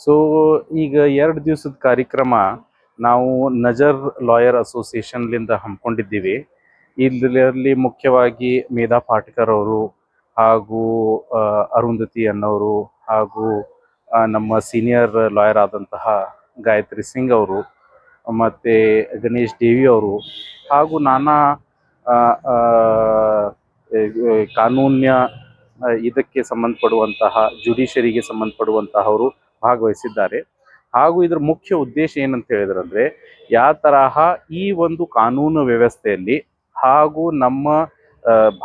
So ಈಗ 2 ದಿವಸದ ಕಾರ್ಯಕ್ರಮ ನಾವು ನಜರ್ ಲಾಯರ್ ಅಸೋಸಿಯೇಷನ್ಲಿಂದ ಹಮ್ಮಿಕೊಂಡಿದ್ದೀವಿ. ಇದರಲ್ಲಿ ಮುಖ್ಯವಾಗಿ ಮೇಧಾ ಪಾಟ್ಕರ್ ಅವರು ಹಾಗೂ ಅರುಂಧತಿ ಅನ್ನೋರು ಹಾಗೂ ನಮ್ಮ ಸೀನಿಯರ್ ಲಾಯರ್ ಆದಂತಹ ಗಾಯತ್ರಿ ಸಿಂಗ್ ಅವರು ಮತ್ತು ಗಣೇಶ್ ದೇವಿ ಅವರು ಹಾಗೂ ನಾನಾ ಕಾನೂನ್ಯ ಇದಕ್ಕೆ ಸಂಬಂಧಪಡುವಂತಹ ಜುಡಿಷರಿಗೆ ಸಂಬಂಧಪಡುವಂತಹವರು ಭಾಗವಹಿಸಿದ್ದಾರೆ. ಹಾಗೂ ಇದರ ಮುಖ್ಯ ಉದ್ದೇಶ ಏನಂತ ಹೇಳಿದ್ರಂದ್ರೆ ಯಾವ ತರಹ ಈ ಒಂದು ಕಾನೂನು ವ್ಯವಸ್ಥೆಯಲ್ಲಿ ಹಾಗೂ ನಮ್ಮ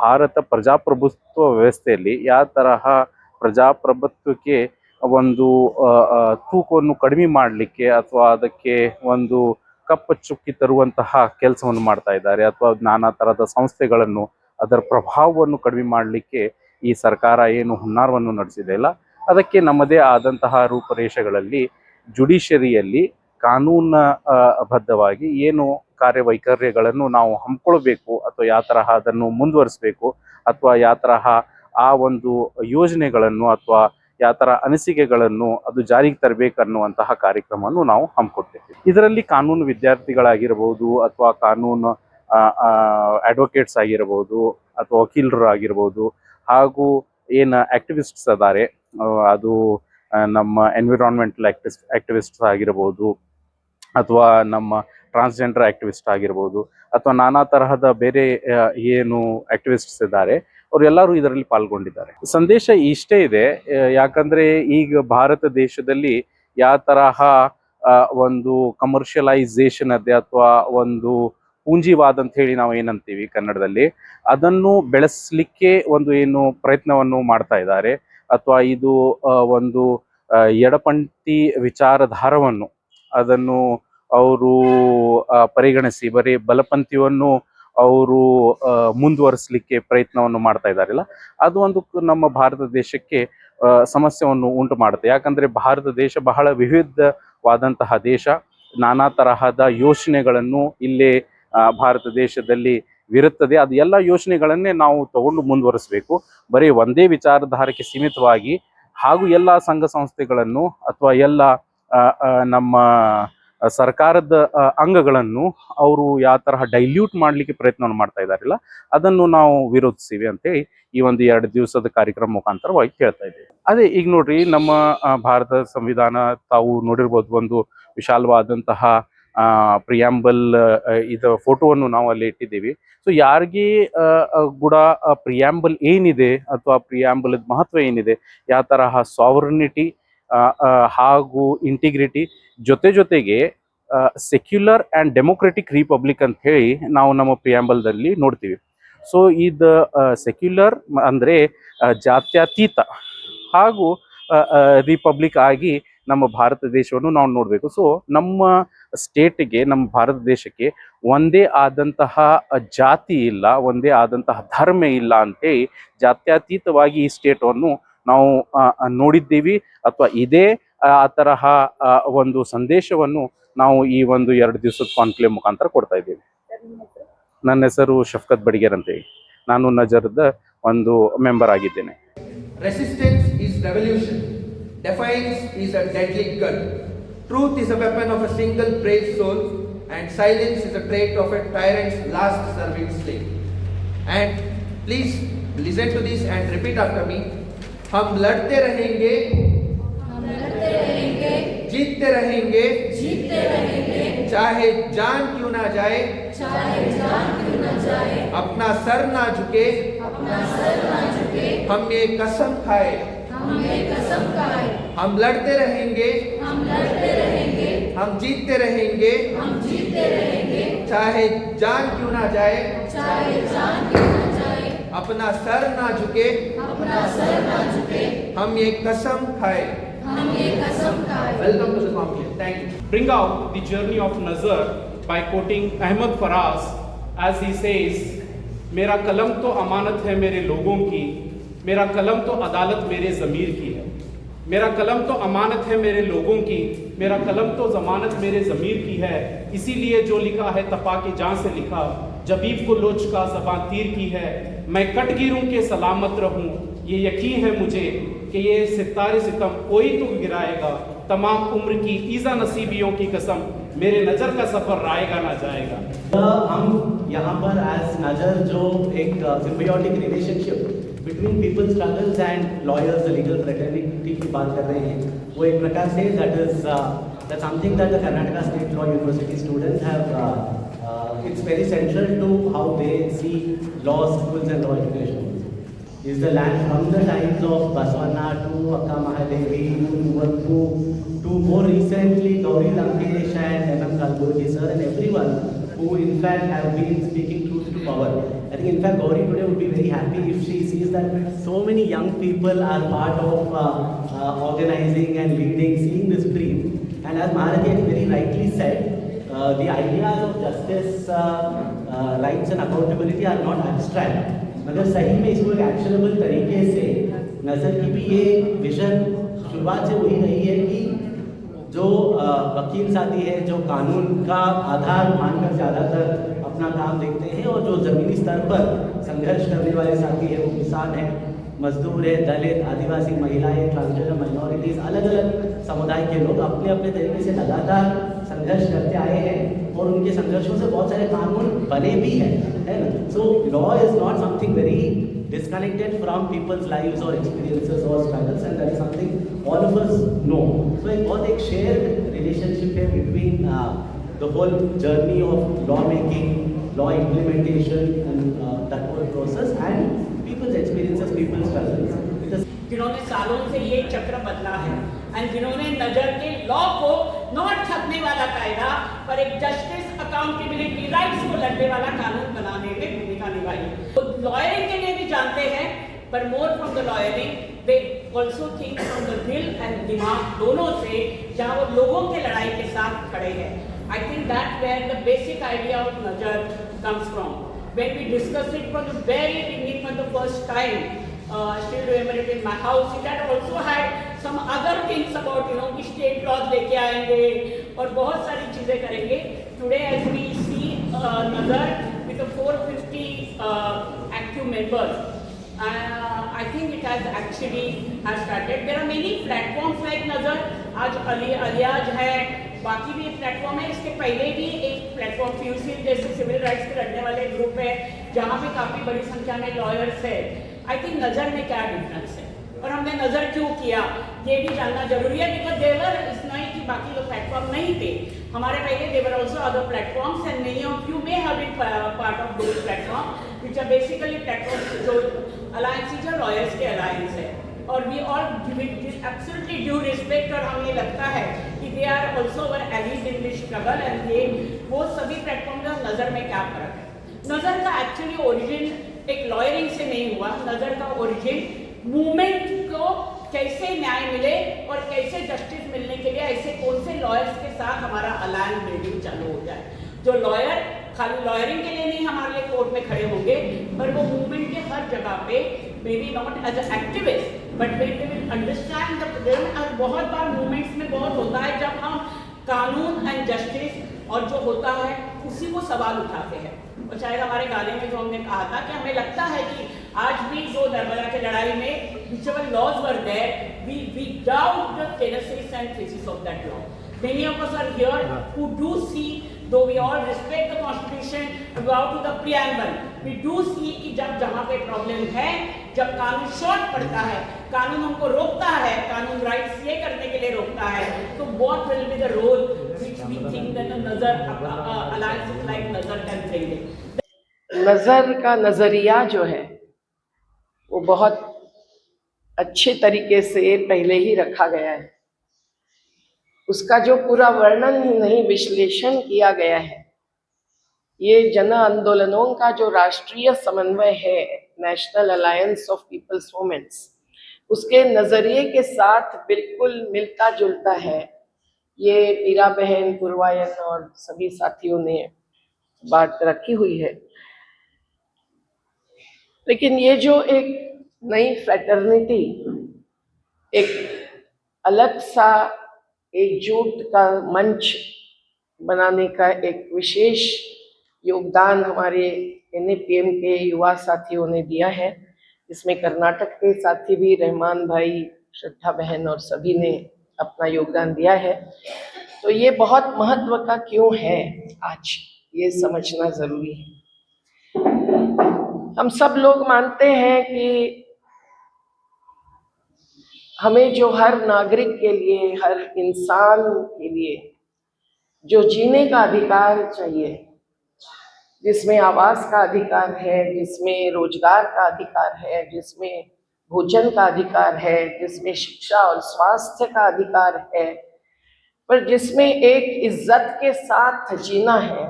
ಭಾರತ ಪ್ರಜಾಪ್ರಭುತ್ವ ವ್ಯವಸ್ಥೆಯಲ್ಲಿ ಯಾವ ತರಹ ಪ್ರಜಾಪ್ರಭುತ್ವಕ್ಕೆ ಒಂದು ತೂಕವನ್ನು ಕಡಿಮೆ ಮಾಡಲಿಕ್ಕೆ ಅಥವಾ ಅದಕ್ಕೆ ಒಂದು ಕಪ್ಪಚ್ಚುಕ್ಕಿ ತರುವಂತಹ ಕೆಲಸವನ್ನು ಮಾಡ್ತಾ ಇದ್ದಾರೆ, ಅಥವಾ ನಾನಾ ಥರದ ಸಂಸ್ಥೆಗಳನ್ನು ಅದರ ಪ್ರಭಾವವನ್ನು ಕಡಿಮೆ ಮಾಡಲಿಕ್ಕೆ ಈ ಸರ್ಕಾರ ಏನು ಹುನ್ನಾರವನ್ನು ನಡೆಸಿದೆ ಅಲ್ಲ, ಅದಕ್ಕೆ ನಮ್ಮದೇ ಆದಂತಹ ರೂಪರೇಷೆಗಳಲ್ಲಿ ಜುಡಿಷರಿಯಲ್ಲಿ ಕಾನೂನ ಬದ್ಧವಾಗಿ ಏನು ಕಾರ್ಯವೈಖರ್ಯಗಳನ್ನು ನಾವು ಹಮ್ಮಿಕೊಳ್ಬೇಕು ಅಥವಾ ಯಾವ ತರಹ ಅದನ್ನು ಮುಂದುವರಿಸಬೇಕು ಅಥವಾ ಯಾವ ತರಹ ಆ ಒಂದು ಯೋಜನೆಗಳನ್ನು ಅಥವಾ ಯಾವ ಥರ ಅನಿಸಿಕೆಗಳನ್ನು ಅದು ಜಾರಿಗೆ ತರಬೇಕನ್ನುವಂತಹ ಕಾರ್ಯಕ್ರಮವನ್ನು ನಾವು ಹಮ್ಮಿಕೊಡ್ತೇವೆ. ಇದರಲ್ಲಿ ಕಾನೂನು ವಿದ್ಯಾರ್ಥಿಗಳಾಗಿರ್ಬೋದು ಅಥವಾ ಕಾನೂನು ಅಡ್ವೊಕೇಟ್ಸ್ ಆಗಿರ್ಬೋದು ಅಥವಾ ವಕೀಲರು ಆಗಿರ್ಬೋದು ಹಾಗೂ ಏನು ಆಕ್ಟಿವಿಸ್ಟ್ಸ್ ಅದಾರೆ, ಅದು ನಮ್ಮ ಎನ್ವಿರಾನ್ಮೆಂಟಲ್ ಆಕ್ಟಿವಿಸ್ಟ್ಸ್ ಆಗಿರ್ಬೋದು ಅಥವಾ ನಮ್ಮ ಟ್ರಾನ್ಸ್ಜೆಂಡರ್ ಆಕ್ಟಿವಿಸ್ಟ್ ಆಗಿರ್ಬೋದು ಅಥವಾ ನಾನಾ ತರಹದ ಬೇರೆ ಏನು ಆಕ್ಟಿವಿಸ್ಟ್ಸ್ ಇದ್ದಾರೆ ಅವರೆಲ್ಲರೂ ಇದರಲ್ಲಿ ಪಾಲ್ಗೊಂಡಿದ್ದಾರೆ. ಸಂದೇಶ ಇಷ್ಟೇ ಇದೆ, ಯಾಕಂದ್ರೆ ಈಗ ಭಾರತ ದೇಶದಲ್ಲಿ ಯಾವ ತರಹ ಒಂದು ಕಮರ್ಷಿಯಲೈಸೇಷನ್ ಅದೇ ಅಥವಾ ಒಂದು ಪೂಂಜಿವಾದ ಅಂತ ಹೇಳಿ ನಾವು ಏನಂತೀವಿ ಕನ್ನಡದಲ್ಲಿ, ಅದನ್ನು ಬೆಳೆಸಲಿಕ್ಕೆ ಒಂದು ಏನು ಪ್ರಯತ್ನವನ್ನು ಮಾಡ್ತಾ ಇದ್ದಾರೆ ಅಥವಾ ಇದು ಒಂದು ಎಡಪಂಥಿ ವಿಚಾರಧಾರವನ್ನು ಅದನ್ನು ಅವರು ಪರಿಗಣಿಸಿ ಬರೀ ಬಲಪಂಥೀಯನ್ನು ಅವರು ಮುಂದುವರಿಸಲಿಕ್ಕೆ ಪ್ರಯತ್ನವನ್ನು ಮಾಡ್ತಾ ಇದ್ದಾರಲ್ಲ, ಅದು ಒಂದು ನಮ್ಮ ಭಾರತ ದೇಶಕ್ಕೆ ಸಮಸ್ಯೆಯನ್ನು ಉಂಟು ಮಾಡುತ್ತೆ. ಯಾಕಂದ್ರೆ ಭಾರತ ದೇಶ ಬಹಳ ವಿವಿಧವಾದಂತಹ ದೇಶ, ನಾನಾ ತರಹದ ಯೋಚನೆಗಳನ್ನು ಇಲ್ಲೇ ಭಾರತ ದೇಶದಲ್ಲಿ ಇರುತ್ತದೆ. ಅದು ಎಲ್ಲ ಯೋಚನೆಗಳನ್ನೇ ನಾವು ತಗೊಂಡು ಮುಂದುವರಿಸಬೇಕು. ಬರೀ ಒಂದೇ ವಿಚಾರಧಾರಕ್ಕೆ ಸೀಮಿತವಾಗಿ ಹಾಗೂ ಎಲ್ಲ ಸಂಘ ಸಂಸ್ಥೆಗಳನ್ನು ಅಥವಾ ಎಲ್ಲ ನಮ್ಮ ಸರ್ಕಾರದ ಅಂಗಗಳನ್ನು ಅವರು ಯಾವ ತರಹ ಡೈಲ್ಯೂಟ್ ಮಾಡಲಿಕ್ಕೆ ಪ್ರಯತ್ನವನ್ನು ಮಾಡ್ತಾ ಇದ್ದಾರಲ್ಲ, ಅದನ್ನು ನಾವು ವಿರೋಧಿಸ್ತೀವಿ ಅಂತೇಳಿ ಈ ಒಂದು 2 ದಿವಸದ ಕಾರ್ಯಕ್ರಮ ಮುಖಾಂತರವಾಗಿ ಹೇಳ್ತಾ ಇದ್ದೀವಿ. ಅದೇ ಈಗ ನೋಡ್ರಿ, ನಮ್ಮ ಭಾರತ ಸಂವಿಧಾನ ತಾವು ನೋಡಿರ್ಬೋದು, ಒಂದು ವಿಶಾಲವಾದಂತಹ ಪ್ರಿಯಾಂಬಲ್ ಇದ ಫೋಟೋವನ್ನು ನಾವು ಅಲ್ಲಿ ಇಟ್ಟಿದ್ದೀವಿ. ಸೊ ಯಾರಿಗೆ ಕೂಡ ಪ್ರಿಯಾಂಬಲ್ ಏನಿದೆ ಅಥವಾ ಪ್ರಿಯಾಂಬಲ್ ಮಹತ್ವ ಏನಿದೆ, ಯಾವ ತರಹ ಸಾವರ್ನಿಟಿ ಹಾಗೂ ಇಂಟಿಗ್ರಿಟಿ ಜೊತೆಗೆ ಸೆಕ್ಯುಲರ್ ಆ್ಯಂಡ್ ಡೆಮೊಕ್ರೆಟಿಕ್ ರಿಪಬ್ಲಿಕ್ ಅಂತ ಹೇಳಿ ನಾವು ನಮ್ಮ ಪ್ರಿಯಾಂಬಲ್ದಲ್ಲಿ ನೋಡ್ತೀವಿ. ಸೊ ಇದು ಸೆಕ್ಯುಲರ್ ಅಂದರೆ ಜಾತ್ಯತೀತ ಹಾಗೂ ರಿಪಬ್ಲಿಕ್ ಆಗಿ ನಮ್ಮ ಭಾರತ ದೇಶವನ್ನು ನಾವು ನೋಡಬೇಕು. ಸೊ ನಮ್ಮ ಸ್ಟೇಟ್ಗೆ, ನಮ್ಮ ಭಾರತ ದೇಶಕ್ಕೆ ಒಂದೇ ಆದಂತಹ ಜಾತಿ ಇಲ್ಲ, ಒಂದೇ ಆದಂತಹ ಧರ್ಮ ಇಲ್ಲ ಅಂತೇಳಿ ಜಾತ್ಯತೀತವಾಗಿ ಈ ಸ್ಟೇಟನ್ನು ನಾವು ನೋಡಿದ್ದೀವಿ. ಅಥವಾ ಇದೇ ಆ ತರಹ ಒಂದು ಸಂದೇಶವನ್ನು ನಾವು ಈ ಒಂದು 2 ದಿವಸದ ಕಾನ್ಕ್ಲೇವ್ ಮುಖಾಂತರ ಕೊಡ್ತಾ ಇದ್ದೀವಿ. ನನ್ನ ಹೆಸರು ಶಫಕತ್ ಬಡಿಗೇರ್ ಅಂತೇಳಿ, ನಾನು ನಜರ್ದ ಒಂದು ಮೆಂಬರ್ ಆಗಿದ್ದೇನೆ. Resistance is revolution. Defiance is a deadly gun. Truth is a weapon of a single brave soul, and silence is a trait of a tyrant's last serving slave. And please listen to this and repeat after me. हम लड़ते रहेंगे, जीतते रहेंगे, चाहे जान क्यों ना जाए, अपना सर ना झुके, हम ये कसम खाए, हम लड़ते रहेंगे, हम जीतते रहेंगे, चाहे जान क्यों ना जाए, अपना सर ना झुके, हम ये कसम खाए. Welcome to the conclave. Thank you. Bring out the journey of Nazar by quoting Ahmad Faraz as he says, मेरा कलम तो अमानत है मेरे लोगों की, मेरा कलम तो अदालत मेरे ज़मीर की है. मेरा कलम तो अमानत है मेरे लोगों की, मेरा कलम तो ज़मानत मेरे ज़मीर की है. इसीलिए जो लिखा है तपा के जान से लिखा, जबीब को लोच का ज़बां तीर की है. मैं कटगिरों के सलामत रहूं, ये यकीन है मुझे कि ये सितारे सितम कोई तो गिराएगा. तमाम उम्र की ईज़ा नसीबियों की कसम मेरे नज़र का सफ़र रायगा ना जाएगा। हम यहाँ पर एज नज़र जो एक symbiotic relationship between people struggles and lawyers legal fraternity की बात कर रहे हैं, वो एक प्रकार से that is something that the Karnataka state law university students have it's very central to how they see law schools and law education is the land from the times of Baswana to Akka Mahadevi to Nuvattu to more recently Gauri Lankesh and M.M. Kalburgi sir and everyone who in fact have been speaking truth to power. I think in fact Gauri today would be very happy if she sees that so many young people are part of organizing and leading, seeing this dream. And as Maharati very rightly said, the ideas of justice, rights and accountability are not abstract. मगर सही में इसको एक actionable तरीके से नज़र की भी ये विजन शुरुआत से वही रही है कि जो वकील साथी है, जो कानून का आधार मानकर ज़्यादातर अपना काम देखते हैं, और जो ज़मीनी स्तर पर संघर्ष करने वाले साथी है, वो किसान है, मजदूर है, दलित, आदिवासी महिलाएं, ट्रांसजेंडर माइनॉरिटीज़, अलग अलग समुदाय के लोग अपने अपने तरीके से लगातार संघर्ष करते आए हैं, और उनके संघर्षों से बहुत सारे कानून बने भी हैं, है ना। So law is not something very disconnected from people's lives or experiences or struggles, and that is something all of us know. So एक बहुत एक shared relationship है between the whole journey of law making, law implementation and that whole process and people's experiences, people's struggles. जिन्होंने सालों से ये चक्र बदला है एंड जिन्होंने नजर के लॉ को नॉट छपने वाला कायदा पर एक जस्टिस, अकाउंटेबिलिटी, राइट्स को लड़ने वाला कानून बनाने में भूमिका निभाई। तो लॉयरिंग के लिए भी जानते हैं, पर more from the lawyering they also think from the दिल एंड दिमाग दोनों से, जहाँ वो लोगों के लड़ाई के साथ खड़े हैं। I think that where the basic idea of Nazar comes from. When we discussed it from the very beginning, for the first time, I still remember it in my house. It had also had some other things about, कि state laws लेके आएंगे और बहुत सारी चीजें करेंगे. Today, as we see Nazar with the 450 active members, I think it has actually started. There are many platforms like Nazar. आज अलियाज है, बाकी भी प्लेटफॉर्म है। इसके पहले भी एक प्लेटफॉर्म पीयूसी जैसे सिविल राइट्स के लड़ने वाले ग्रुप है, जहाँ पे काफ़ी बड़ी संख्या में लॉयर्स है। आई थिंक नज़र में क्या डिफरेंस है और हमने नज़र क्यों किया, ये भी जानना जरूरी है। बिकॉज देवर इस नहीं कि बाकी लोग प्लेटफॉर्म नहीं थे, हमारे पहले there were also other platforms and many of you may have been part of those platform which are basically platform जो अलायंसेज और लॉयर्स के अलायंस है। और we all give it absolutely due respect, और हमें लगता है कि they are also our allies in this struggle and ये वो सभी प्लेटफॉर्म का नज़र में क्या फर्क है। नज़र का एक्चुअली ओरिजिन एक लॉयरिंग से नहीं हुआ। नज़र का ओरिजिन मूवमेंट को कैसे न्याय मिले और कैसे जस्टिस मिलने के लिए ऐसे कौन से लॉयर्स के साथ हमारा अलायंस बिल्डिंग चालू हो जाए, जो लॉयर खाली लॉयरिंग के लिए नहीं हमारे लिए कोर्ट में खड़े होंगे, पर वो मूवमेंट के हर जगह पे may be not as a activist but when they will understand the problem. और बहुत बार मूवमेंट्स में बहुत होता है जब हम कानून एंड जस्टिस और जो होता है उसी को सवाल उठाते हैं। और शायद हमारे गाने में जो हमने कहा था कि हमें लगता है कि आज भी जो नर्मदा की लड़ाई में whichever laws were there, we doubt the genesis and thesis of that law. Many of us are here who do see, though we all respect the constitution, we go to the preamble, we do see कि जब जहाँ पे problem है, जब कानून short पड़ता है, कानून हमको रोकता है, कानून राइट्स ये करने के लिए रोकता है, तो what will be the role which we think that the Nazar alliance like Nazar can bring in. नज़र का नज़रिया जो है वो बहुत अच्छे तरीके से पहले ही रखा गया है। उसका जो पूरा वर्णन नहीं विश्लेषण किया गया है, ये जन आंदोलनों का जो राष्ट्रीय समन्वय है, national alliance of people's movements, उसके नज़रिए के साथ बिल्कुल मिलता जुलता है। ये पीरा बहन, पूर्वायन और सभी साथियों ने बात रखी हुई है। लेकिन ये जो एक नई फ्रेटर्निटी, एक अलग सा एकजुट का मंच बनाने का एक विशेष योगदान हमारे NAPM के युवा साथियों ने दिया है, जिसमें कर्नाटक के साथी भी रहमान भाई, श्रद्धा बहन और सभी ने अपना योगदान दिया है। तो ये बहुत महत्व का क्यों है आज, ये समझना जरूरी है। हम सब लोग मानते हैं कि हमें जो हर नागरिक के लिए, हर इंसान के लिए जो जीने का अधिकार चाहिए, जिसमें आवास का अधिकार है, जिसमें रोजगार का अधिकार है, जिसमें भोजन का अधिकार है, जिसमें शिक्षा और स्वास्थ्य का अधिकार है, पर जिसमें एक इज्जत के साथ जीना है,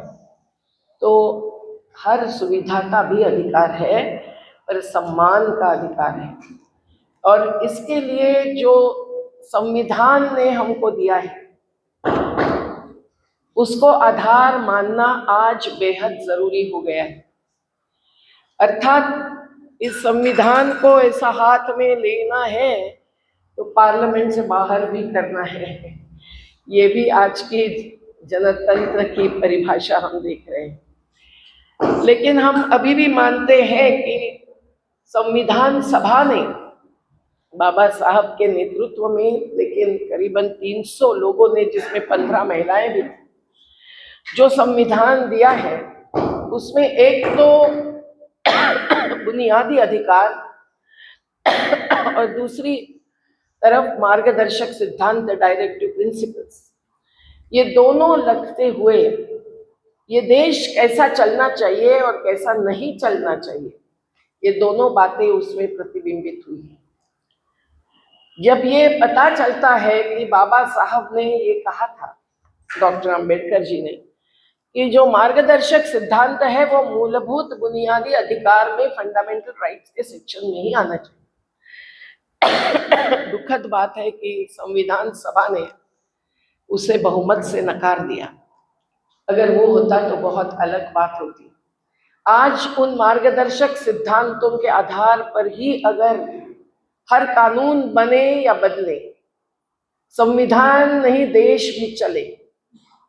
तो हर सुविधा का भी अधिकार है, पर सम्मान का अधिकार है। और इसके लिए जो संविधान ने हमको दिया है, उसको आधार मानना आज बेहद जरूरी हो गया है। अर्थात इस संविधान को ऐसा हाथ में लेना है तो पार्लियामेंट से बाहर भी करना है। ये भी आज की जनतंत्र की परिभाषा हम देख रहे हैं। लेकिन हम अभी भी मानते हैं कि संविधान सभा ने बाबा साहब के नेतृत्व में, लेकिन करीबन 300 लोगों ने, जिसमें 15 महिलाएं भी, जो संविधान दिया है, उसमें एक तो बुनियादी अधिकार और दूसरी तरफ मार्गदर्शक सिद्धांत, डायरेक्टिव प्रिंसिपल्स, ये दोनों लगते हुए ये देश कैसा चलना चाहिए और कैसा नहीं चलना चाहिए, ये दोनों बातें उसमें प्रतिबिंबित हुई है। जब ये पता चलता है कि बाबा साहब ने ये कहा था, डॉक्टर अंबेडकर जी ने, कि जो मार्गदर्शक सिद्धांत है वो मूलभूत बुनियादी अधिकार में, फंडामेंटल राइट्स के सेक्शन में ही आना चाहिए। दुखद बात है कि संविधान सभा ने उसे बहुमत से नकार दिया। अगर वो होता तो बहुत अलग बात होती। आज उन मार्गदर्शक सिद्धांतों के आधार पर ही अगर हर कानून बने या बदले, संविधान नहीं देश भी चले,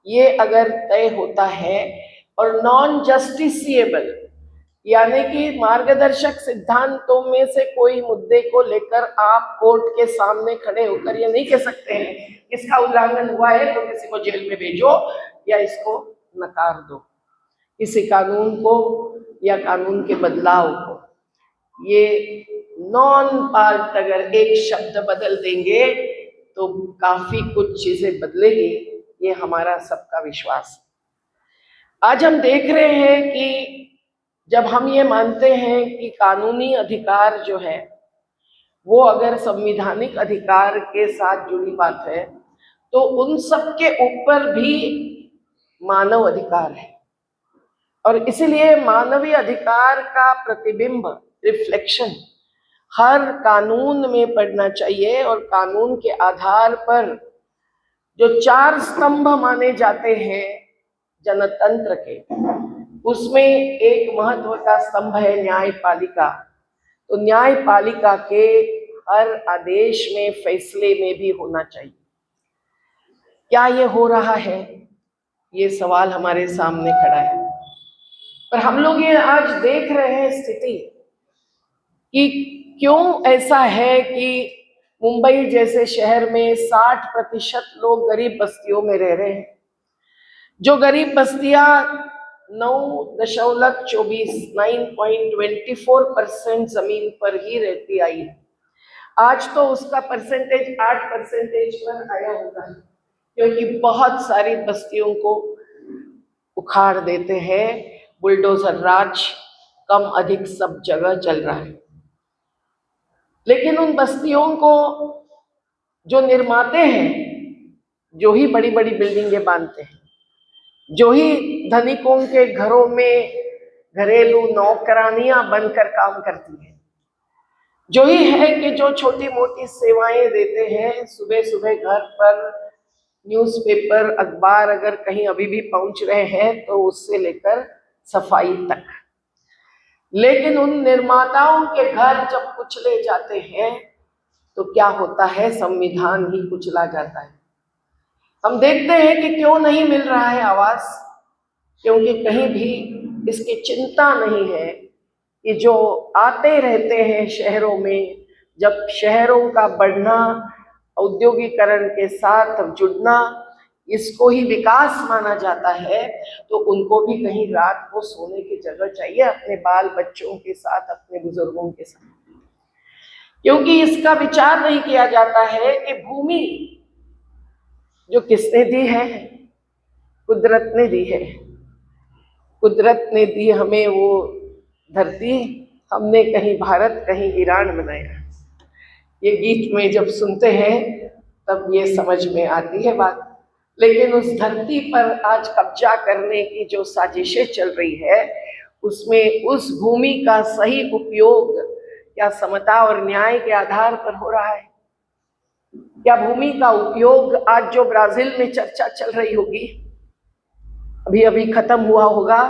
ये अगर तय होता है, और नॉन जस्टिसिएबल, यानी कि मार्गदर्शक सिद्धांतों में से कोई मुद्दे को लेकर आप कोर्ट के सामने खड़े होकर ये नहीं कह सकते हैं इसका उल्लंघन हुआ है तो किसी को जेल में भेजो या इसको नकार दो, किसी कानून को या कानून के बदलाव को। ये नॉन पार्ट अगर एक शब्द बदल देंगे तो काफी कुछ चीजें बदलेगी, ये हमारा सबका विश्वास है। आज हम देख रहे हैं कि जब हम ये मानते हैं कि कानूनी अधिकार जो है वो अगर संवैधानिक अधिकार के साथ जुड़ी बात है, तो उन सब के ऊपर भी मानव अधिकार है, और इसलिए मानवीय अधिकार का प्रतिबिंब, रिफ्लेक्शन हर कानून में पड़ना चाहिए। और कानून के आधार पर जो 4 स्तंभ माने जाते हैं जनतंत्र के, उसमें एक महत्व का स्तंभ है न्यायपालिका। तो न्यायपालिका के हर आदेश में, फैसले में भी होना चाहिए। क्या ये हो रहा है, ये सवाल हमारे सामने खड़ा है। पर हम लोग ये आज देख रहे हैं स्थिति कि क्यों ऐसा है कि मुंबई जैसे शहर में 60% लोग गरीब बस्तियों में रह रहे हैं। जो गरीब बस्तियां 9.24% जमीन पर ही रहती आई है, आज तो उसका परसेंटेज 8% पर आया होगा, क्योंकि बहुत सारी बस्तियों को उखाड़ देते हैं। बुलडोजर राज कम अधिक सब जगह चल रहा है। लेकिन उन बस्तियों को जो निर्माते हैं, जो ही बड़ी बड़ी बिल्डिंगें बांधते हैं, जो ही धनिकों के घरों में घरेलू नौकरानियां बनकर काम करती हैं, जो ही है कि जो छोटी मोटी सेवाएं देते हैं, सुबह सुबह घर पर न्यूज़पेपर, अखबार अगर कहीं अभी भी पहुंच रहे हैं तो उससे लेकर सफाई तक। लेकिन उन निर्माताओं के घर जब कुचले जाते हैं तो क्या होता है, संविधान ही कुचला जाता है। हम देखते हैं कि क्यों नहीं मिल रहा है आवास, क्योंकि कहीं भी इसकी चिंता नहीं है कि जो आते रहते हैं शहरों में, जब शहरों का बढ़ना औद्योगिकरण के साथ जुड़ना, इसको ही विकास माना जाता है, तो उनको भी कहीं रात को सोने की जगह चाहिए अपने बाल बच्चों के साथ, अपने बुजुर्गों के साथ। क्योंकि इसका विचार नहीं किया जाता है कि भूमि जो किसने दी है, कुदरत ने दी है। कुदरत ने दी हमें वो धरती, हमने कहीं भारत कहीं ईरान बनाया। ये गीत में जब सुनते हैं तब ये समझ में आती है बात। लेकिन उस धरती पर आज कब्जा करने की जो साजिशें चल रही है, उसमें उस भूमि का सही उपयोग क्या समता और न्याय के आधार पर हो रहा है? क्या भूमि का उपयोग आज जो ब्राजील में चर्चा चल रही होगी, अभी अभी खत्म हुआ होगा,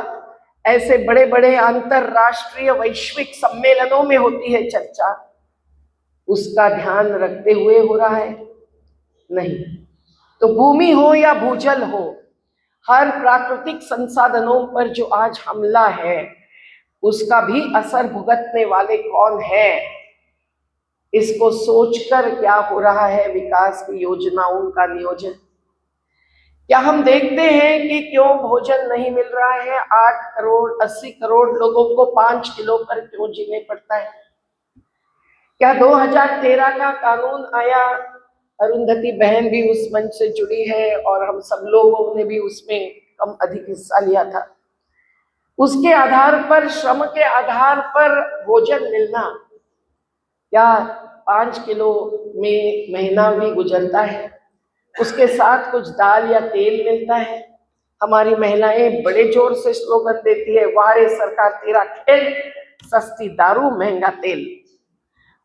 ऐसे बड़े बड़े अंतरराष्ट्रीय वैश्विक सम्मेलनों में होती है चर्चा, उसका ध्यान रखते हुए हो रहा है? नहीं। तो भूमि हो या भूजल हो, हर प्राकृतिक संसाधनों पर जो आज हमला है, उसका भी असर भुगतने वाले कौन है? इसको सोचकर क्या हो रहा है विकास की योजनाओं का नियोजन? क्या हम देखते हैं कि क्यों भोजन नहीं मिल रहा है? 8 करोड़ 80 करोड़ लोगों को 5 किलो पर क्यों जीने पड़ता है? क्या 2013 का कानून आया, अरुंधति बहन भी उस मंच से जुड़ी है और हम सब लोगों ने भी उसमें कम अधिक हिस्सा लिया था, उसके आधार पर, श्रम के आधार पर भोजन मिलना, क्या 5 किलो में महीना भी गुजरता है? उसके साथ कुछ दाल या तेल मिलता है। हमारी महिलाएं बड़े जोर से स्लोगन देती है, वाह रे सरकार तेरा खेल, सस्ती दारू महंगा तेल।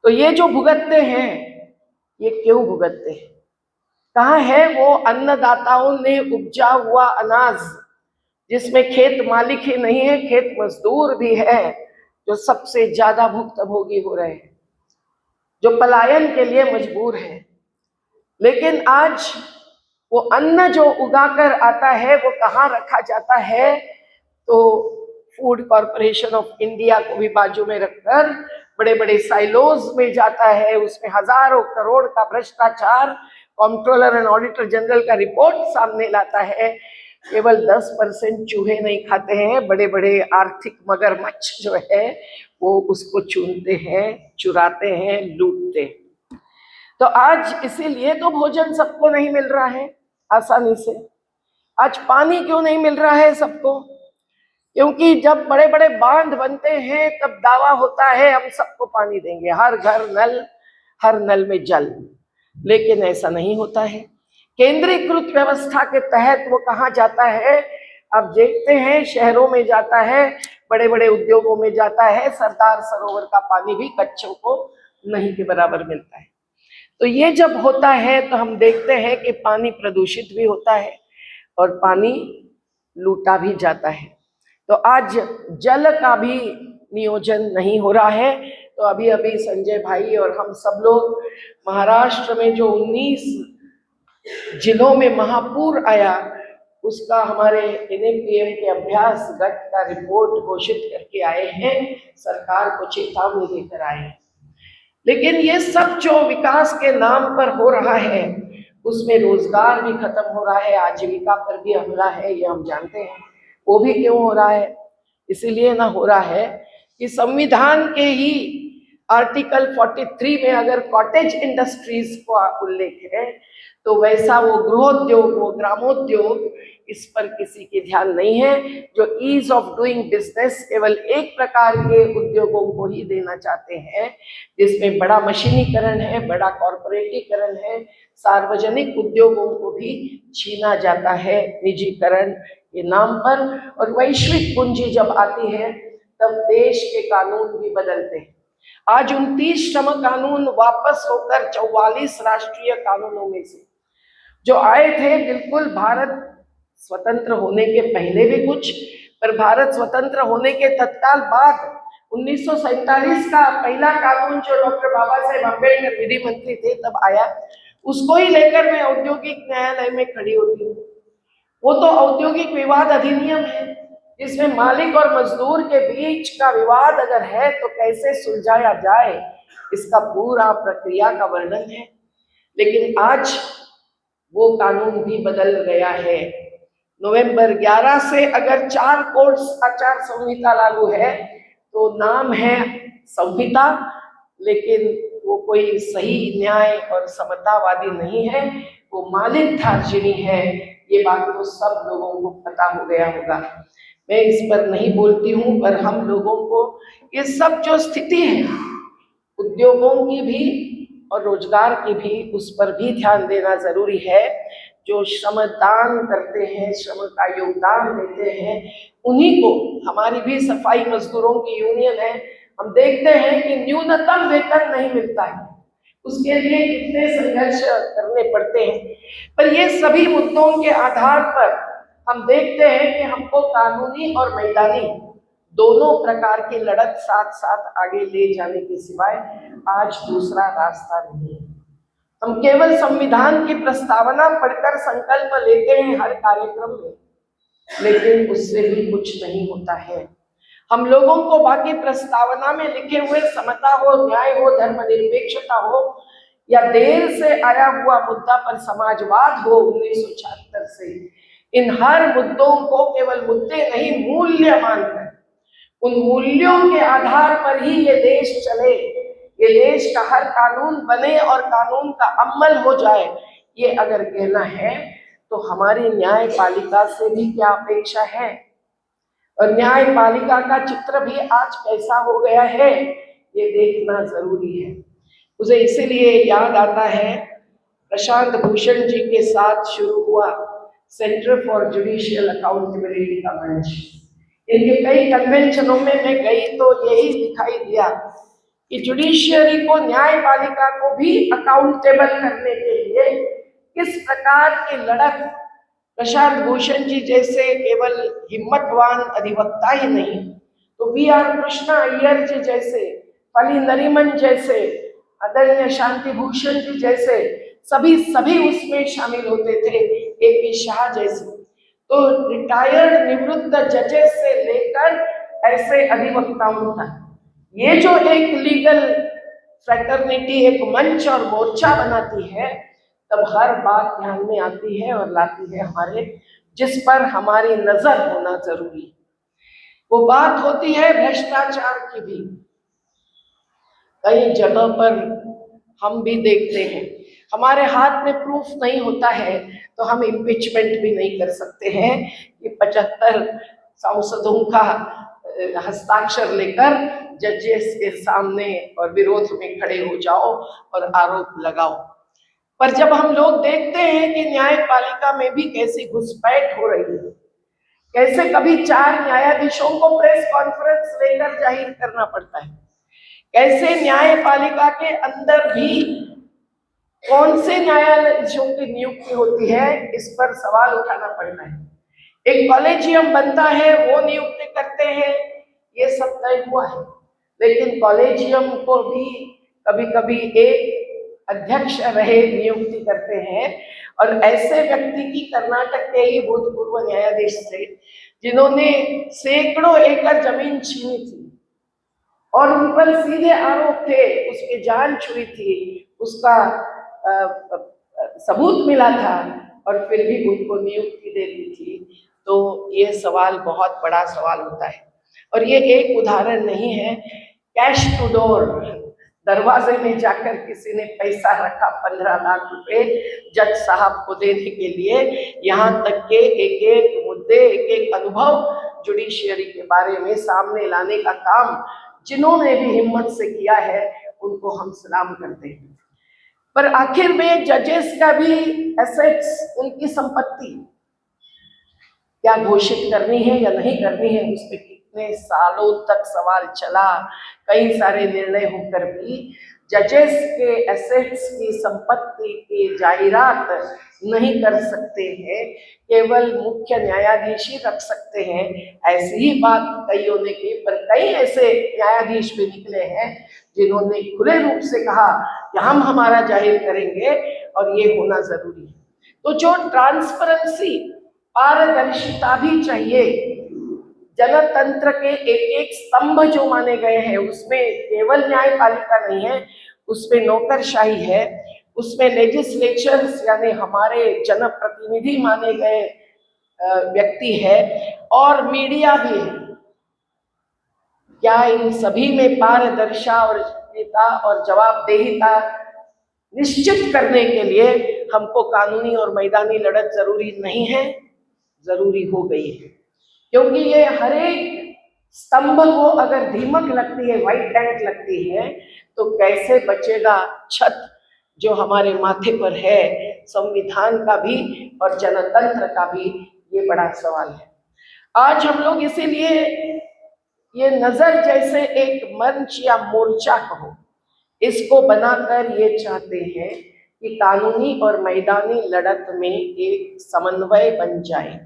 तो ये जो भुगतते हैं, ये क्यों भुगतते हैं? कहाँ है वो अन्नदाताओं ने उपजा हुआ अनाज, जिसमें खेत मालिक ही नहीं है, खेत मजदूर भी है, जो सबसे ज्यादा भुक्तभोगी हो रहे हैं, जो पलायन के लिए मजबूर है। लेकिन आज वो अन्न जो उगाकर आता है, वो कहाँ रखा जाता है? तो फूड कॉरपोरेशन ऑफ इंडिया को भी बाजू में रखकर बड़े बड़े साइलोज में जाता है। उसमें हजारों करोड़ का भ्रष्टाचार कंट्रोलर एंड ऑडिटर जनरल का रिपोर्ट सामने लाता है। केवल 10% चूहे नहीं खाते हैं, बड़े बड़े आर्थिक मगरमच्छ जो है वो उसको चुनते हैं, चुराते हैं, लूटते हैं। तो आज इसीलिए तो भोजन सबको नहीं मिल रहा है आसानी से। आज पानी क्यों नहीं मिल रहा है सबको? क्योंकि जब बड़े बड़े बांध बनते हैं तब दावा होता है हम सबको पानी देंगे, हर घर नल, हर नल में जल। लेकिन ऐसा नहीं होता है। केंद्रीकृत व्यवस्था के तहत वो कहाँ जाता है? अब देखते हैं, शहरों में जाता है, बड़े बड़े उद्योगों में जाता है। सरदार सरोवर का पानी भी कच्चों को नहीं के बराबर मिलता है। तो ये जब होता है तो हम देखते हैं कि पानी प्रदूषित भी होता है और पानी लूटा भी जाता है। तो आज जल का भी नियोजन नहीं हो रहा है। तो अभी अभी संजय भाई और हम सब लोग महाराष्ट्र में जो 19 जिलों में महापूर आया, उसका हमारे NMPM के अभ्यास गट का रिपोर्ट घोषित करके आए हैं, सरकार को चेतावनी देकर आए हैं। लेकिन ये सब जो विकास के नाम पर हो रहा है, उसमें रोजगार भी खत्म हो रहा है, आजीविका पर भी हमला है, ये हम जानते हैं। वो भी क्यों हो रहा है? इसीलिए ना हो रहा है कि संविधान के ही आर्टिकल 43 में अगर कॉटेज इंडस्ट्रीज का उल्लेख है, तो वैसा वो गृहोद्योग, वो ग्रामोद्योग, इस पर किसी की ध्यान नहीं है। जो ईज ऑफ डूइंग बिजनेस केवल एक प्रकार के उद्योगों को ही देना चाहते हैं, जिसमें बड़ा मशीनीकरण है, बड़ा कॉर्पोरेटीकरण है। सार्वजनिक उद्योगों को भी छीना जाता है निजीकरण के नाम पर। और वैश्विक पूंजी जब आती है तब देश के कानून भी बदलते हैं। आज 29 श्रम कानून वापस होकर 44 राष्ट्रीय कानूनों में से जो आए थे, बिल्कुल भारत स्वतंत्र होने के पहले भी कुछ, पर भारत स्वतंत्र होने के तत्काल बाद 1947 का पहला कानून जो डॉक्टर बाबा साहेब अम्बेडकर विधि मंत्री थे तब आया, उसको ही लेकर मैं औद्योगिक न्यायालय में खड़ी होती हूँ। वो तो औद्योगिक विवाद अधिनियम है, जिसमें मालिक और मजदूर के बीच का विवाद अगर है तो कैसे सुलझाया जाए, इसका पूरा प्रक्रिया का वर्णन है। लेकिन आज वो कानून भी बदल गया है। नवंबर 11 से अगर 4 कोर्ट्स आचार संहिता लागू है तो नाम है संहिता, लेकिन वो कोई सही न्याय और समतावादी नहीं है, वो मालिक धार्जिणी है। ये बात तो सब लोगों को पता हो गया होगा, मैं इस पर नहीं बोलती हूँ। पर हम लोगों को ये सब जो स्थिति है उद्योगों की भी और रोजगार की भी, उस पर भी ध्यान देना जरूरी है। जो श्रमदान करते हैं, श्रम का योगदान देते हैं, उन्हीं को, हमारी भी सफाई मजदूरों की यूनियन है, हम देखते हैं कि न्यूनतम वेतन नहीं मिलता है, उसके लिए कितने संघर्ष करने पड़ते हैं। पर ये सभी मुद्दों के आधार पर हम देखते हैं कि हमको कानूनी और मैदानी दोनों प्रकार की लड़त साथ साथ आगे ले जाने के सिवाय आज दूसरा रास्ता नहीं है। हम केवल संविधान की प्रस्तावना पढ़कर संकल्प लेते हैं हर कार्यक्रम में, लेकिन उससे भी कुछ नहीं होता है। हम लोगों को बाकी प्रस्तावना में लिखे हुए समता हो, न्याय हो, धर्मनिरपेक्षता हो, या देर से आया हुआ मुद्दा पर समाजवाद हो 1976 से, इन हर मुद्दों को केवल मुद्दे नहीं, मूल्य मानकर, उन मूल्यों के आधार पर ही ये देश चले, ये देश का हर कानून बने और कानून का अमल हो जाए, ये अगर कहना है तो हमारी न्यायपालिका से भी क्या अपेक्षा है। और न्यायपालिका का चित्र भी आज कैसा हो गया है ये देखना जरूरी है। मुझे इसीलिए याद आता है प्रशांत भूषण जी के साथ शुरू हुआ सेंटर फॉर जुडिशियल अकाउंटेबिलिटी का मंच। इनके कई कन्वेंशनों में मैं गई तो यही दिखाई दिया कि जुडिशियरी को, न्यायपालिका को भी अकाउंटेबल करने के लिए किस प्रकार की लड़त प्रशांत भूषण जी जैसे केवल हिम्मतवान अधिवक्ता ही नहीं, तो VR कृष्णा अय्यर जी जैसे, फली नरीमन जैसे, आदरणीय शांति भूषण जी जैसे सभी उसमें शामिल होते थे, AP शाह जैसे। तो रिटायर्ड निवृत्त जजेस से लेकर ऐसे अधिवक्ताओं तक ये जो एक लीगल फ्रेटर्निटी, एक मंच और मोर्चा बनाती है, तब हर बात ध्यान में आती है और लाती है हमारे, जिस पर हमारी नजर होना जरूरी है। वो बात होती है भ्रष्टाचार की भी। कई जगह पर हम भी देखते हैं, हमारे हाथ में प्रूफ नहीं होता है तो हम इम्पीचमेंट भी नहीं कर सकते हैं कि 75 सांसदों का हस्ताक्षर लेकर जजेस के सामने और विरोध में खड़े हो जाओ और आरोप लगाओ। पर जब हम लोग देखते हैं कि न्यायपालिका में भी कैसी घुसपैठ हो रही है, कैसे कभी 4 न्यायाधीशों को प्रेस कॉन्फ्रेंस लेकर जाहिर करना पड़ता है, कैसे न्यायपालिका के अंदर भी कौन से न्यायाधीशों की नियुक्ति होती है, इस पर सवाल उठाना पड़ता है। एक कॉलेजियम बनता है, वो नियुक्ति करते हैं, ये सब तय हुआ है, लेकिन कॉलेजियम को भी कभी कभी एक अध्यक्ष रहे नियुक्ति करते हैं। और ऐसे व्यक्ति की कर्नाटक के ही भूतपूर्व न्यायाधीश थे जिन्होंने सैकड़ों एकड़ जमीन छीनी थी और उन पर सीधे आरोप थे, उसकी जान छुई थी, उसका सबूत मिला था, और फिर भी उनको नियुक्ति दे दी थी। तो ये सवाल बहुत बड़ा सवाल होता है। और ये एक उदाहरण नहीं है, कैश टू डोर, दरवाजे में जाकर किसी ने पैसा रखा 15 लाख रुपए जज साहब को देने के लिए, यहाँ तक के एक एक मुद्दे, एक एक अनुभव जुडिशियरी के बारे में सामने लाने का काम जिन्होंने भी हिम्मत से किया है उनको हम सलाम करते हैं। पर आखिर में जजेस का भी एसेट्स, उनकी संपत्ति क्या घोषित करनी है या नहीं करनी है, उस पर कितने सालों तक सवाल चला। कई सारे निर्णय होकर भी जजेस के एसेट्स की, संपत्ति की जायरात नहीं कर सकते हैं, केवल मुख्य न्यायाधीश ही रख सकते हैं। ऐसी ही बात कईयों ने की, पर कई ऐसे न्यायाधीश भी निकले हैं जिन्होंने खुले रूप से कहा कि हम हमारा जाहिर करेंगे और ये होना जरूरी है। तो जो ट्रांसपेरेंसी, पारदर्शिता भी चाहिए, जनतंत्र के एक एक स्तंभ जो माने गए हैं उसमें केवल न्यायपालिका नहीं है, उसमें नौकरशाही है, उसमें लेजिस्लेचर्स यानी हमारे जनप्रतिनिधि माने गए व्यक्ति है और मीडिया भी है। क्या इन सभी में पारदर्शिता और जवाबदेहिता निश्चित करने के लिए हमको कानूनी और मैदानी लड़त जरूरी नहीं है? जरूरी हो गई है, क्योंकि ये हर एक स्तंभ को अगर दीमक लगती है, व्हाइट टैंक लगती है, तो कैसे बचेगा छत जो हमारे माथे पर है, संविधान का भी और जनतंत्र का भी? ये बड़ा सवाल है। आज हम लोग इसीलिए ये नजर जैसे एक मंच या मोर्चा कहो, इसको बनाकर ये चाहते हैं कि कानूनी और मैदानी लड़त में एक समन्वय बन जाए।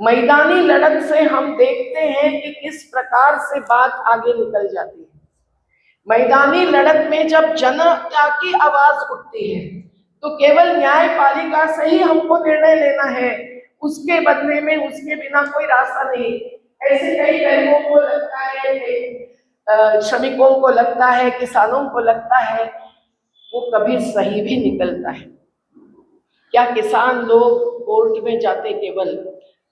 मैदानी लड़त से हम देखते हैं कि किस प्रकार से बात आगे निकल जाती है। मैदानी लड़त में जब जनता की आवाज उठती है तो केवल न्यायपालिका से ही हमको निर्णय लेना है, उसके बदले में उसके बिना कोई रास्ता नहीं। ऐसे कई गरीबों को लगता है, श्रमिकों को लगता है, किसानों को लगता है, वो कभी सही भी निकलता है। क्या किसान लोग कोर्ट में जाते केवल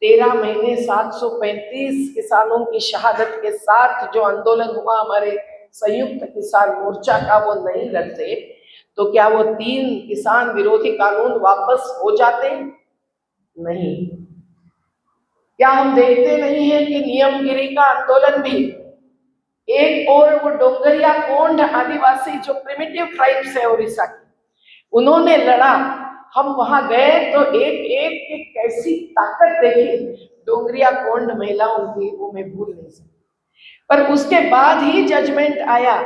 13 महीने 735 किसानों की शहादत के साथ जो आंदोलन हुआ हमारे संयुक्त किसान मोर्चा का, वो नहीं लड़ते तो क्या वो 3 किसान विरोधी कानून वापस हो जाते? नहीं। क्या हम देखते नहीं है कि नियमगिरी का आंदोलन भी एक और वो डोंगरिया कोंड आदिवासी जो प्रिमिटिव ट्राइब्स है उड़ीसा की, उन्होंने लड़ा। हम वहां गए तो एक कैसी ताकत देखी डोंगरिया कोंड महिलाओं की, वो मैं भूल नहीं सकती। पर उसके बाद ही जजमेंट आया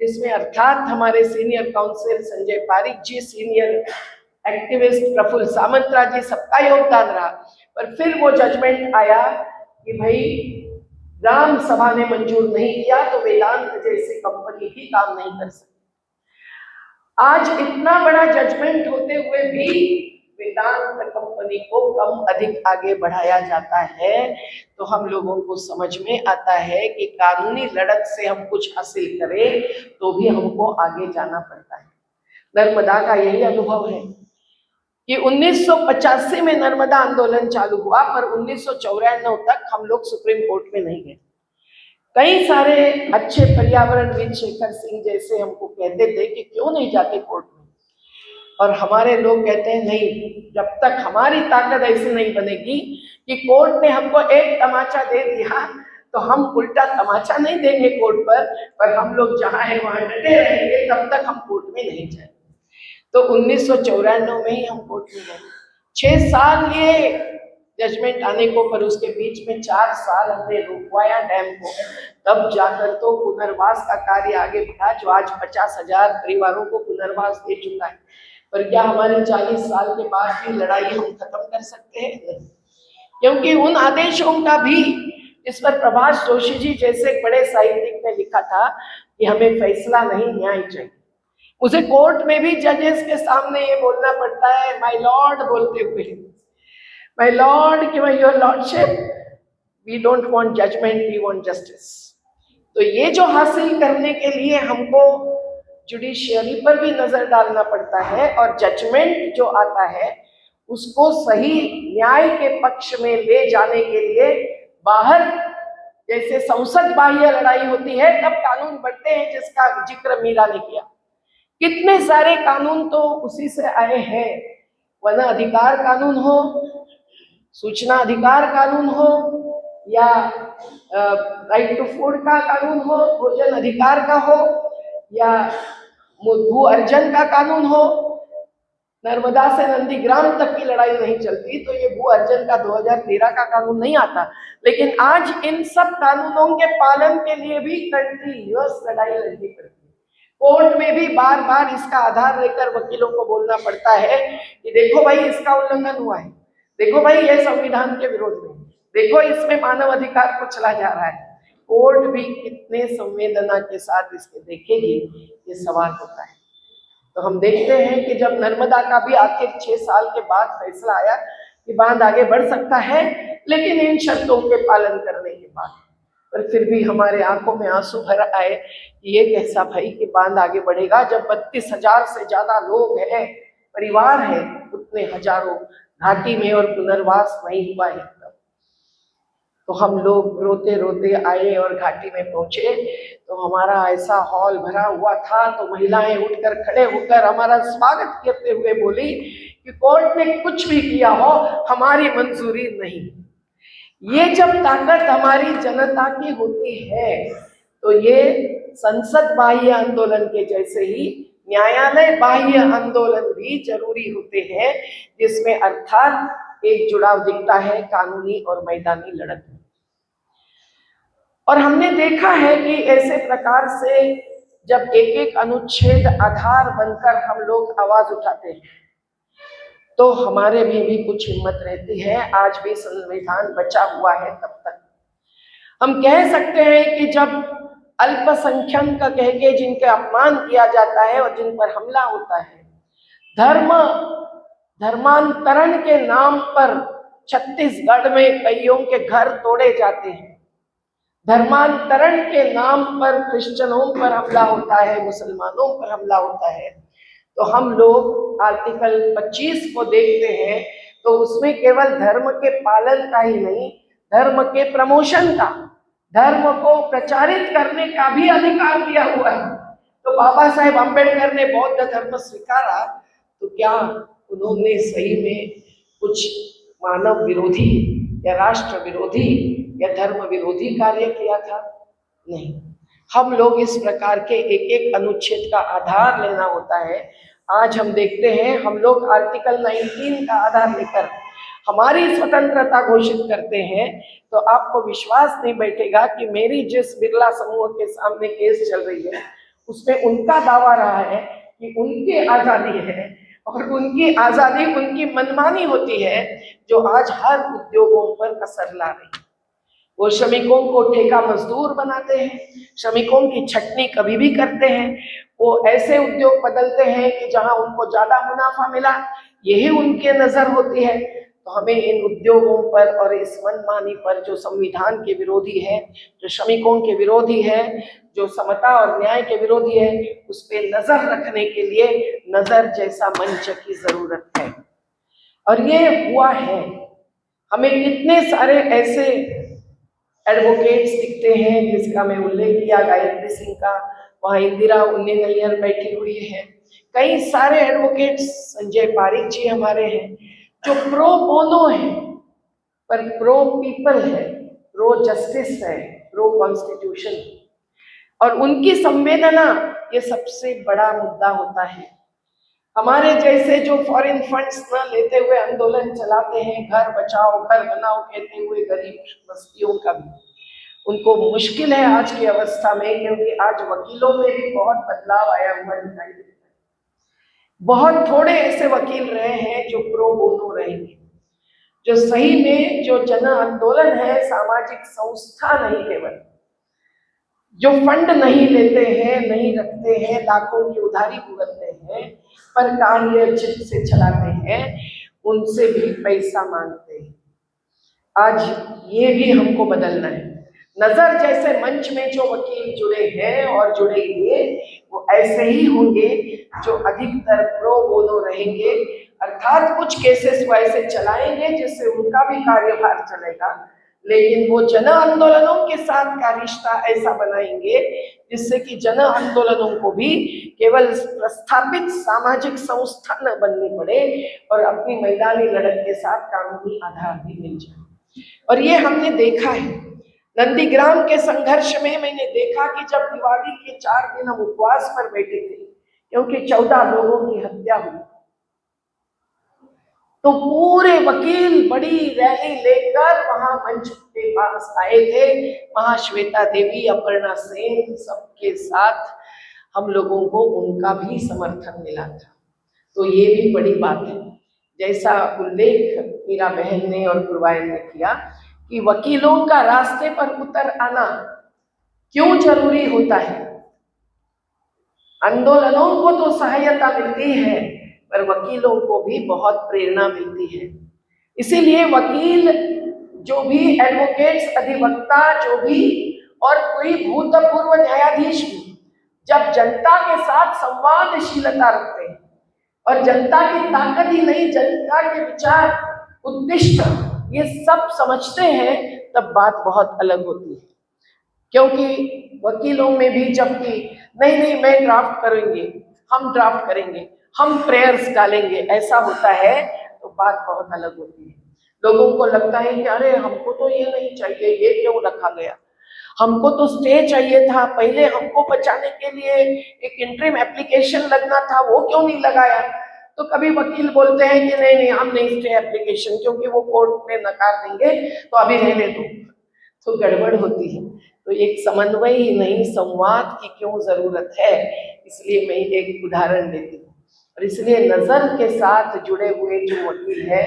इसमें, अर्थात हमारे सीनियर काउंसिल संजय पारिक जी, सीनियर एक्टिविस्ट प्रफुल्ल सामंतरा जी, सबका योगदान रहा। पर फिर वो जजमेंट आया कि भाई ग्राम सभा ने मंजूर नहीं किया तो वेदांत जैसी कंपनी ही काम नहीं कर सकती। आज इतना बड़ा जजमेंट होते हुए भी वेदांत कंपनी को कम अधिक आगे बढ़ाया जाता है, तो हम लोगों को समझ में आता है कि कानूनी लड़त से हम कुछ हासिल करें तो भी हमको आगे जाना पड़ता है। नर्मदा का यही अनुभव है कि 1985 में नर्मदा आंदोलन चालू हुआ, पर 1994 तक हम लोग सुप्रीम कोर्ट में नहीं गए। कई सारे अच्छे पर्यावरणविद शेखर सिंह जैसे हमको कहते थे कि क्यों नहीं जाते कोर्ट में, और हमारे लोग कहते हैं नहीं, जब तक हमारी ताकत ऐसी नहीं बनेगी कि कोर्ट ने हमको एक तमाचा दे दिया तो हम उल्टा तमाचा नहीं देंगे कोर्ट पर हम लोग जहाँ है वहां डटे रहेंगे, तब तक हम कोर्ट में नहीं जाएंगे। तो 1994 में ही हम कोर्ट में गए। 6 साल लिए जजमेंट आने को, पर उसके बीच में 4 साल हमने रुकवाया डैम को, तब जाकर तो पुनर्वास का कार्य आगे बढ़ा, जो आज 50,000 परिवारों को पुनर्वास दे चुका है। पर क्या हमारे 40 साल के बाद भी लड़ाई हम खत्म कर सकते हैं? नहीं, क्योंकि उन आदेशों का भी, इस पर प्रभाष जोशी जी जैसे बड़े साहित्यिक ने लिखा था कि हमें फैसला नहीं न्याय चाहिए। मुझे कोर्ट में भी जजेस के सामने ये बोलना पड़ता है माय लॉर्ड बोलते हुए, माय लॉर्ड कि your lordship, we don't want judgement, we want justice. तो ये जो हासिल करने के लिए हमको जुडिशियरी पर भी नजर डालना पड़ता है, और जजमेंट जो आता है उसको सही न्याय के पक्ष में ले जाने के लिए बाहर जैसे संसद बाह्य लड़ाई होती है, तब कानून बनते हैं, जिसका जिक्र मीरा ने किया। कितने सारे कानून तो उसी से आए हैं, वन अधिकार कानून हो, सूचना अधिकार कानून हो, या राइट टू फूड का कानून हो, भोजन अधिकार का हो, या भू अर्जन का कानून हो। नर्मदा से नंदीग्राम तक की लड़ाई नहीं चलती तो ये भू अर्जन का 2013 का कानून नहीं आता। लेकिन आज इन सब कानूनों के पालन के लिए भी कंटिन्यूअस लड़ाई लड़नी पड़ती है। कोर्ट में भी बार बार इसका आधार लेकर वकीलों को बोलना पड़ता है कि देखो भाई इसका उल्लंघन हुआ है, देखो भाई ये संविधान के विरोध में, देखो इसमें मानव अधिकार को चला जा रहा है। कोर्ट भी कितने संवेदना के साथ इसके देखेगी, ये सवाल होता है। तो हम देखते हैं कि जब नर्मदा का भी आखिर 6 साल के बाद फैसला आया कि बांध आगे बढ़ सकता है, लेकिन इन शर्तों के पालन करने के बाद। पर फिर भी हमारे आंखों में आंसू भर आए कि ये कैसा भाई कि बांध आगे बढ़ेगा जब 32,000 से ज्यादा लोग हैं, परिवार है, उतने हजारों घाटी में और पुनर्वास नहीं हुआ है तब। तो हम लोग रोते रोते आए और घाटी में पहुंचे तो हमारा ऐसा हॉल भरा हुआ था, तो महिलाएं उठकर खड़े होकर हमारा स्वागत करते हुए बोली कि कोर्ट ने कुछ भी किया हो हमारी मंजूरी नहीं। ये जब ताकत हमारी जनता की होती है तो ये संसद बाह्य आंदोलन के जैसे ही न्यायालय बाह्य आंदोलन भी जरूरी होते हैं, जिसमें अर्थात एक जुड़ाव दिखता है कानूनी और मैदानी लड़त में। और हमने देखा है कि ऐसे प्रकार से जब एक एक अनुच्छेद आधार बनकर हम लोग आवाज उठाते हैं तो हमारे में भी कुछ हिम्मत रहती है। आज भी संविधान बचा हुआ है तब तक हम कह सकते हैं कि जब अल्पसंख्यक कह के जिनके अपमान किया जाता है और जिन पर हमला होता है, धर्मांतरण के नाम पर छत्तीसगढ़ में कईयों के घर तोड़े जाते हैं, धर्मांतरण के नाम पर क्रिश्चियनों पर हमला होता है, मुसलमानों पर हमला होता है, तो हम लोग आर्टिकल 25 को देखते हैं तो उसमें केवल धर्म के पालन का ही नहीं, धर्म के प्रमोशन का, धर्म को प्रचारित करने का भी अधिकार दिया हुआ है। तो बाबा साहेब अम्बेडकर ने बौद्ध धर्म स्वीकारा तो क्या उन्होंने सही में कुछ मानव विरोधी या राष्ट्र विरोधी या धर्म विरोधी कार्य किया था? नहीं। हम लोग इस प्रकार के एक एक अनुच्छेद का आधार लेना होता है। आज हम देखते हैं हम लोग आर्टिकल 19 का आधार लेकर हमारी स्वतंत्रता घोषित करते हैं तो आपको विश्वास नहीं बैठेगा कि मेरी जिस बिरला समूह के सामने केस चल रही है उसमें उनका दावा रहा है कि उनकी आज़ादी है और उनकी आज़ादी उनकी मनमानी होती है जो आज हर उद्योगों पर असर ला रही है। वो श्रमिकों को ठेका मजदूर बनाते हैं, श्रमिकों की छटनी कभी भी करते हैं, वो ऐसे उद्योग बदलते हैं कि जहां उनको ज्यादा मुनाफा मिला, यही उनके नजर होती है। तो हमें इन उद्योगों पर और इस मनमानी पर जो संविधान के विरोधी है, जो श्रमिकों के विरोधी है, जो समता और न्याय के विरोधी है, उस पर नजर रखने के लिए नजर जैसा मंच की जरूरत है। और ये हुआ है। हमें कितने सारे ऐसे एडवोकेट्स दिखते हैं जिसका मैं उल्लेख किया, गायत्री सिंह का, वहाँ इंदिरा उन्नी नैयर बैठी हुई है, कई सारे एडवोकेट्स, संजय पारिक जी हमारे हैं जो प्रो बोनो है पर प्रो पीपल है, प्रो जस्टिस है, प्रो कॉन्स्टिट्यूशन, और उनकी संवेदना ये सबसे बड़ा मुद्दा होता है। हमारे जैसे जो फॉरेन फंड्स न लेते हुए आंदोलन चलाते हैं, घर बचाओ घर बनाओ कहते हुए गरीब बस्तियों का भी, उनको मुश्किल है आज की अवस्था में, क्योंकि आज वकीलों में भी बहुत बदलाव आया हुआ दिखाई देता है। बहुत थोड़े ऐसे वकील रहे हैं जो प्रो बोनो रहेंगे, जो सही में जो जन आंदोलन है, सामाजिक संस्था नहीं, केवल जो फंड नहीं लेते हैं, नहीं रखते हैं, लाखों की उधारी भुगतते हैं, पर कार्य चित से चलाते हैं, उनसे भी पैसा मांगते हैं। आज ये भी हमको बदलना है। नजर जैसे मंच में जो वकील जुड़े हैं और जुड़ेंगे वो ऐसे ही होंगे जो अधिकतर प्रो बोनो रहेंगे, अर्थात कुछ केसेस वो ऐसे चलाएंगे जिससे उनका भी कार्यभार चलेगा, लेकिन वो जन आंदोलनों के साथ का रिश्ता ऐसा बनाएंगे जिससे कि जन आंदोलनों को भी केवल प्रस्थापित सामाजिक संस्था न बननी पड़े और अपनी मैदानी लड़त के साथ कानूनी आधार भी मिल जाए। और ये हमने देखा है नंदीग्राम के संघर्ष में। मैंने देखा कि जब दिवाली के 4 दिन हम उपवास पर बैठे थे क्योंकि 14 लोगों की हत्या हुई, तो पूरे वकील बड़ी रैली लेकर वहां मंच के पास आए थे। महाश्वेता देवी, अपर्णा सेन, सबके साथ हम लोगों को उनका भी समर्थन मिला था। तो ये भी बड़ी बात है, जैसा उल्लेख मीरा बहन ने और गुरवायन ने किया कि वकीलों का रास्ते पर उतर आना क्यों जरूरी होता है। आंदोलनों को तो सहायता मिलती है पर वकीलों को भी बहुत प्रेरणा मिलती है। इसीलिए वकील जो भी एडवोकेट्स, अधिवक्ता जो भी और कोई भूतपूर्व न्यायाधीश भी जब जनता के साथ संवादशीलता रखते हैं और जनता की ताकत ही नहीं, जनता के विचार, उद्दिष्ट ये सब समझते हैं, तब बात बहुत अलग होती है। क्योंकि वकीलों में भी जबकि नहीं मैं ड्राफ्ट करेंगे, हम ड्राफ्ट करेंगे, हम प्रेयर्स डालेंगे, ऐसा होता है तो बात बहुत अलग होती है। लोगों को लगता है कि अरे हमको तो ये नहीं चाहिए, ये क्यों रखा गया, हमको तो स्टे चाहिए था, पहले हमको बचाने के लिए एक इंटरिम एप्लीकेशन लगना था, वो क्यों नहीं लगाया। तो कभी वकील बोलते हैं कि नहीं हम नहीं स्टे एप्लीकेशन, क्योंकि वो कोर्ट में नकार देंगे तो अभी रहने दो, तो गड़बड़ होती है। तो एक समन्वय ही नहीं, संवाद की क्यों जरूरत है, इसलिए मैं एक उदाहरण देती हूँ। और इसलिए नजर के साथ जुड़े हुए जो वकील है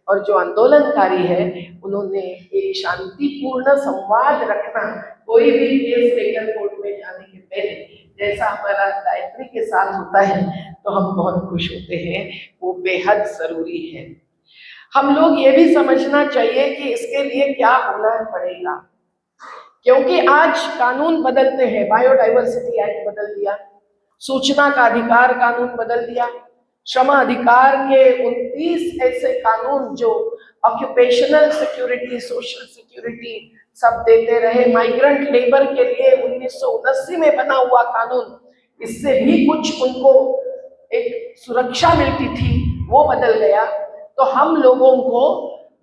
और जो आंदोलनकारी है, उन्होंने एक शांतिपूर्ण संवाद रखना, कोई भी केस लेकर कोर्ट में जाने के पहले, जैसा हमारा गायत्री के साथ होता है तो हम बहुत खुश होते हैं, वो बेहद जरूरी है। हम लोग ये भी समझना चाहिए कि इसके लिए क्या होना पड़ेगा, क्योंकि आज कानून बदलते हैं, बायोडाइवर्सिटी एक्ट बदल दिया, सूचना का अधिकार कानून बदल दिया, श्रम अधिकार के 29 ऐसे कानून जो ऑक्यूपेशनल सिक्योरिटी, सोशल सिक्योरिटी सब देते रहे, माइग्रेंट लेबर के लिए 1979 में बना हुआ कानून, इससे भी कुछ उनको एक सुरक्षा मिलती थी, वो बदल गया। तो हम लोगों को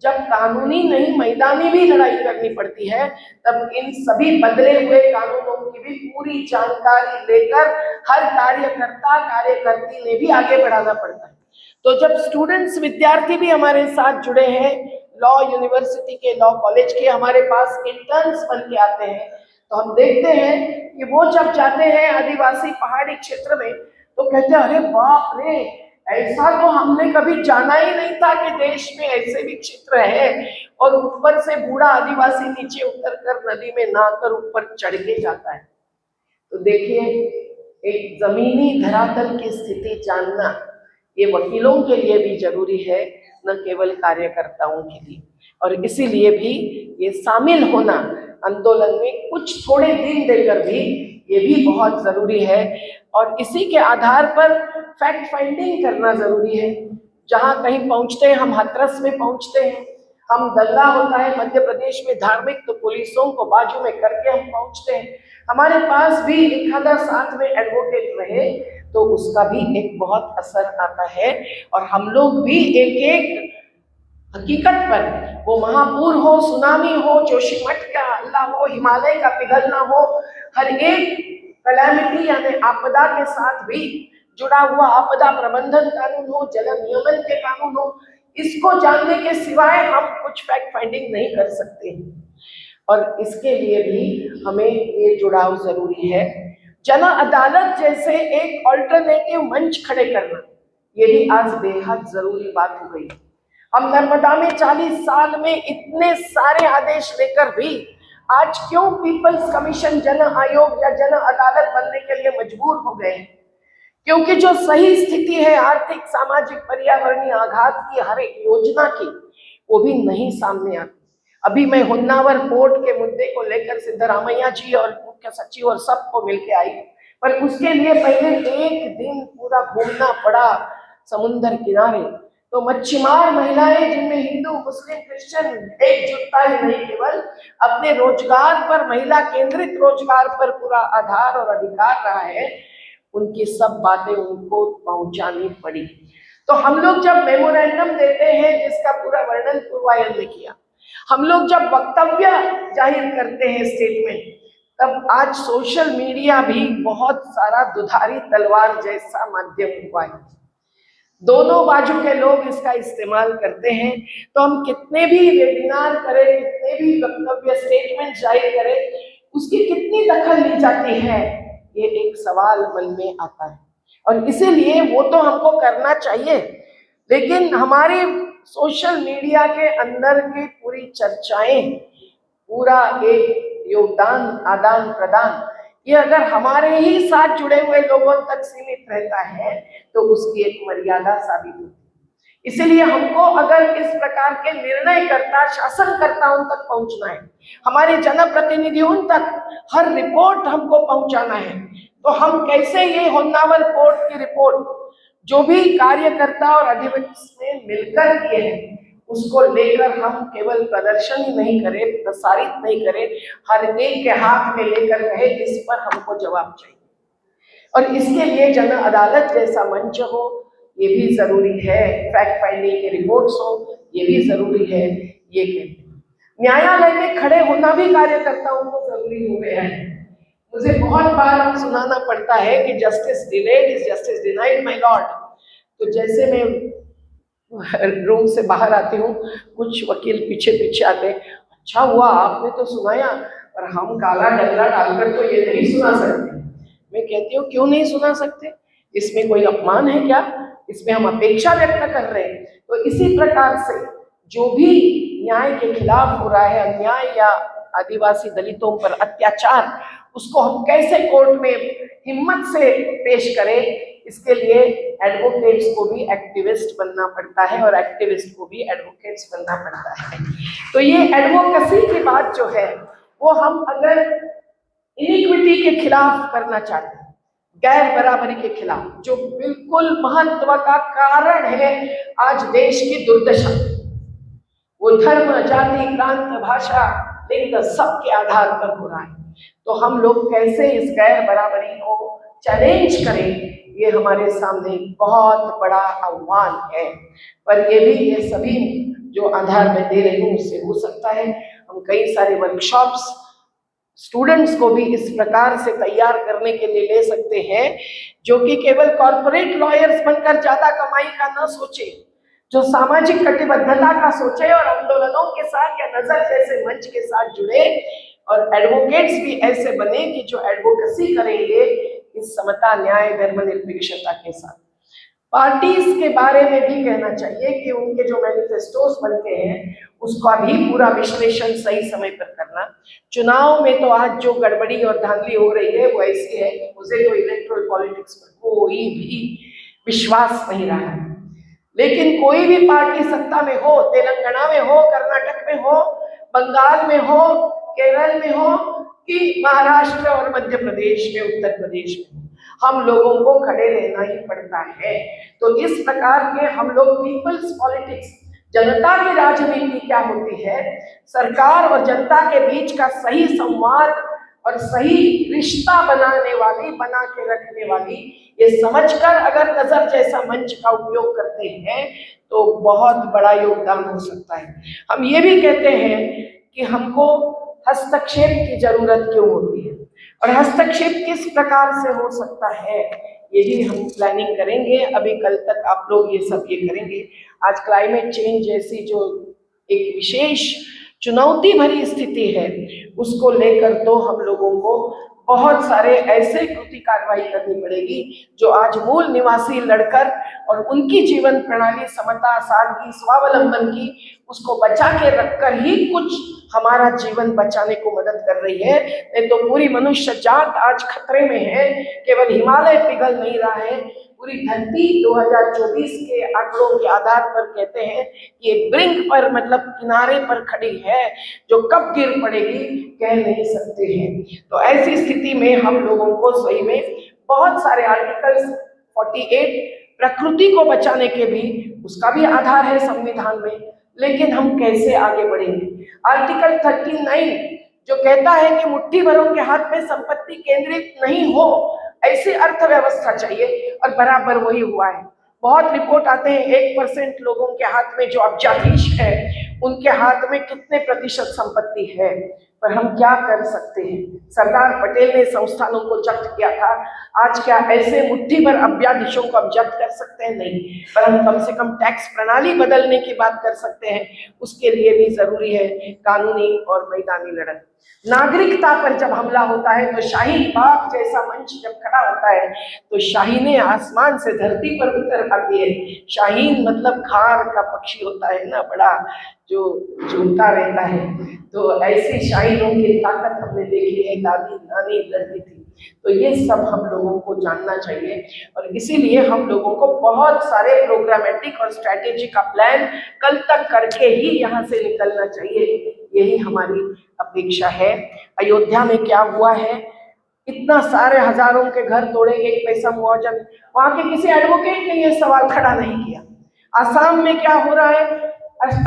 जब कानूनी नहीं मैदानी भी लड़ाई करनी पड़ती है, तब इन सभी बदले हुए कानूनों की भी पूरी जानकारी लेकर हर कार्यकर्ता कार्यकर्ती ने भी आगे बढ़ाना पड़ता है। तो जब स्टूडेंट्स, विद्यार्थी भी हमारे साथ जुड़े हैं, लॉ यूनिवर्सिटी के, लॉ कॉलेज के हमारे पास इंटर्न्स बन के आते हैं, तो हम देखते हैं कि वो जब जाते हैं आदिवासी पहाड़ी क्षेत्र में तो कहते हैं अरे बाप रे, ऐसा तो हमने कभी जाना ही नहीं था कि देश में ऐसे भी क्षेत्र है, और ऊपर से बूढ़ा आदिवासी नीचे उतरकर नदी में नहाकर ऊपर चढ़ के जाता है। तो देखिए, एक जमीनी धरातल की स्थिति जानना ये वकीलों के लिए भी जरूरी है, न केवल कार्यकर्ताओं के लिए। और इसीलिए भी ये शामिल होना आंदोलन में कुछ थोड़े दिन देकर भी ये भी बहुत जरूरी है। और इसी के आधार पर फैक्ट फाइंडिंग करना जरूरी है। जहाँ कहीं पहुँचते हैं, हम हाथरस में पहुँचते हैं, हम दंगा होता है मध्य प्रदेश में धार्मिक, तो पुलिसों को बाजू में करके हम पहुँचते हैं। हमारे पास भी एक आधा साथ में एडवोकेट रहे तो उसका भी एक बहुत असर आता है। और हम लोग भी एक एक हकीकत पर, वो महापूर हो, सुनामी हो, जोशीमठ का हल्ला हो, हिमालय का पिघलना हो, हर एक कैलामिटी यानी आपदा के साथ भी जुड़ा हुआ आपदा प्रबंधन कानून हो, जल नियमन के कानून हो, इसको जानने के सिवाय हम कुछ फैक्ट फाइंडिंग नहीं कर सकते। और इसके लिए भी हमें ये जुड़ाव जरूरी है। जन अदालत जैसे एक ऑल्टरनेटिव मंच खड़े करना, ये भी आज बेहद जरूरी बात हो गई। हम नर्मदा में 40 साल में इतने सारे आदेश लेकर भी आज क्यों पीपल्स कमीशन, जन आयोग या जन अदालत बनने के लिए मजबूर हो गए? क्योंकि जो सही स्थिति है आर्थिक, सामाजिक, पर्यावरणीय आघात की हर एक योजना की, वो भी नहीं सामने आती। अभी मैं होन्नावर पोर्ट के मुद्दे को लेकर सिद्धरामैया जी और मुख्य सचिव और सबको मिलके आई, पर उसके लिए पहले एक दिन पूरा घूमना पड़ा समुद्र किनारे। तो मच्छीमार महिलाएं, जिनमें हिंदू, मुस्लिम, क्रिश्चियन एकजुटता ही नहीं, केवल अपने रोजगार पर, महिला केंद्रित रोजगार पर पूरा आधार और अधिकार रहा है, उनकी सब बातें उनको पहुंचानी पड़ी। तो हम लोग जब मेमोरेंडम देते हैं, जिसका पूरा वर्णन पूर्वायन ने किया, हम लोग जब वक्तव्य जाहिर करते हैं, स्टेटमेंट, तब आज सोशल मीडिया भी बहुत सारा दुधारी तलवार जैसा माध्यम हुआ है। दोनों बाजू के लोग इसका इस्तेमाल करते हैं। तो हम कितने भी वेबिनार करें, कितने भी वक्तव्य, स्टेटमेंट जाहिर करें, उसकी कितनी दखल ली जाती है, ये एक सवाल मन में आता है। और इसीलिए वो तो हमको करना चाहिए, लेकिन हमारे सोशल मीडिया के अंदर की पूरी चर्चाएं, पूरा एक योगदान, आदान प्रदान, ये अगर हमारे ही साथ जुड़े हुए लोगों तक सीमित रहता है तो उसकी एक मर्यादा साबित होती है। इसीलिए हमको अगर इस प्रकार के निर्णयकर्ता शासनकर्ताओं तक पहुंचना है, हमारे जनप्रतिनिधियों तक हर रिपोर्ट हमको पहुंचाना है, तो हम कैसे ये होन्नावर पोर्ट की रिपोर्ट जो भी कार्यकर्ता और अधिवक्ता ने मिलकर किए हैं उसको लेकर हम केवल प्रदर्शन ही नहीं करें, प्रसारित नहीं करें, हर एक के हाथ में लेकर कहे इस पर हमको जवाब चाहिए। और इसके लिए जन अदालत जैसा मंच हो ये भी जरूरी है, फैक्ट फाइंडिंग की रिपोर्ट्स हो ये भी जरूरी है। ये न्यायालय में खड़े होना भी कार्यकर्ताओं को जरूरी हो गया है। मुझे बहुत बार सुनाना पड़ता है कि justice delayed is justice denied my Lord. तो जैसे मैं रूम से बाहर आती हूँ कुछ वकील पीछे पीछे आते, अच्छा हुआ आपने तो सुनाया, पर हम काला डगला डालकर तो ये नहीं सुना सकते। मैं कहती हूँ क्यों नहीं सुना सकते, इसमें कोई अपमान है क्या, इसमें हम अपेक्षा व्यक्त कर रहे हैं। तो इसी प्रकार से जो भी न्याय के खिलाफ हो रहा है, अन्याय या आदिवासी दलितों पर अत्याचार, उसको हम कैसे कोर्ट में हिम्मत से पेश करें, इसके लिए एडवोकेट्स को भी एक्टिविस्ट बनना पड़ता है और एक्टिविस्ट को भी एडवोकेट्स बनना पड़ता है। तो ये एडवोकेसी की बात जो है वो हम अगर इनिक्विटी के खिलाफ करना चाहते हैं, गैर बराबरी के खिलाफ, जो बिल्कुल महत्व का कारण है आज देश की दुर्दशा, वो धर्म, जाति, प्रांत, भाषा, लिंग सबके आधार पर हो रहा है। तो हम लोग कैसे इस गैर बराबरी को चैलेंज करें, ये हमारे सामने बहुत बड़ा आह्वान है। पर ये भी ये सभी जो आधार में दे रही हूँ उससे हो सकता है। हम कई सारे वर्कशॉप्स स्टूडेंट्स को भी इस प्रकार से तैयार करने के लिए ले सकते हैं जो कि केवल कॉर्पोरेट लॉयर्स बनकर ज्यादा कमाई का न सोचे, जो सामाजिक कटिबद्धता का सोचे और आंदोलनों के साथ या नजर जैसे मंच के साथ जुड़े, और एडवोकेट्स भी ऐसे बने कि जो एडवोकेसी करेंगे इस समता, न्याय, धर्मनिरपेक्षता के साथ। पार्टीज के बारे में भी कहना चाहिए कि उनके जो मैनिफेस्टोस बनते हैं उसका भी पूरा विश्लेषण सही समय पर करना। चुनाव में तो आज जो गड़बड़ी और धांधली हो रही है वो ऐसी है कि मुझे तो इलेक्टोरल पॉलिटिक्स पर कोई भी विश्वास नहीं रहा है। लेकिन कोई भी पार्टी सत्ता में हो, तेलंगाना में हो, कर्नाटक में हो, बंगाल में हो, केरल में हो कि महाराष्ट्र और मध्य प्रदेश में, उत्तर प्रदेश में, हम लोगों को खड़े रहना ही पड़ता है। तो इस प्रकार के हम लोग पीपल्स पॉलिटिक्स, जनता की राजनीति क्या होती है, सरकार और जनता के बीच का सही संवाद और सही रिश्ता बनाने वाली, बना के रखने वाली, ये समझकर अगर नजर जैसा मंच का उपयोग करते हैं तो बहुत बड़ा योगदान हो सकता है। हम ये भी कहते हैं कि हमको हस्तक्षेप की जरूरत क्यों होती है और हस्तक्षेप किस प्रकार से हो सकता है, ये भी हम प्लानिंग करेंगे। अभी कल तक आप लोग ये सब ये करेंगे। आज क्लाइमेट चेंज जैसी जो एक विशेष चुनौती भरी स्थिति है उसको लेकर तो हम लोगों को बहुत सारे ऐसे कृति कार्रवाई करनी पड़ेगी जो आज मूल निवासी लड़कर और उनकी जीवन प्रणाली, समता, सादगी, स्वावलंबन की, उसको बचा के रखकर ही कुछ हमारा जीवन बचाने को मदद कर रही है। नहीं तो पूरी मनुष्य जात आज खतरे में है। केवल हिमालय पिघल नहीं रहा है, पूरी धरती 2024 के आंकड़ों के आधार पर कहते हैं कि ये ब्रिंक पर, मतलब किनारे पर खड़ी है, जो कब गिर पड़ेगी कह नहीं सकते हैं। तो ऐसी स्थिति में हम लोगों को सही में बहुत सारे आर्टिकल्स 48 प्रकृति को बचाने के भी, उसका भी आधार है संविधान में, लेकिन हम कैसे आगे बढ़ेंगे। आर्टिकल 39 जो कहता है कि मुट्ठी भरों के हाथ में संपत्ति केंद्रित नहीं हो, ऐसी अर्थव्यवस्था चाहिए, और बराबर वही हुआ है। बहुत रिपोर्ट आते हैं 1% लोगों के हाथ में, जो अब्जाधीश है उनके हाथ में कितने प्रतिशत संपत्ति है। पर हम क्या कर सकते हैं। सरदार पटेल ने संस्थानों को जब्त किया था, आज क्या ऐसे मुट्ठी भर अब्जाधीशों को अब जब्त कर सकते हैं? नहीं, पर हम कम से कम टैक्स प्रणाली बदलने की बात कर सकते हैं। उसके लिए भी जरूरी है कानूनी और मैदानी लड़त। नागरिकता पर जब हमला होता है तो शाहीन बाग जैसा मंच जब खड़ा होता है तो शाहीने आसमान से धरती पर उतर आती है। शाहीन मतलब खार का पक्षी होता है ना, बड़ा जो झूमता रहता है। तो ऐसी शाहीनों की ताकत हमने देखी है, दादी नानी लड़ती थी। तो ये सब हम लोगों को जानना चाहिए और इसीलिए हम लोगों को बहुत सारे प्रोग्रामेटिक और स्ट्रैटेजी का प्लान कल तक करके ही यहाँ से निकलना चाहिए, यही हमारी अपेक्षा है। अयोध्या में क्या हुआ है, इतना सारे हजारों के घर तोड़े, एक पैसा मुआवजा, वहां के किसी एडवोकेट ने ये सवाल खड़ा नहीं किया। आसाम में क्या हो रहा है,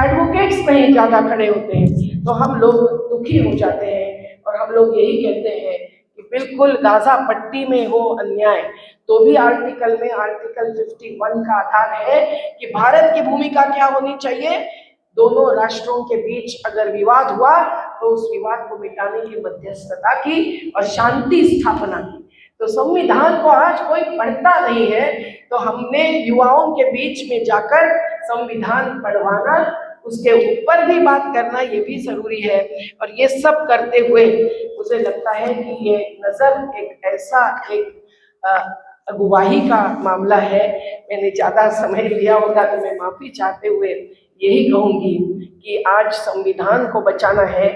एडवोकेट्स नहीं ज्यादा खड़े होते हैं, तो हम लोग दुखी हो जाते हैं और हम लोग यही कहते हैं कि बिल्कुल गाजा पट्टी में हो अन्याय तो भी आर्टिकल 51 का आधार है कि भारत की भूमिका क्या होनी चाहिए, दोनों राष्ट्रों के बीच अगर विवाद हुआ तो उस विवाद को मिटाने की मध्यस्थता की और शांति स्थापना की। तो संविधान को आज कोई पढ़ता नहीं है, तो हमने युवाओं के बीच में जाकर संविधान पढ़वाना, उसके ऊपर भी बात करना ये भी जरूरी है। और ये सब करते हुए मुझे लगता है कि ये नजर एक ऐसा अगुवाही का मामला है। मैंने ज्यादा समय लिया होगा तो मैं माफी चाहते हुए यही कहूंगी कि आज संविधान को बचाना है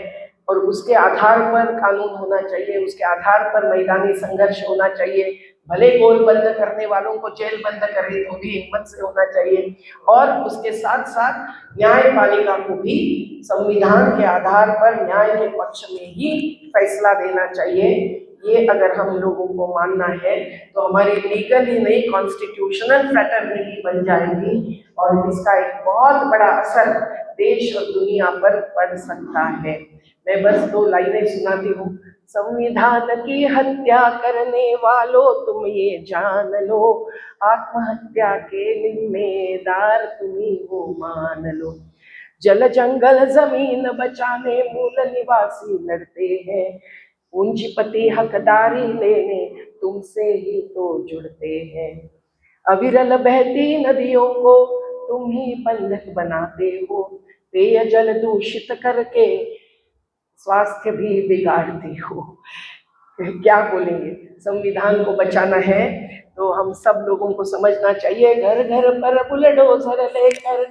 और उसके आधार पर कानून होना चाहिए, उसके आधार पर मैदानी संघर्ष होना चाहिए। भले गोल बंद करने वालों को जेल बंद करे तो भी हिम्मत से होना चाहिए और उसके साथ साथ न्यायपालिका को भी संविधान के आधार पर न्याय के पक्ष में ही फैसला देना चाहिए। ये अगर हम लोगों को मानना है तो हमारी लीगल ही नहीं कॉन्स्टिट्यूशनल फ्रेटर्निटी बन जाएगी और इसका एक बहुत बड़ा असर देश और दुनिया पर पड़ सकता है। मैं बस 2 लाइनें सुनाती हूँ। संविधान की हत्या करने वालों तुम ये जान लो, आत्महत्या के जिम्मेदार तुम ही वो मान लो। जल जंगल जमीन बचाने मूल निवासी लड़ते हैं, पूंजीपति हकदारी लेने तुमसे ही तो जुड़ते हैं। अविरल बहती नदियों को तुम ही बंधक बनाते हो, पेयजल दूषित करके स्वास्थ्य भी बिगाड़ते हो। क्या बोलेंगे, संविधान को बचाना है तो हम सब लोगों को समझना चाहिए। घर घर पर बुलडोजर लेकर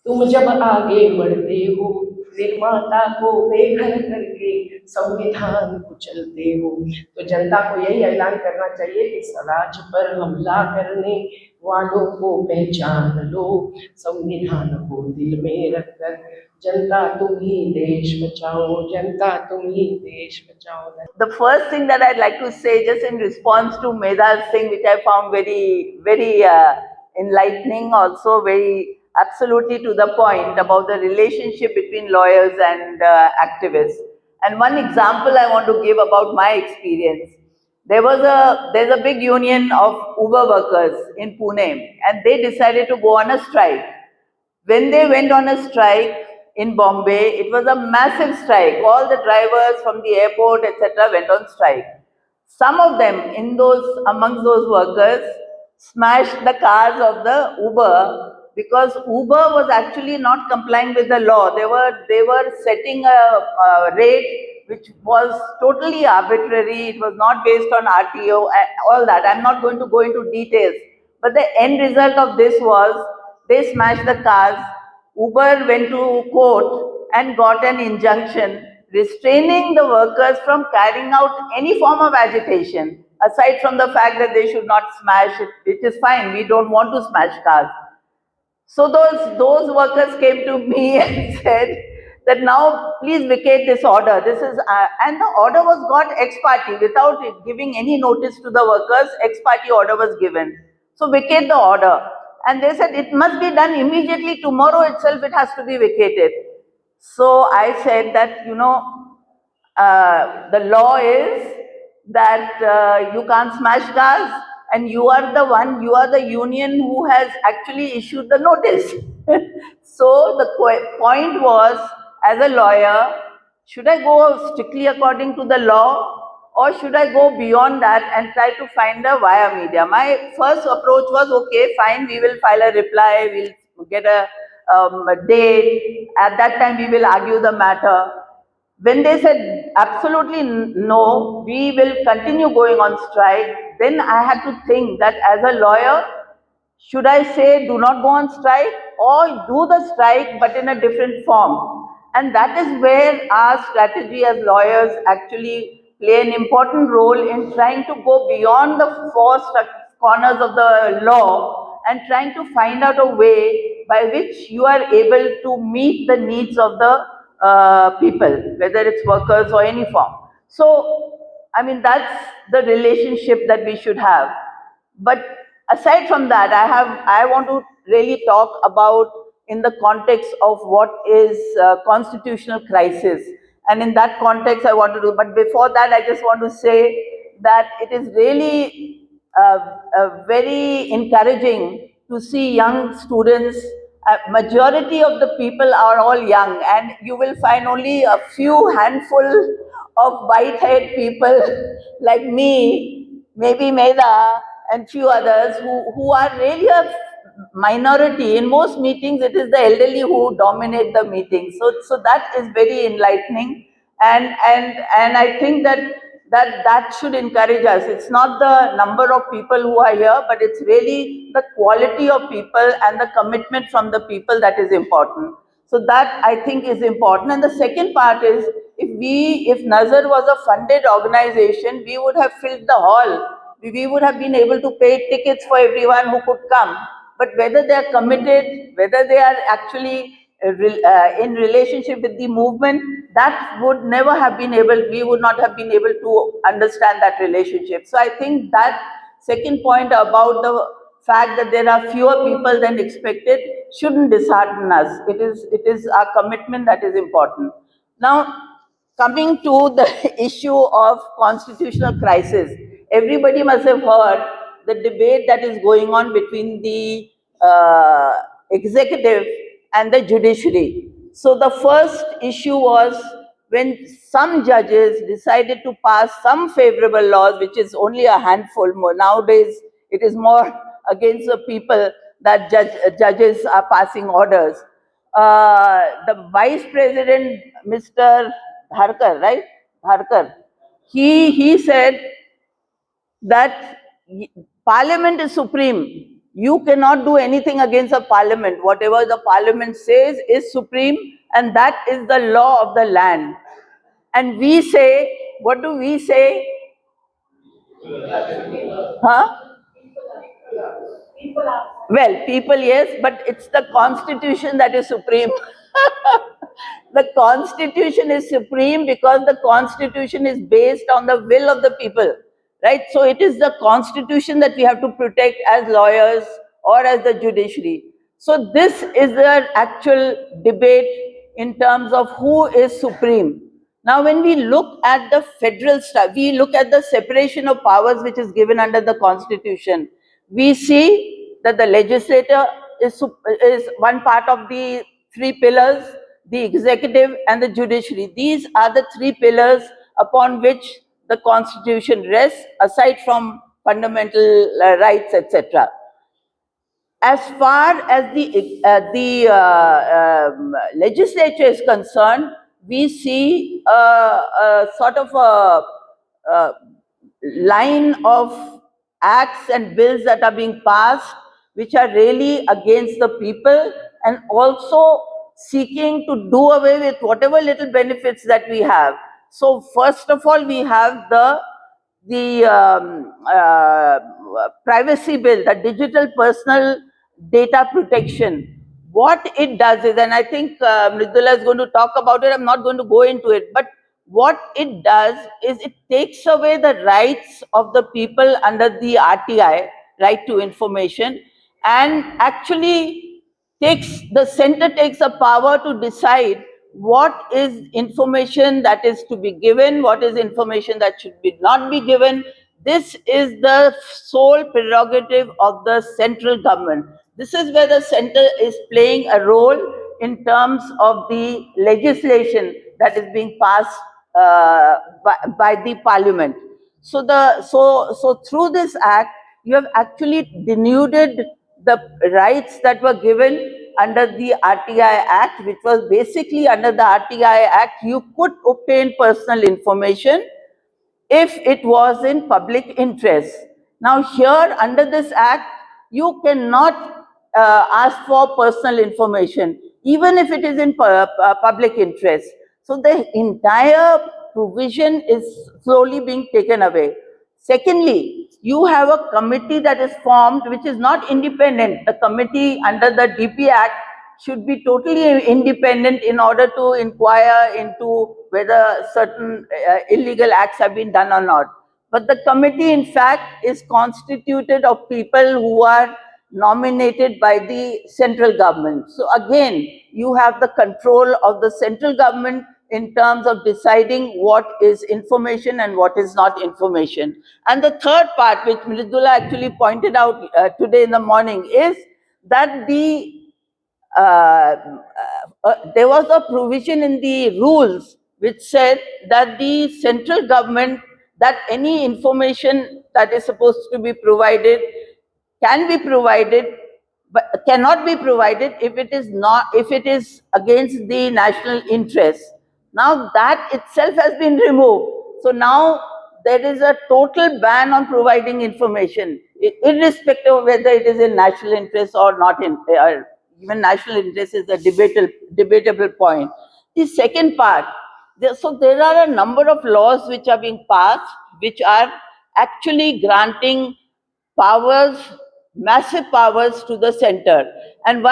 तुम जब आगे बढ़ते हो, माता को बेघर करके संविधान को चलते हो। तो जनता को यही ऐलान करना चाहिए कि स्वराज पर हमला करने वालों को पहचान लो, संविधान को दिल में रखकर जनता तुम ही देश बचाओ, जनता तुम ही देश बचाओ। The first thing that I'd like to say, just in response to Medha's thing, which I found very enlightening, also very absolutely to the point about the relationship between lawyers and activists. And one example I want to give about my experience. There's a big union of Uber workers in Pune, and they decided to go on a strike. When they went on a strike in Bombay, it was a massive strike. All the drivers from the airport, etc., went on strike. Some of them, amongst those workers, smashed the cars of the Uber because Uber was actually not complying with the law. They were setting a rate which was totally arbitrary. It was not based on RTO and all that. I'm not going to go into details. But the end result of this was they smashed the cars. Uber went to court and got an injunction restraining the workers from carrying out any form of agitation, aside from the fact that they should not smash it, which is fine. We don't want to smash cars. So those workers came to me and said that now please vacate this order. And the order was got ex parte without giving any notice to the workers. Ex parte order was given. So vacate the order. And they said it must be done immediately. Tomorrow itself it has to be vacated. So I said that, the law is that you can't smash cars, and you are the union who has actually issued the notice. So the point was, as a lawyer, should I go strictly according to the law, or should I go beyond that and try to find a via media? My first approach was, okay, fine, we will file a reply, we'll get a date. At that time, we will argue the matter. When they said absolutely no, we will continue going on strike, then I had to think that as a lawyer, should I say do not go on strike, or do the strike but in a different form? And that is where our strategy as lawyers actually play an important role in trying to go beyond the four corners of the law and trying to find out a way by which you are able to meet the needs of the people, whether it's workers or any form. So, I mean, that's the relationship that we should have. But aside from that, I want to really talk about in the context of what is constitutional crisis. And in that context, I want to do, but before that, I just want to say that it is really very encouraging to see young students. Majority of the people are all young, and you will find only a few handful of white-haired people like me, maybe Meda, and few others who are really a minority. In most meetings, it is the elderly who dominate the meeting. So that is very enlightening, and I think that should encourage us. It's not the number of people who are here, but it's really the quality of people and the commitment from the people that is important. So that I think is important. And the second part is, if Nazar was a funded organization, we would have filled the hall. We would have been able to pay tickets for everyone who could come. But whether they are committed, whether they are actually in relationship with the movement, that would never have been able, we would not have been able to understand that relationship. So I think that second point about the fact that there are fewer people than expected shouldn't dishearten us. It is our commitment that is important. Now, coming to the issue of constitutional crisis, everybody must have heard the debate that is going on between the executive and the judiciary. So the first issue was when some judges decided to pass some favorable laws, which is only a handful more. Nowadays, it is more against the people that judges are passing orders. The Vice President, Mr. Dharkar, right? Dharkar, he said that Parliament is supreme. You cannot do anything against a Parliament. Whatever the Parliament says is supreme, and that is the law of the land. And we say, what do we say? Huh? Well, people, yes, but it's the Constitution that is supreme. The Constitution is supreme because the Constitution is based on the will of the people, right? So it is the Constitution that we have to protect as lawyers or as the judiciary. So this is the actual debate in terms of who is supreme. Now, when we look at the federal stuff, we look at the separation of powers which is given under the Constitution. We see that the legislature is one part of the three pillars, the executive and the judiciary. These are the three pillars upon which the Constitution rests, aside from fundamental rights, etc. As far as the legislature is concerned, we see a sort of a line of acts and bills that are being passed, which are really against the people and also seeking to do away with whatever little benefits that we have. So first of all, we have the privacy bill, the digital personal data protection. What it does is, and I think Mridula is going to talk about it, I'm not going to go into it, but what it does is it takes away the rights of the people under the RTI, right to information, and actually the center takes the power to decide what is information that is to be given, what is information that should not be given. This is the sole prerogative of the central government. This is where the center is playing a role in terms of the legislation that is being passed by the parliament. So through this act, you have actually denuded the rights that were given under the RTI Act, which was basically under the RTI Act, you could obtain personal information if it was in public interest. Now here, under this act, you cannot ask for personal information, even if it is in public interest. So the entire provision is slowly being taken away. Secondly, you have a committee that is formed which is not independent. The committee under the DP Act should be totally independent in order to inquire into whether certain illegal acts have been done or not. But the committee, in fact, is constituted of people who are nominated by the central government. So again, you have the control of the central government in terms of deciding what is information and what is not information. And the third part, which Mridula actually pointed out today in the morning, is that there was a provision in the rules which said that the central government, that any information that is supposed to be provided can be provided, but cannot be provided if it is against the national interest. Now that itself has been removed. So now there is a total ban on providing information, irrespective of whether it is in national interest or not in, even national interest is a debatable point. The second part, so there are a number of laws which are being passed, which are actually granting powers, massive powers to the center. And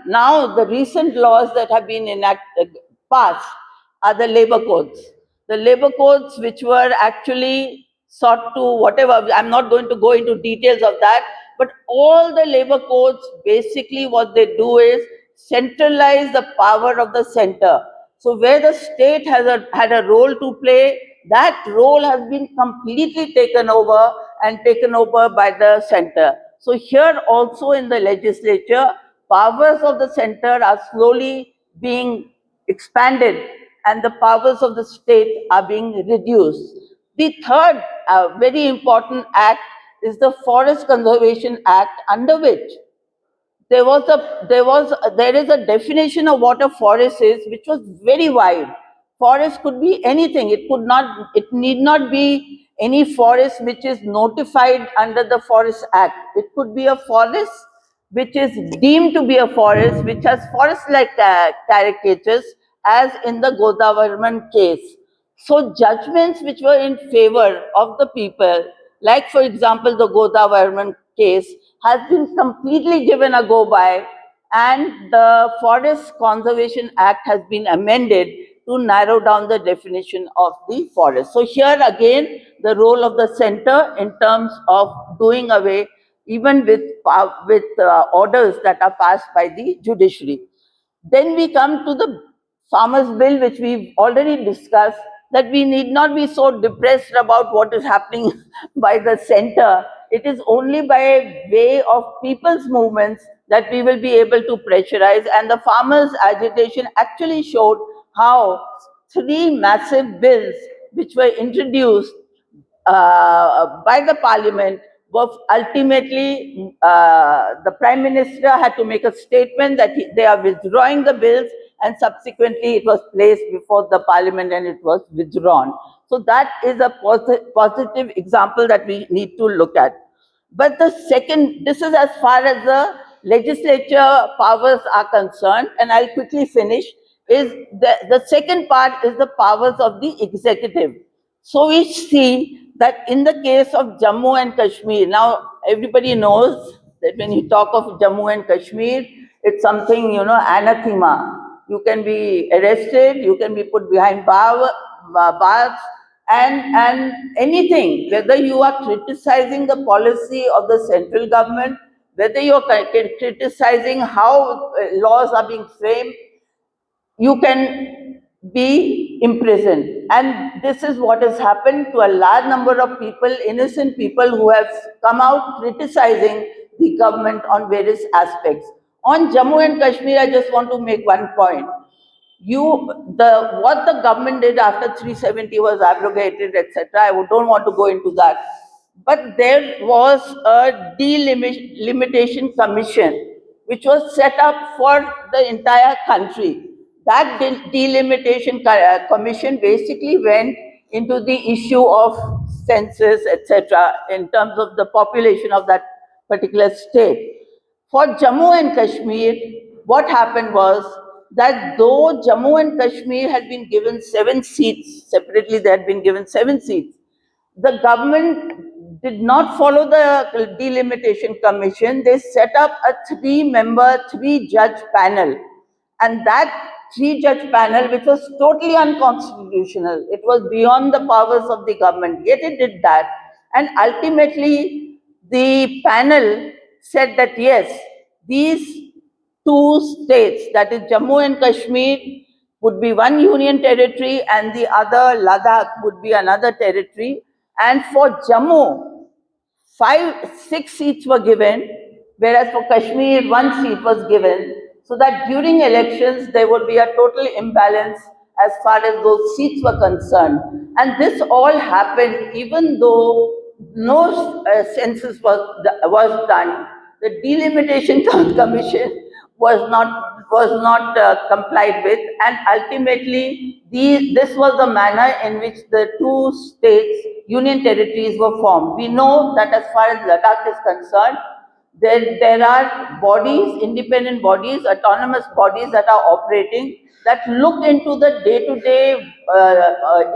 now the recent laws that have been passed are the labor codes. The labor codes which were actually sought to whatever, I'm not going to go into details of that, but all the labor codes, basically what they do is centralize the power of the center. So where the state had a role to play, that role has been completely taken over by the center. So here also in the legislature, powers of the center are slowly being expanded and the powers of the state are being reduced. The third very important act is the Forest Conservation Act, under which there is a definition of what a forest is, which was very wide. Forest could be anything. It need not be any forest which is notified under the Forest Act. It could be a forest which is deemed to be a forest, which has forest-like caricatures, as in the Godavarman case. So judgments which were in favor of the people, like for example the Godavarman case, has been completely given a go by, and the Forest Conservation Act has been amended to narrow down the definition of the forest. So here again, the role of the center in terms of doing away even with orders that are passed by the judiciary. Then we come to the Farmers' Bill, which we've already discussed, that we need not be so depressed about what is happening by the center. It is only by way of people's movements that we will be able to pressurize. And the farmers' agitation actually showed how 3 massive bills which were introduced by the parliament were ultimately, the Prime Minister had to make a statement that they are withdrawing the bills, and subsequently it was placed before the parliament and it was withdrawn. So that is a positive example that we need to look at. But this is as far as the legislature powers are concerned, and I'll quickly finish, is the second part is the powers of the executive. So we see that in the case of Jammu and Kashmir, now everybody knows that when you talk of Jammu and Kashmir, it's something, anathema. You can be arrested, you can be put behind bars, and anything, whether you are criticizing the policy of the central government, whether you are criticizing how laws are being framed, you can be imprisoned. And this is what has happened to a large number of people, innocent people who have come out criticizing the government on various aspects. On Jammu and Kashmir, I just want to make one point. What the government did after 370 was abrogated, etc. I don't want to go into that. But there was a delimitation commission which was set up for the entire country. That delimitation commission basically went into the issue of census, etc., in terms of the population of that particular state. For Jammu and Kashmir, what happened was that though Jammu and Kashmir had been given 7 seats, separately they had been given 7 seats, the government did not follow the delimitation commission. They set up a 3-member, 3-judge panel. And that 3-judge panel, which was totally unconstitutional, it was beyond the powers of the government, yet it did that. And ultimately, the panel said that yes, these 2 states, that is Jammu and Kashmir, would be one union territory and the other Ladakh would be another territory. And for Jammu, 6 seats were given, whereas for Kashmir, 1 seat was given, so that during elections there would be a total imbalance as far as those seats were concerned. And this all happened even though no census was done. The delimitation commission was not complied with, and ultimately this was the manner in which the 2 states union territories were formed. We know that as far as Ladakh is concerned, there are bodies, independent bodies, autonomous bodies that are operating, that look into the day-to-day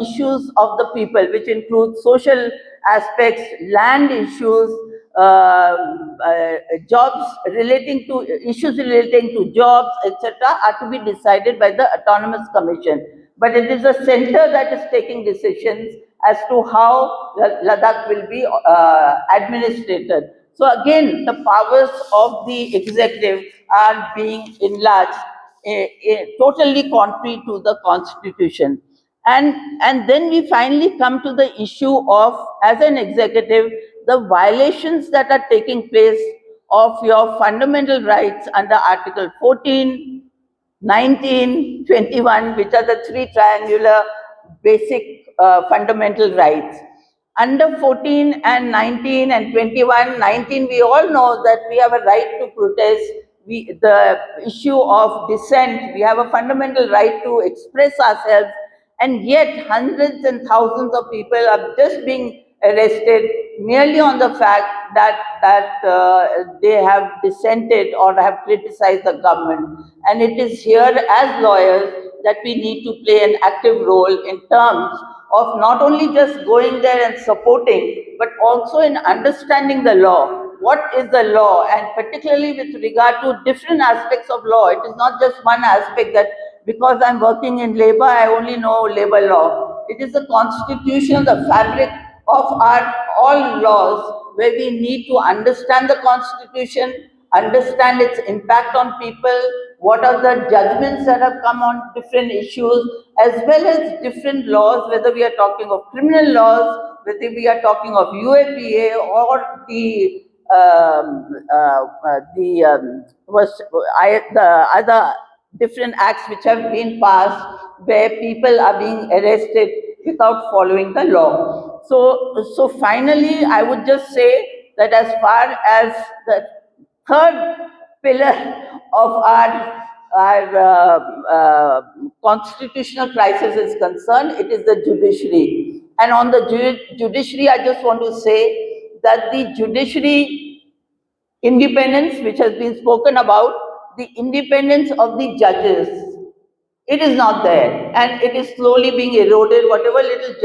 issues of the people, which include social aspects, land issues, jobs relating to issues relating to jobs, etc., are to be decided by the autonomous commission. But it is the center that is taking decisions as to how Ladakh will be administrated. So again, the powers of the executive are being enlarged, totally contrary to the constitution. And then we finally come to the issue of, as an executive, the violations that are taking place of your fundamental rights under Article 14, 19, 21, which are the 3 triangular basic fundamental rights. Under 14 and 19 and 21, 19, we all know that we have a right to protest. The issue of dissent, we have a fundamental right to express ourselves, and yet hundreds and thousands of people are just being arrested merely on the fact that they have dissented or have criticized the government. And it is here, as lawyers, that we need to play an active role in terms of not only just going there and supporting, but also in understanding the law. What is the law? And particularly with regard to different aspects of law. It is not just one aspect that because I'm working in labor, I only know labor law. It is the constitution, the fabric of our all laws, where we need to understand the constitution, understand its impact on people, what are the judgments that have come on different issues, as well as different laws, whether we are talking of criminal laws, whether we are talking of UAPA or the other different acts which have been passed where people are being arrested without following the law. So finally, I would just say that as far as the third pillar of our constitutional crisis is concerned, it is the judiciary. And on the judiciary, I just want to say that the judiciary independence, which has been spoken about, the independence of the judges, it is not there, and it is slowly being eroded. Whatever little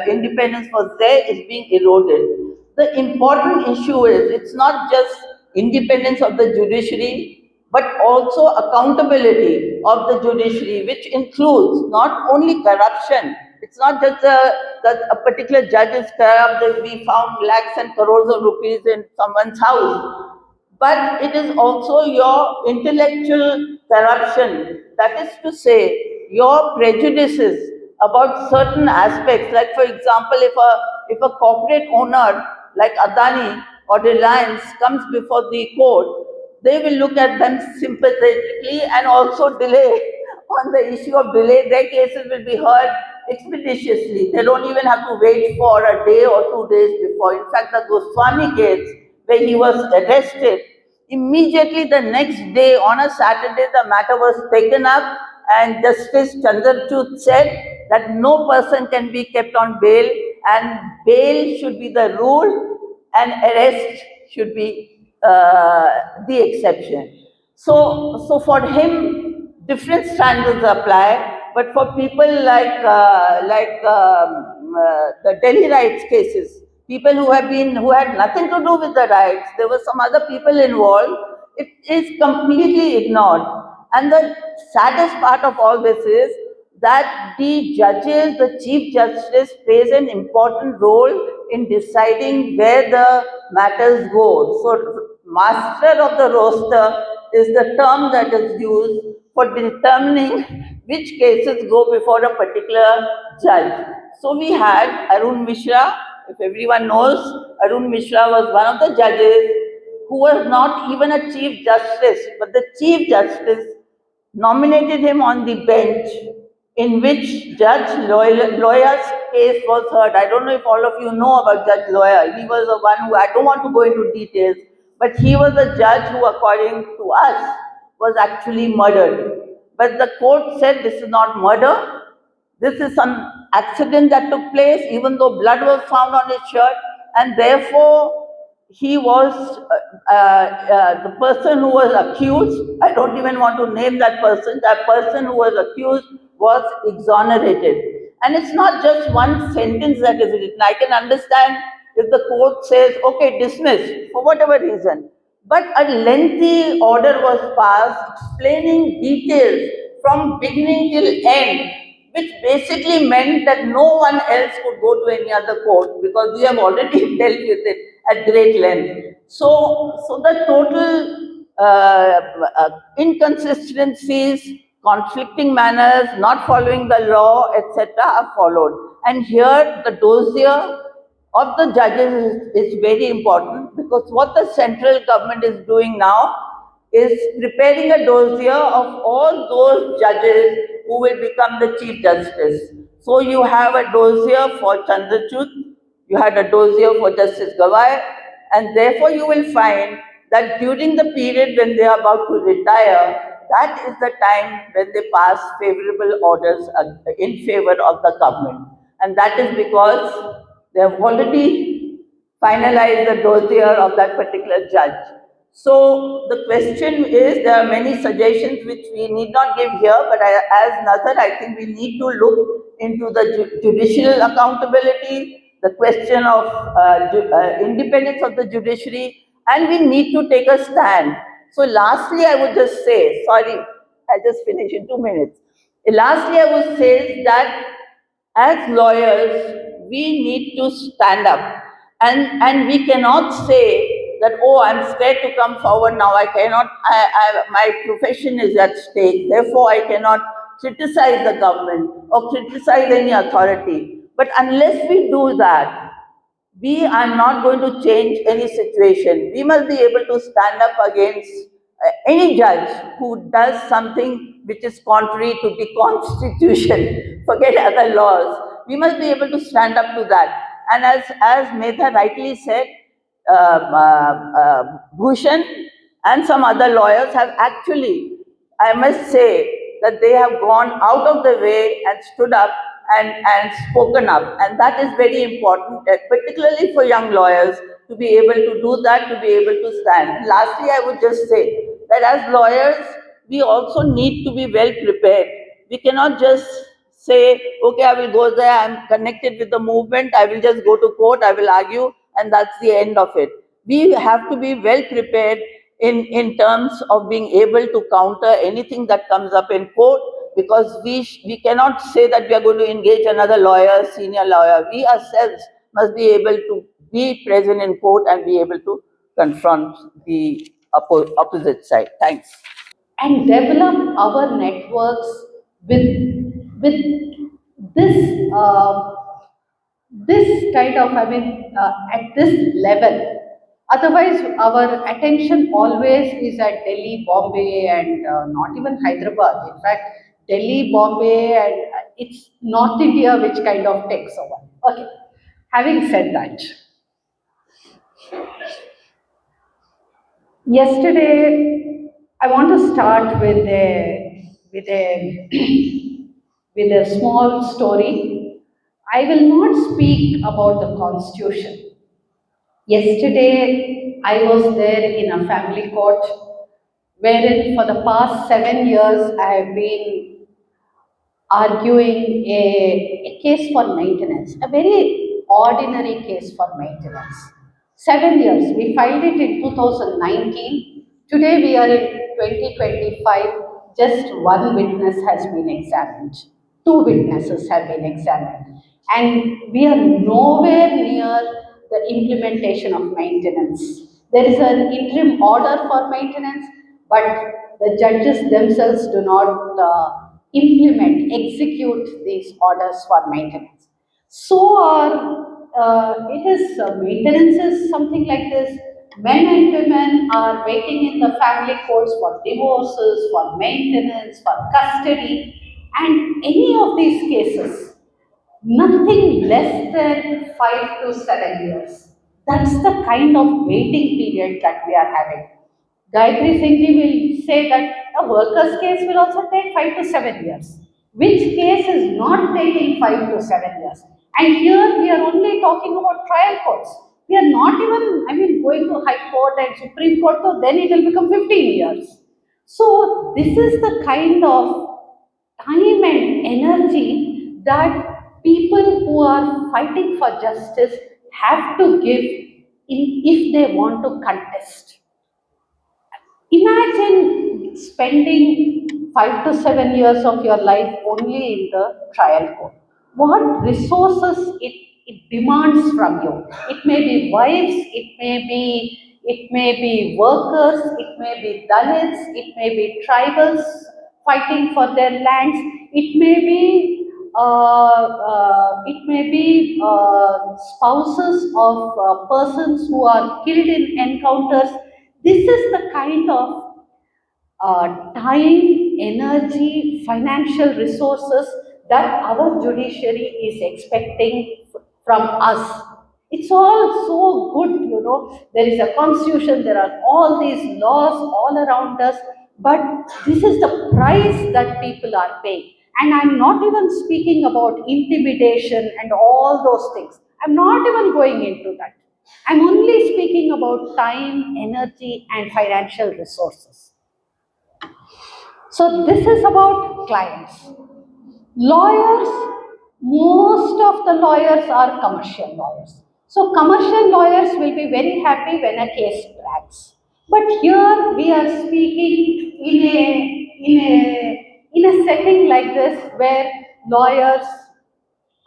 independence was there is being eroded. The important issue is, it's not just independence of the judiciary, but also accountability of the judiciary, which includes not only corruption. It's not just that a particular judge is corrupt, that we found lakhs and crores of rupees in someone's house, but it is also your intellectual corruption. That is to say, your prejudices about certain aspects. Like, for example, if a corporate owner like Adani or Reliance comes before the court, they will look at them sympathetically and also delay. On the issue of delay, their cases will be heard expeditiously. They don't even have to wait for a day or 2 days before. In fact, the Goswami case, where he was arrested, immediately the next day on a Saturday, the matter was taken up, and Justice Chandrachud said that no person can be kept on bail, and bail should be the rule and arrest should be the exception. So for him, different standards apply. But for people the Delhi riots cases, people who had nothing to do with the riots, there were some other people involved, it is completely ignored. And the saddest part of all this is that the judges, the Chief Justice plays an important role in deciding where the matters go. So, master of the roster is the term that is used for determining which cases go before a particular judge. So we had Arun Mishra, if everyone knows, Arun Mishra was one of the judges who was not even a Chief Justice, but the Chief Justice nominated him on the bench in which Judge Loya's case was heard. I don't know if all of you know about Judge Loya. He was the one who, I don't want to go into details, but he was the judge who, according to us, was actually murdered. But the court said this is not murder. This is some accident that took place, even though blood was found on his shirt, and therefore he was the person who was accused. I don't even want to name that person. That person who was accused was exonerated. And it's not just one sentence that is written. I can understand if the court says, okay, dismiss for whatever reason. But a lengthy order was passed explaining details from beginning till end, which basically meant that no one else could go to any other court because we have already dealt with it at great length. So the total inconsistencies, conflicting manners, not following the law, etc., are followed. And here the dossier of the judges is very important, because what the central government is doing now is preparing a dossier of all those judges who will become the Chief Justice. So you have a dossier for Chandrachud, you had a dossier for Justice Gawai, and therefore you will find that during the period when they are about to retire, that is the time when they pass favorable orders in favor of the government. And that is because they have already finalized the dossier of that particular judge. So the question is, there are many suggestions which we need not give here, but as Nazar, I think we need to look into the judicial accountability, the question of independence of the judiciary, and we need to take a stand. So lastly, I would just say, sorry, I just finished in 2 minutes. Lastly, I would say that as lawyers, we need to stand up, and we cannot say that, oh, I'm scared to come forward now, I cannot, my profession is at stake, therefore I cannot criticize the government or criticize any authority. But unless we do that, we are not going to change any situation. We must be able to stand up against any judge who does something which is contrary to the constitution, forget other laws. We must be able to stand up to that. And as Medha rightly said, Bhushan and some other lawyers have actually, I must say, that they have gone out of the way and stood up and spoken up. And that is very important, particularly for young lawyers, to be able to do that, to be able to stand. Lastly, I would just say that as lawyers, we also need to be well prepared. We cannot just say, okay, I will go there, I'm connected with the movement, I will just go to court, I will argue, and that's the end of it. We have to be well prepared in terms of being able to counter anything that comes up in court, because we cannot say that we are going to engage another lawyer, senior lawyer. We ourselves must be able to be present in court and be able to confront the opposite side. Thanks. And develop our networks with this this kind of, at this level. Otherwise, our attention always is at Delhi, Bombay, and not even Hyderabad. In fact, Delhi, Bombay, and it's North India which kind of takes over. Okay. Having said that, yesterday I want to start with a with a small story. I will not speak about the constitution. Yesterday, I was there in a family court wherein for the past 7 years I have been arguing a case for maintenance, a very ordinary case for maintenance. 7 years, we filed it in 2019. Today we are in 2025, just one witness has been examined. Two witnesses have been examined. And we are nowhere near the implementation of maintenance. There is an interim order for maintenance, but the judges themselves do not implement, execute these orders for maintenance. So maintenance is something like this. Men and women are waiting in the family courts for divorces, for maintenance, for custody, and any of these cases, nothing less than 5 to 7 years. That's the kind of waiting period that we are having. Gayatri Singh ji will say that a workers' case will also take 5 to 7 years. Which case is not taking 5 to 7 years? And here we are only talking about trial courts. We are not even, going to High Court and Supreme Court, so then it will become 15 years. So this is the kind of time and energy that people who are fighting for justice have to give if they want to contest. Imagine spending 5 to 7 years of your life only in the trial court. What resources it demands from you. It may be wives, it may be workers, it may be Dalits, it may be tribals fighting for their lands, it may be spouses of persons who are killed in encounters. This is the kind of time, energy, financial resources that our judiciary is expecting from us. It's all so good, There is a constitution, there are all these laws all around us, but this is the price that people are paying. And I'm not even speaking about intimidation and all those things. I'm not even going into that. I'm only speaking about time, energy, and financial resources. So this is about clients. Lawyers, most of the lawyers are commercial lawyers. So commercial lawyers will be very happy when a case drags. But here we are speaking in a setting like this where lawyers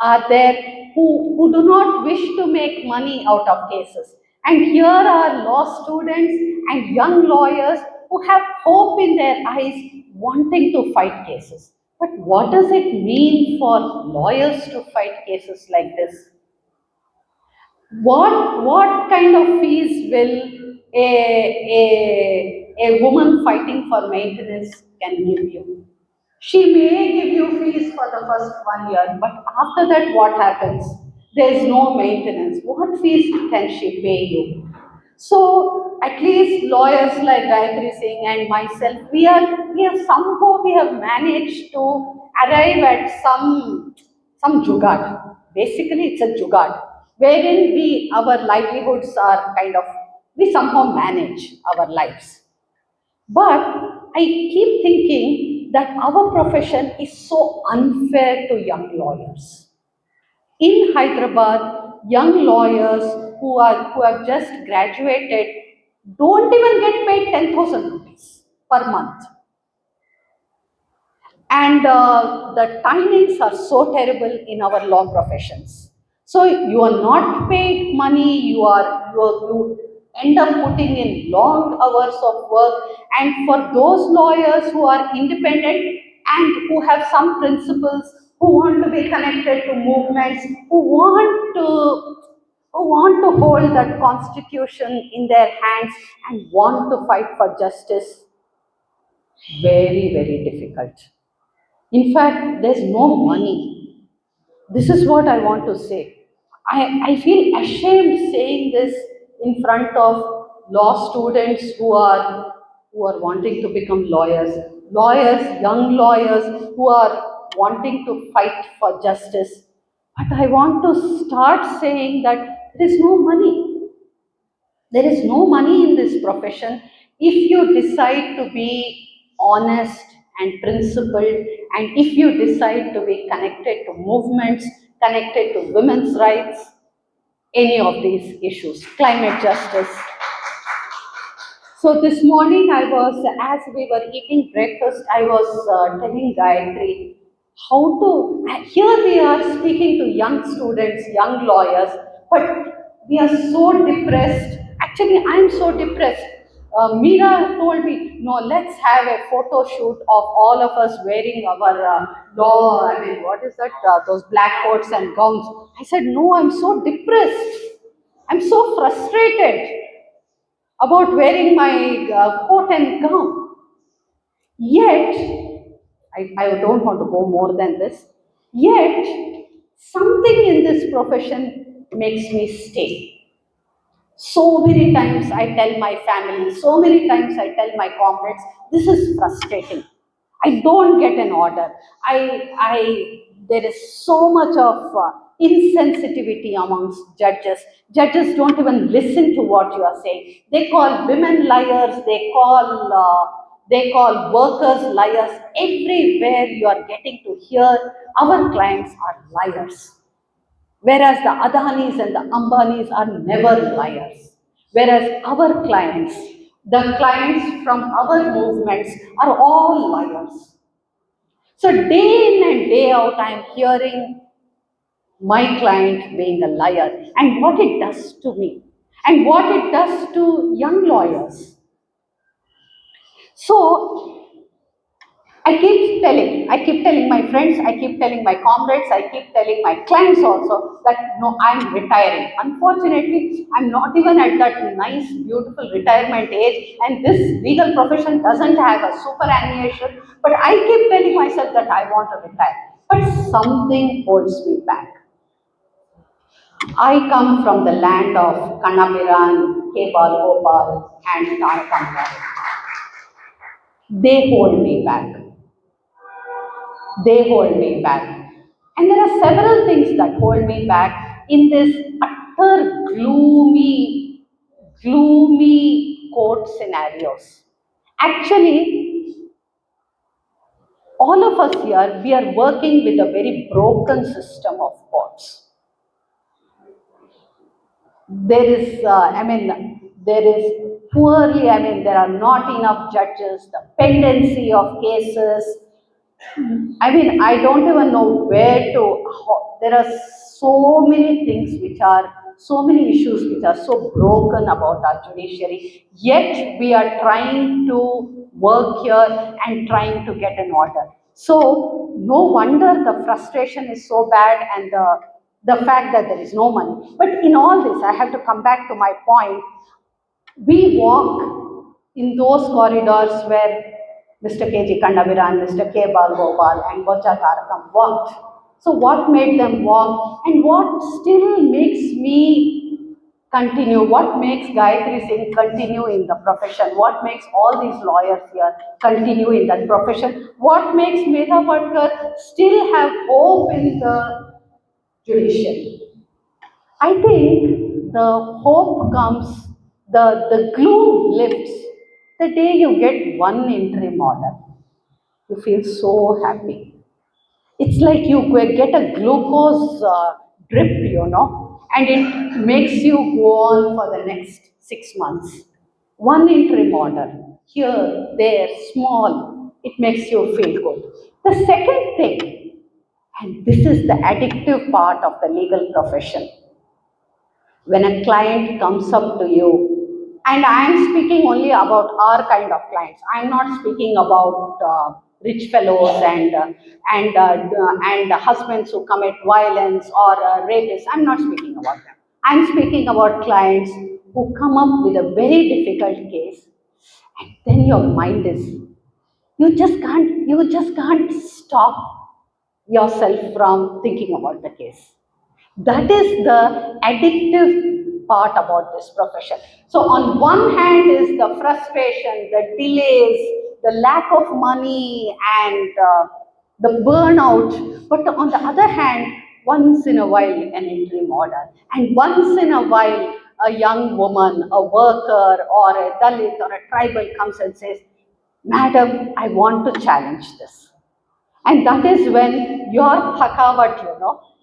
are there who do not wish to make money out of cases. And here are law students and young lawyers who have hope in their eyes wanting to fight cases. But what does it mean for lawyers to fight cases like this? What kind of fees will a woman fighting for maintenance can give you? She may give you fees for the first 1 year, but after that what happens? There is no maintenance. What fees can she pay you? So at least lawyers like Gayatri Singh and myself, we have managed to arrive at some jugaad. Basically, it's a jugaad, wherein our livelihoods are we somehow manage our lives. But I keep thinking that our profession is so unfair to young lawyers. In Hyderabad, young lawyers who have just graduated don't even get paid 10,000 rupees per month. And the timings are so terrible in our law professions. So you are not paid money, you end up putting in long hours of work. And for those lawyers who are independent and who have some principles, who want to be connected to movements, who want to hold that constitution in their hands and want to fight for justice, very, very difficult. In fact, there's no money. This is what I want to say. I feel ashamed saying this in front of law students who are wanting to become lawyers, young lawyers who are wanting to fight for justice. But I want to start saying that there is no money. There is no money in this profession. if you decide to be honest and principled, and if you decide to be connected to movements, connected to women's rights, any of these issues, climate justice. So this morning as we were eating breakfast, I was telling Gayatri how to, here we are speaking to young students, young lawyers, but we are so depressed. Actually, I'm so depressed. Meera told me, no, let's have a photo shoot of all of us wearing our what is that, those black coats and gowns. I said, no, I'm so depressed. I'm so frustrated about wearing my coat and gown. Yet, I don't want to go more than this, yet, something in this profession makes me stay. So many times I tell my family, so many times I tell my comrades, this is frustrating. I don't get an order. There is so much of insensitivity amongst judges. Judges don't even listen to what you are saying. They call women liars. They call workers liars. Everywhere you are getting to hear our clients are liars. Whereas the Adanis and the Ambanis are never liars. Whereas our clients, the clients from our movements are all liars. So day in and day out, I am hearing my client being a liar and what it does to me and what it does to young lawyers. So I keep telling my friends, I keep telling my comrades, I keep telling my clients also that no, I'm retiring. Unfortunately, I'm not even at that nice, beautiful retirement age, and this legal profession doesn't have a superannuation, but I keep telling myself that I want to retire. But something holds me back. I come from the land of Kannabiran, K. Balgopal, and Tarakam. They hold me back. They hold me back. And there are several things that hold me back in this utter gloomy court scenarios. Actually, all of us here, we are working with a very broken system of courts. There is there are not enough judges, the pendency of cases. I don't even know where to, there are so many so many issues which are so broken about our judiciary, yet we are trying to work here and trying to get an order. So, no wonder the frustration is so bad and the fact that there is no money. But in all this, I have to come back to my point. We walk in those corridors where Mr. K.G. Kannabiran, Mr. K. Balgopal and Bocha Tarakam walked. So what made them walk and what still makes me continue, what makes Gayatri Singh continue in the profession, what makes all these lawyers here continue in that profession, what makes Medha Patkar still have hope in the judiciary. I think the hope comes, the gloom lifts the day you get one interim order. You feel so happy. It's like you get a glucose drip, and it makes you go on for the next 6 months. One interim order, here, there, small, it makes you feel good. The second thing, and this is the addictive part of the legal profession, when a client comes up to you, and I am speaking only about our kind of clients. I am not speaking about rich fellows and husbands who commit violence or rapists. I am not speaking about them. I am speaking about clients who come up with a very difficult case, and then your mind is, you just can't stop yourself from thinking about the case. That is the addictive part about this profession. So on one hand is the frustration, the delays, the lack of money and the burnout. But on the other hand, once in a while an interim order and once in a while a young woman, a worker, or a Dalit or a tribal comes and says, Madam, I want to challenge this. And that is when your thakavat,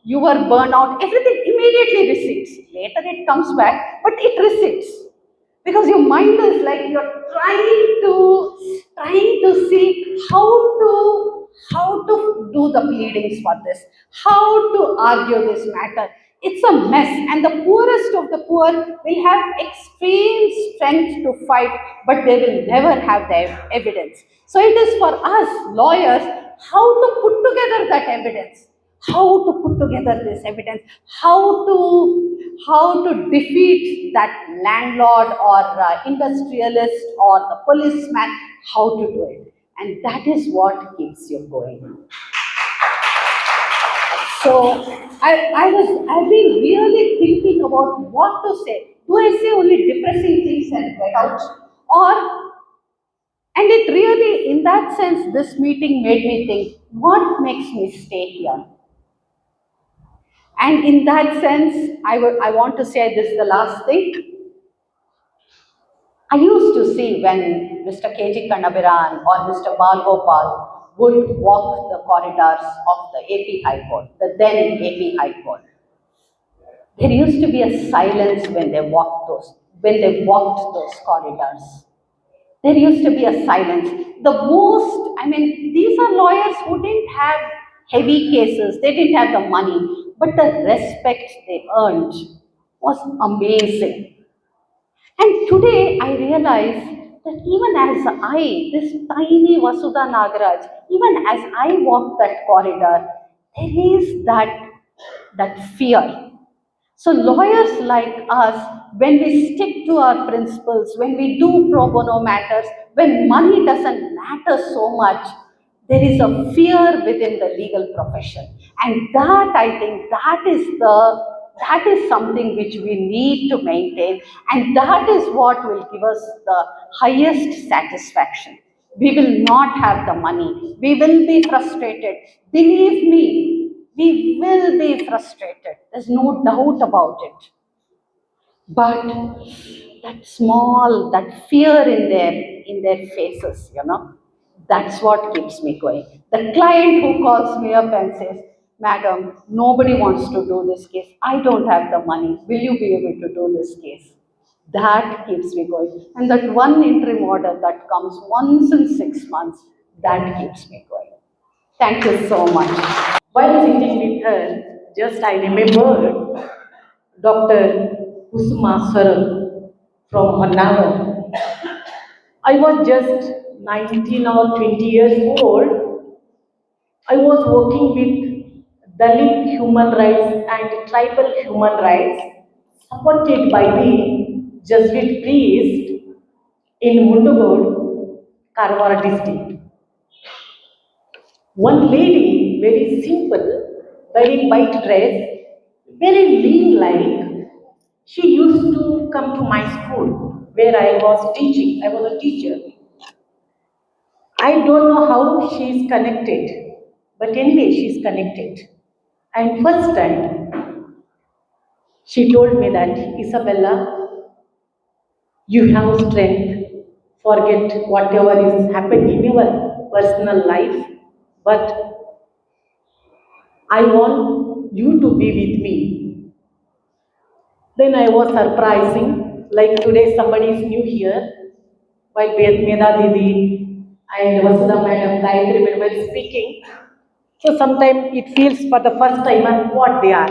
your burnout, everything immediately recedes. Later it comes back, but it recedes. Because your mind is like you're trying to see how to do the pleadings for this, how to argue this matter. It's a mess, and the poorest of the poor will have extreme strength to fight, but they will never have the evidence. So it is for us lawyers how to put together that evidence, how to put together this evidence, how to defeat that landlord or industrialist or the policeman, how to do it. And that is what keeps you going. So I've been really thinking about what to say. Do I say only depressing things and get out? And it really, in that sense, this meeting made me think, what makes me stay here? And in that sense, I want to say this is the last thing. I used to see when Mr. K.G. Kannabiran or Mr. Bal Gopal would walk the corridors of the AP High Court, the then AP High Court. There used to be a silence when they walked those corridors. There used to be a silence. These are lawyers who didn't have heavy cases, they didn't have the money, but the respect they earned was amazing. And today I realize that even as this tiny Vasudha Nagaraj, even as I walk that corridor, there is that fear. So lawyers like us, when we stick to our principles, when we do pro bono matters, when money doesn't matter so much, there is a fear within the legal profession. And that, I think, that is something which we need to maintain, and that is what will give us the highest satisfaction. We will not have the money. We will be frustrated. Believe me, we will be frustrated. There's no doubt about it. But that fear in their faces, that's what keeps me going. The client who calls me up and says, Madam, nobody wants to do this case. I don't have the money. Will you be able to do this case? That keeps me going. And that one interim order that comes once in 6 months, that keeps me going. Thank you so much. While sitting with her, just I remembered Dr. Kusuma Saral from Honavar. I was just 19 or 20 years old. I was working with Dalit human rights and tribal human rights, supported by the Jesuit priest in Mundugod, Karwar district. One lady, very simple, wearing white dress, very lean like, she used to come to my school where I was teaching. I was a teacher. I don't know how she is connected, but anyway, she is connected. And first time, she told me that, Isabella, you have strength, forget whatever is happened in your personal life, but I want you to be with me. Then I was surprising, like today somebody is new here, while Meda Didi and Vasudha Madam, Gayatri Madam were speaking. So sometimes it feels for the first time and what they are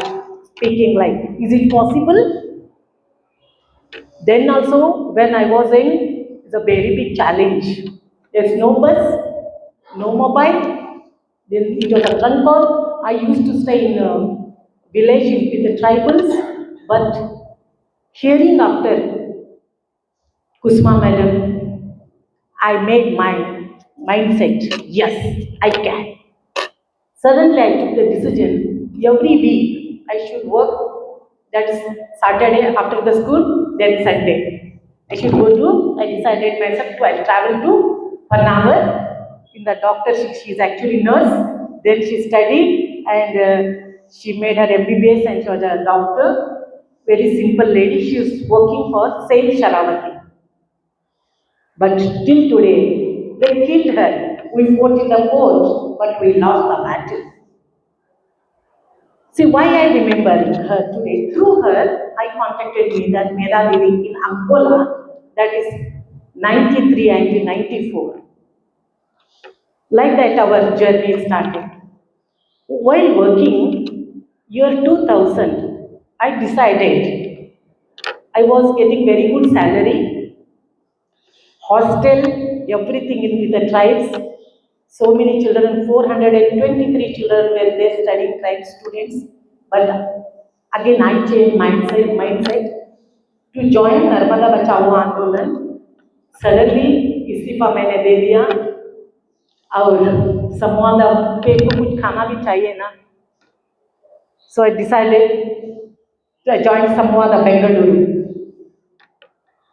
speaking like. Is it possible? Then also when I was in, it's a very big challenge. There's no bus, no mobile. Then it was a trunk call. I used to stay in a village with the tribals, but hearing after Kusma Madam, I made my mindset, yes, I can. Suddenly I took the decision, every week I should work, that is Saturday after the school, then Sunday. I decided myself to travel to Honavar. In the doctor, she is actually nurse. Then she studied and she made her MBBS and she was a doctor. very simple lady. She is working for Saint Sharavati. But till today, they killed her. We fought in the court, but we lost the battle. See why I remember her today. Through her, I contacted Mera Devi in Angola, that is 93 and 94. Like that, our journey started. While working, year 2000, I decided I was getting very good salary, hostel, everything in with the tribes. So many children, 423 children were there studying tribe students. But again, I changed mindset to join Narmada Bachao Andolan. Suddenly, इस्तीफा मैंने दे दिया और समवादा पेट को कुछ खाना भी चाहिए ना. So I decided to join Samvada Bengaluru.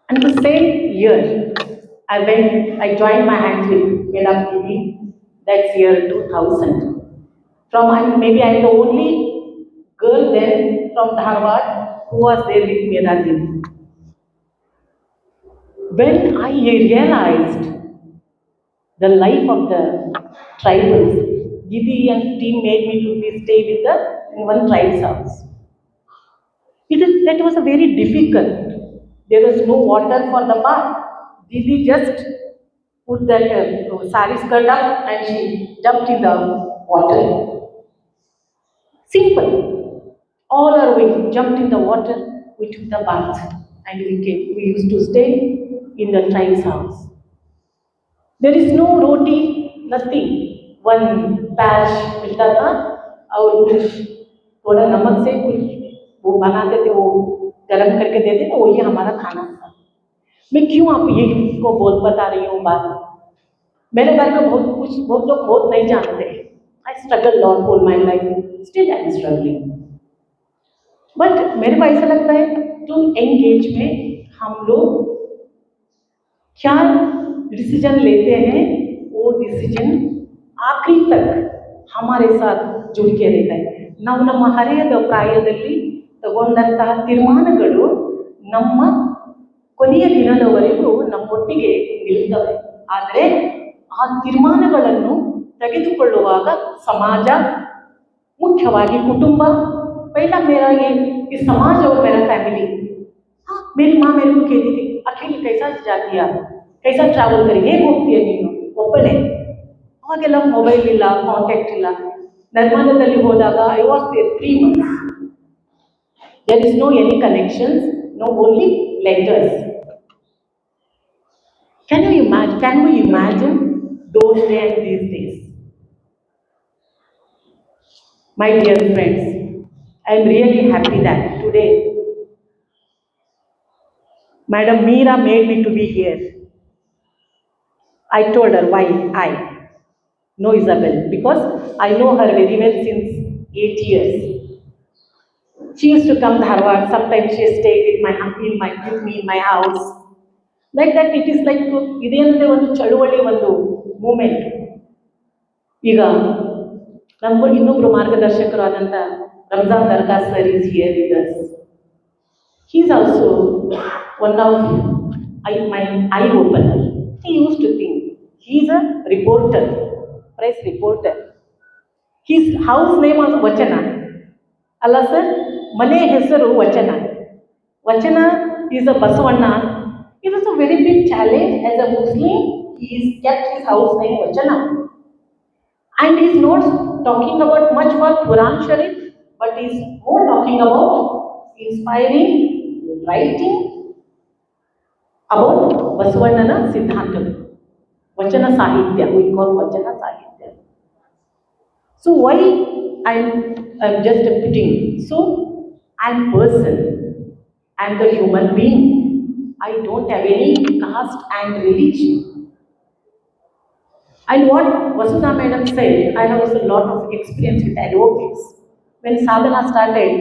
And the same year, I joined my hands with Medam TV. That's year 2000. Maybe I'm the only girl then from Dharwad who was there with Medam TV. When I realized the life of the tribals, Didi and team made me to stay in one tribe's house. That was a very difficult. There was no water for the bath. Didi just put that sari skirt up and she dumped in the water. Simple. All our way jumped in the water, we took the bath and we came. We used to stay in the tribe's house. There is no roti, nothing. One patch मिलता था और कुछ थोड़ा नमक से कुछ वो बनाते थे, वो गरम करके देते थे, वही हमारा खाना था. मैं क्यों आप ये को बता रही हूँ बात. मेरे बारे में बहुत लोग बहुत नहीं जानते. I struggle lot for my life. Still I am struggling. But मेरे को ऐसा लगता है टू एंगेज में हम लोग क्या डिसीजन लेते हैं, वो डिसीजन आखिरी तक हमारे साथ जुड़ के रहता है. ನಾವು ನಮ್ಮ ಹರೆಯದ ಪ್ರಾಯದಲ್ಲಿ ತಗೊಂಡಂತಹ ತೀರ್ಮಾನಗಳು ನಮ್ಮ ಕೊನೆಯ ದಿನದವರೆಗೂ ನಮ್ಮೊಟ್ಟಿಗೆ ನಿಲ್ತವೆ. ಆದರೆ ಆ ತೀರ್ಮಾನಗಳನ್ನು ತೆಗೆದುಕೊಳ್ಳುವಾಗ ಸಮಾಜ, ಮುಖ್ಯವಾಗಿ ಕುಟುಂಬ, पहला मेरा ये समाज और मेरा फैमिली. हाँ, मेरी माँ मेरे को कहती थी अकेली कैसा जाती है, कैसा ट्रैवल करी, ಹೇಗೆ ಹೋಗ್ತೀಯ ನೀನು ಒಬ್ಬಳೇ. ಅವಾಗೆಲ್ಲ ಮೊಬೈಲ್ ಇಲ್ಲ, ಕಾಂಟ್ಯಾಕ್ಟ್ ಇಲ್ಲ. ನರ್ಮದದಲ್ಲಿ ಹೋದಾಗ I was there 3 months. There is no any connections, no only letters. Can we imagine those days and these days? My dear friends, I am really happy that today Madam Meera made me to be here. I told her why I know Isabel, because I know her very well since 8 years. She used to come to Dharwad. Sometimes she stayed with me in my house. Like that, it is like ಇದೇನಂದ್ರೆ ಒಂದು ಚಳುವಳಿ, ಒಂದು moment. ಈಗ ನಮ್ಮ ಇನ್ನೊಬ್ರು ಮಾರ್ಗದರ್ಶಕರಾದಂಥ ರಂಜಾನ್ ದರ್ಗಾ sir is here with us. He is also one of my eye opener. He used to think he is a reporter, press reporter. His house name was Vachana. ಅಲ್ಲ sir, ಮನೆ ಹೆಸರು ವಚನ. ವಚನ is a Basavanna. It was a very big challenge as a Muslim. He has kept his house name Vachana. And he is not talking about much for Quran Sharif, but he is more talking about inspiring, writing about Basavannana Siddhanta. Vachana Sahitya, we call Vachana Sahitya. So why I'm just putting, so I'm person, I'm the human being. I don't have any caste and religion. And what Vasudha Madam said, I have also a lot of experience with advocates. When sadhana started,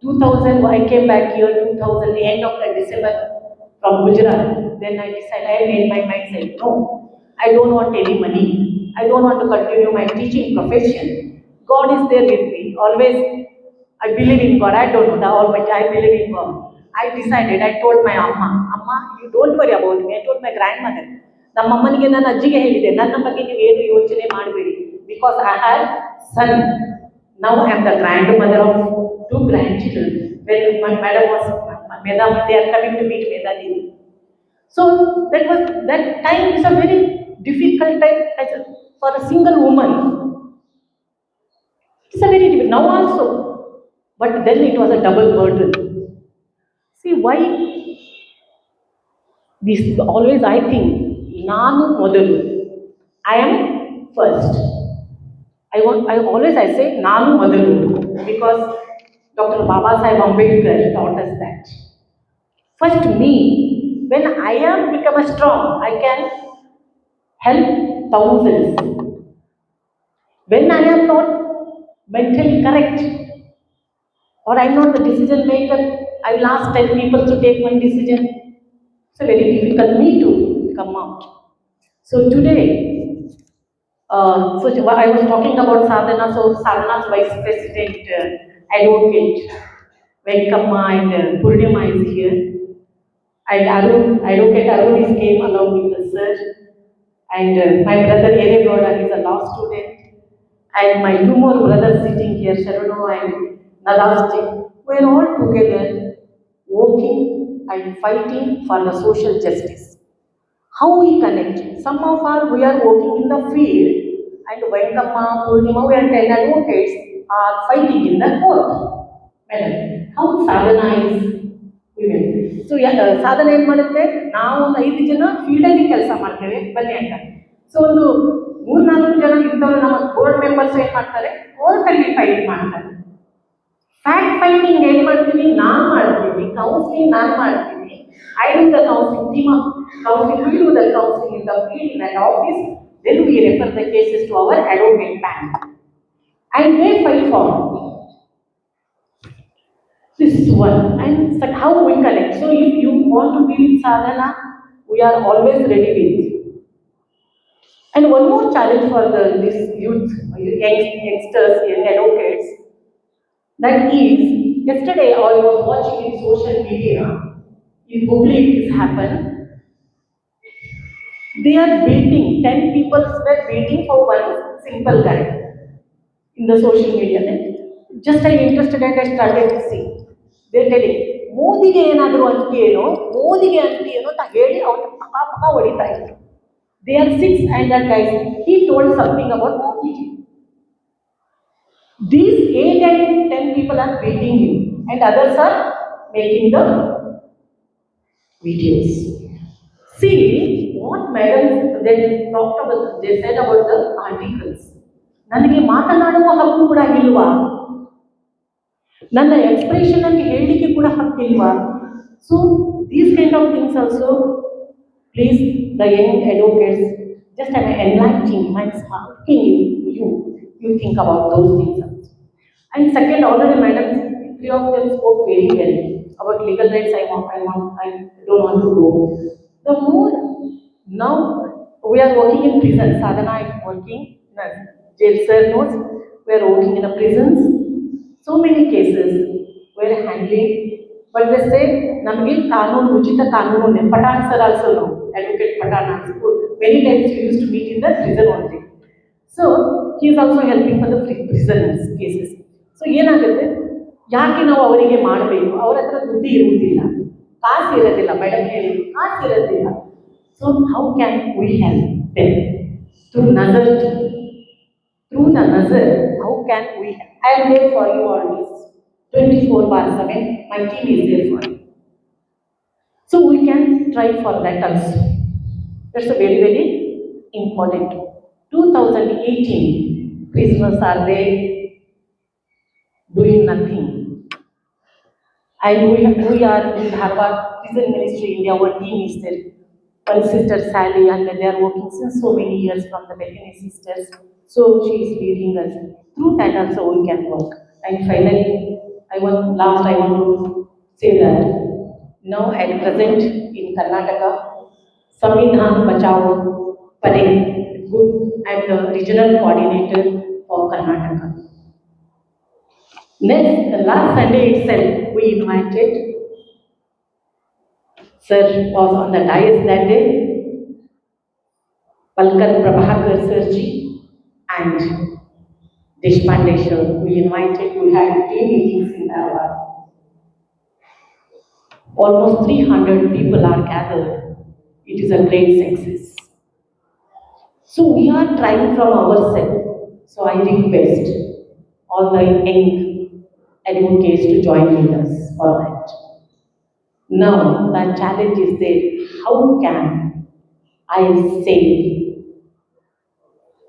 2000, I came back here 2000, the end of the December from Gujarat. Then I decided, I made my mind say, no, I don't want any money. I don't want to continue my teaching profession. God is there with me, always I believe in God. I don't know the Almighty. I believe in God. I decided. I told my Amma, you don't worry about me. I told my grandmother. ನಮ್ಮ ಅಮ್ಮನಿಗೆ ನನ್ನ ಅಜ್ಜಿಗೆ ಹೇಳಿದೆ ನನ್ನ ಬಗ್ಗೆ ನೀವು ಏನು ಯೋಚನೆ ಮಾಡಬೇಡಿ because I had son now I am the grandmother of 2 grandchildren when my madam was Meda, they are coming to meet Meda Devi. So that time is a very difficult time for a single woman. It's a very difficult now also, but then it was a double burden. See why this always I think Nanu Modalu. I am first. I always say Nanu Modalu because Dr. Baba Sahib Ambedkar taught us that. First me, when I am become a strong, I can help thousands. When I am not mentally correct or I am not the decision maker, I will ask 10 people to take one decision. It's a very difficult me to come out. So today, so I was talking about Sadhana, so Sadhana's Vice President, Advocate Venkamma and Purnima is here. And Arun, Advocate Arun is came along with the sir. And my brother Eregoda is a law student. And my 2 more brothers sitting here, Sharuno and Nadavji, we are all together working and fighting for the social justice. How we connect? Some of us, we are working in the field and Venkamma, Purnima, we are 10 advocates are fighting in the court. Madam, how Sadhana is women? So, Sadhana ಏನು ಮಾಡುತ್ತೆ ನಾವು ಒಂದು 5 ಜನ ಫೀಲ್ಡಲ್ಲಿ ಕೆಲಸ ಮಾಡ್ತೇವೆ ಬನ್ನಿ ಅಂತ. ಸೊ ಒಂದು 3-4 ಜನ ಇಂಥವ್ರು ನಮ್ಮ ಬೋರ್ಡ್ ಮೆಂಬರ್ಸ್ ಏನು ಮಾಡ್ತಾರೆ ಕೋರ್ಟಲ್ಲಿ ಫೈಟ್ ಮಾಡ್ತಾರೆ. ಫ್ಯಾಕ್ಟ್ ಫೈಂಡಿಂಗ್ ಏನು ಮಾಡ್ತೀನಿ ನಾನು ಮಾಡ್ತೀನಿ, ಕೌನ್ಸಿಲಿಂಗ್ ನಾನು ಮಾಡ್ತೀನಿ. I do the counseling, team of counseling, we do the counseling in the field, in an office, then we refer the cases to our advocate panel. And they fight for me. This is one. And it's like how we connect. So if you want to be with Sadhana, we are always ready with. And one more challenge for this youth, youngsters and advocates, that is, yesterday I was watching in social media, in Hubli it has happened. They are waiting, 10 people were waiting for one simple guy in the social media. Just I interested and I started to see. They're telling, ಮೋದಿಗೆ ಏನಾದರೂ ಅಂತೀಯೇನೋ ಮೋದಿಗೆ ಅಂತೀಯೇನೋ ಅಂತ ಹೇಳಿ ಅವರು ಪಕ್ಕ ಹೊಡಿತಾ ಇದ್ರು. They are 6 and that guy, he told something about Modiji. These 8 and 10 people are beating him and others are making the videos. See what madam they talked about, they said about the articles. ನನಗೆ ಮಾತನಾಡುವ ಹಕ್ಕು ಕೂಡ ಇಲ್ವಾ? ನನ್ನ expression ಅನ್ನು ಹೇಳಲಿಕ್ಕೆ ಕೂಡ ಹಕ್ಕಿಲ್ವಾ? So these kind of things also, please the young advocates, just I'm enlightening, I'm asking you think about those things also. And second, already madam, 3 of them spoke very well about legal rights. I don't want to go. The more now we are working in prison. Sadhana is working. Jail sir knows we are working in a prisons. So many cases we are handling. But they say, "Namge kanun uchita kanun." Patan sir also know. Advocate Patan also. Many times we used to meet in the prison only. So he is also helping for the prisoners cases. So ಏನಾಗುತ್ತೆ ಯಾಕೆ ನಾವು ಅವರಿಗೆ ಮಾಡಬೇಕು? ಅವರ ಹತ್ರ ದುಡ್ಡು ಇರುವುದಿಲ್ಲ, ಕಾಸು ಇರೋದಿಲ್ಲ, ಮೇಡಮ್ ಹೇಳಿ ಕಾಸು ಇರೋದಿಲ್ಲ. So how can we help them through Nazar? Through the Nazar how can we help? I am there for you always 24/7. My team is there for you. So we can try for that also. That's a very, very important. 2018 prisoners are there doing nothing. And we are in Dharwad Prison Ministry, India, our team is there. One sister Sally, and they are working since so many years from the Bethany sisters. So she is leading us. Through that also we can work. And finally, I want to say that now at present in Karnataka, Samvidhan Bachao Parade, I am the regional coordinator for Karnataka. Last Sunday itself, we invited. Sir was on the dais that day. Palkat Prabhakar Sirji and Deshpande sir. We invited. We had 3 meetings in our. Almost 300 people are gathered. It is a great success. So we are trying from ourselves. So I request all the young advocates to join with us for that. Now that challenge is there. How can I say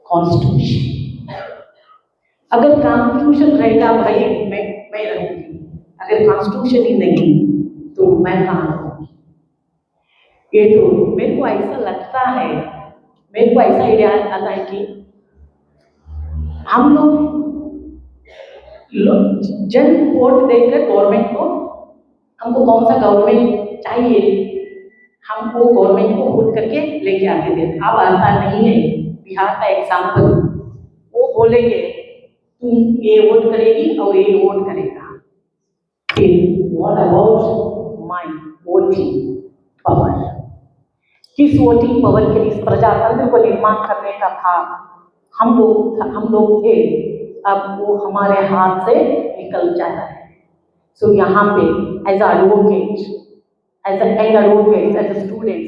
Constitution? अगर Constitution रहेगा भाई मैं रहूँगी. अगर Constitution ही नहीं तो मैं कहाँ रहूँगी? ये तो मेरे को ऐसा लगता है, मेरे को ऐसा आइडिया आता है कि हम लोग जन वोट देकर गवर्नमेंट को, हमको कौन सा गवर्नमेंट चाहिए, हम वो गवर्नमेंट को वोट करके लेके आके देते. अब ऐसा नहीं है. बिहार का एग्जाम्पल, वो बोलेंगे तुम ये वोट करेगी और ये वोट करेगा. फिर what about my voting power? किस वोटिंग पावर के लिए प्रजातंत्र को निर्माण करने का था हम लोग थे. अब वो हमारे हाथ से निकल जाता है. सो यहाँ पे as advocate, as an advocate, as a student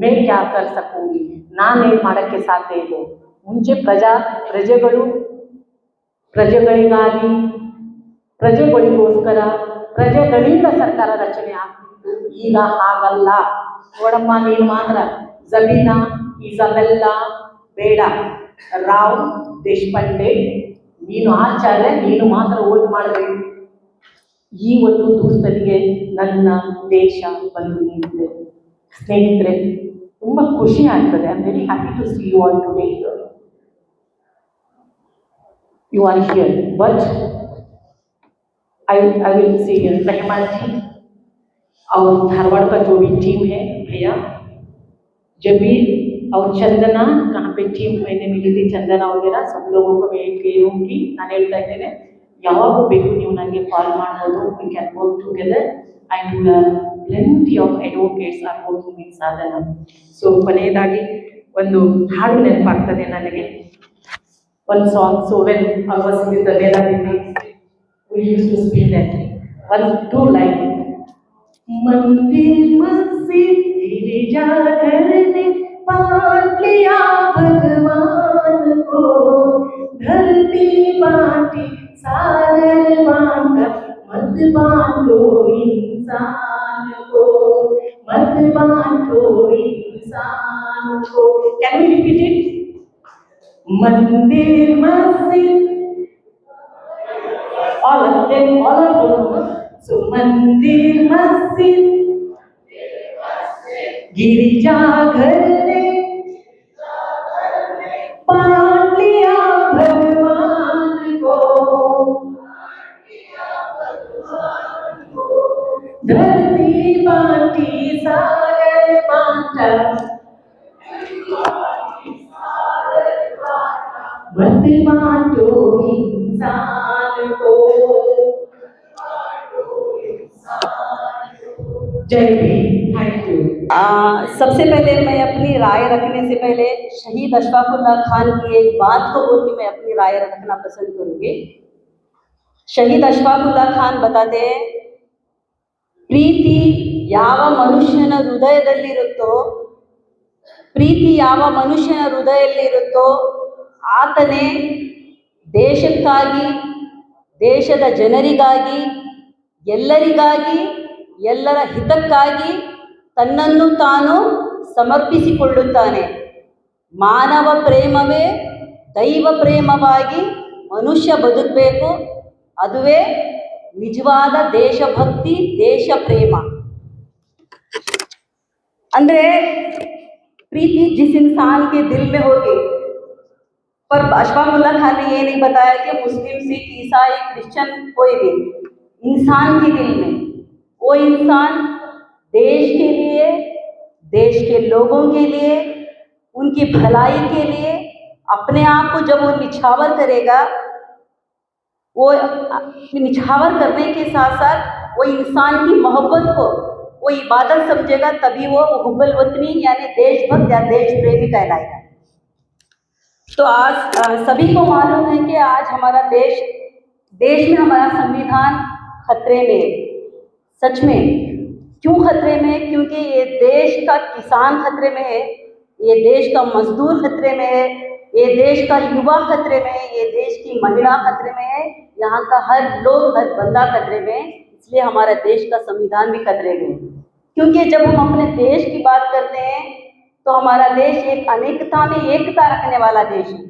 मैं क्या कर सकूँगी? ನಾನು ಏನು ಮಾಡೋಕ್ಕೆ ಸಾಧ್ಯ ಇದೆ? ಮುಂಚೆ ಪ್ರಜೆಗಳಿಗಾಗಿ, ಪ್ರಜೆಗಳಿಗೋಸ್ಕರ, ಪ್ರಜೆಗಳಿಂದ ಸರ್ಕಾರ ರಚನೆ ಆಗ್ತಿತ್ತು. ಈಗ ಹಾಗಲ್ಲ. ನೋಡಮ್ಮ, ನೀನು ಮಾತ್ರ ಜಬೀನಾ, ಇಸಬೆಲ್ಲಾ ಬೇಡ, ರಾವ್ ದೇಶಪಾಂಡೆ, ನೀನು ಆಚಾರ್ಯ, ನೀನು ಮಾತ್ರ ವೋಟ್ ಮಾಡಬೇಕು. ಈ ಒಂದು ದುಸ್ತರಿಗೆ ನನ್ನ ದೇಶ ಬಂದು ನಿಂತಿದೆ. ಸ್ನೇಹಿತರೆ, ತುಂಬ ಖುಷಿ ಆಗ್ತದೆ. I am very happy to see you all today here. You are here, but I will say Rahman ji और धारवाड़ का जो भी टीम है भैया, जब भी और चंदना कहाँ पे टीम मैंने मिली थी, चंदना वगैरह सब लोगों को मैं कहूँगी, ನಾನು ಹೇಳ್ತಾ ಇದ್ದೇನೆ, ಯಾವಾಗ ಬೇಕು ನೀವು ನನಗೆ ಕಾಲ್ ಮಾಡ್ಬೋದು. we can work together and plenty of advocates are working in ಸಾಧನ. ಸೊ ಕೊನೆಯದಾಗಿ ಒಂದು ಹಾಡು ನೆನಪಾಗ್ತದೆ ನನಗೆ. One song. So when I was with the Vedanta, we used to sing that 1-2 line. मंदिर मस्जिद गिरजा घर ने बांट लिया भगवान को, धरती बांटी सागर बांटा, मत बांटो इंसान को, मत बांटो इंसान को. Can we repeat it? मंदिर मस्जिद, all so मंदिर मस्जिद गिरजा घर ने बांट लिया भगवान को, धरती बांटी सागर बांटा, मत बांटो इंसान को. जय भीम. Thank you. सबसे पहले मैं अपनी राय रखने से पहले शहीद अशफाकुल्लाह खान की एक बात को बोल के मैं अपनी राय रखना पसंद करूँगी. शहीद अशफाकुल्लाह खान बताते हैं, ಪ್ರೀತಿ ಯಾವ ಮನುಷ್ಯನ ಹೃದಯದಲ್ಲಿರುತ್ತೋ, ಪ್ರೀತಿ ಯಾವ ಮನುಷ್ಯನ ಹೃದಯದಲ್ಲಿರುತ್ತೋ ಆತನೇ ದೇಶಕ್ಕಾಗಿ, ದೇಶದ ಜನರಿಗಾಗಿ, ಎಲ್ಲರಿಗಾಗಿ, ಎಲ್ಲರ ಹಿತಕ್ಕಾಗಿ ತನ್ನನ್ನು ತಾನು ಸಮರ್ಪಿಸಿಕೊಳ್ಳುತ್ತಾನೆ. ಮಾನವ ಪ್ರೇಮವೇ ದೈವ ಪ್ರೇಮವಾಗಿ ಮನುಷ್ಯ ಬದುಕಬೇಕು. ಅದುವೇ ನಿಜವಾದ ದೇಶಭಕ್ತಿ, ದೇಶ ಪ್ರೇಮ. ಅಂದರೆ प्रीति जिस इंसान के दिल में होगी. पर अशफाकुल्लाह खान ने ये नहीं बताया कि मुस्लिम, सिख, ईसाई, क्रिश्चियन, कोई भी इंसान के दिल में, वो इंसान देश के लिए, देश के लोगों के लिए, उनकी भलाई के लिए अपने आप को जब वो निछावर करेगा, वो निछावर करने के साथ साथ वो इंसान की मोहब्बत को वो इबादत समझेगा, तभी वो हुब्बुल वतनी यानी देशभक्त या देश प्रेमी कहलाएगा। तो आज सभी को मालूम है कि आज हमारा देश में हमारा संविधान खतरे में है। सच में क्यों खतरे में है? क्योंकि ये देश का किसान खतरे में है, ये देश का मजदूर खतरे में है, ये देश का युवा खतरे में है, ये देश की महिला खतरे में है, यहाँ का हर बंदा खतरे में है। इसलिए हमारा देश का संविधान भी खतरे में है। क्योंकि जब हम अपने देश की बात करते हैं तो हमारा देश एक अनेकता में एकता रखने वाला देश है।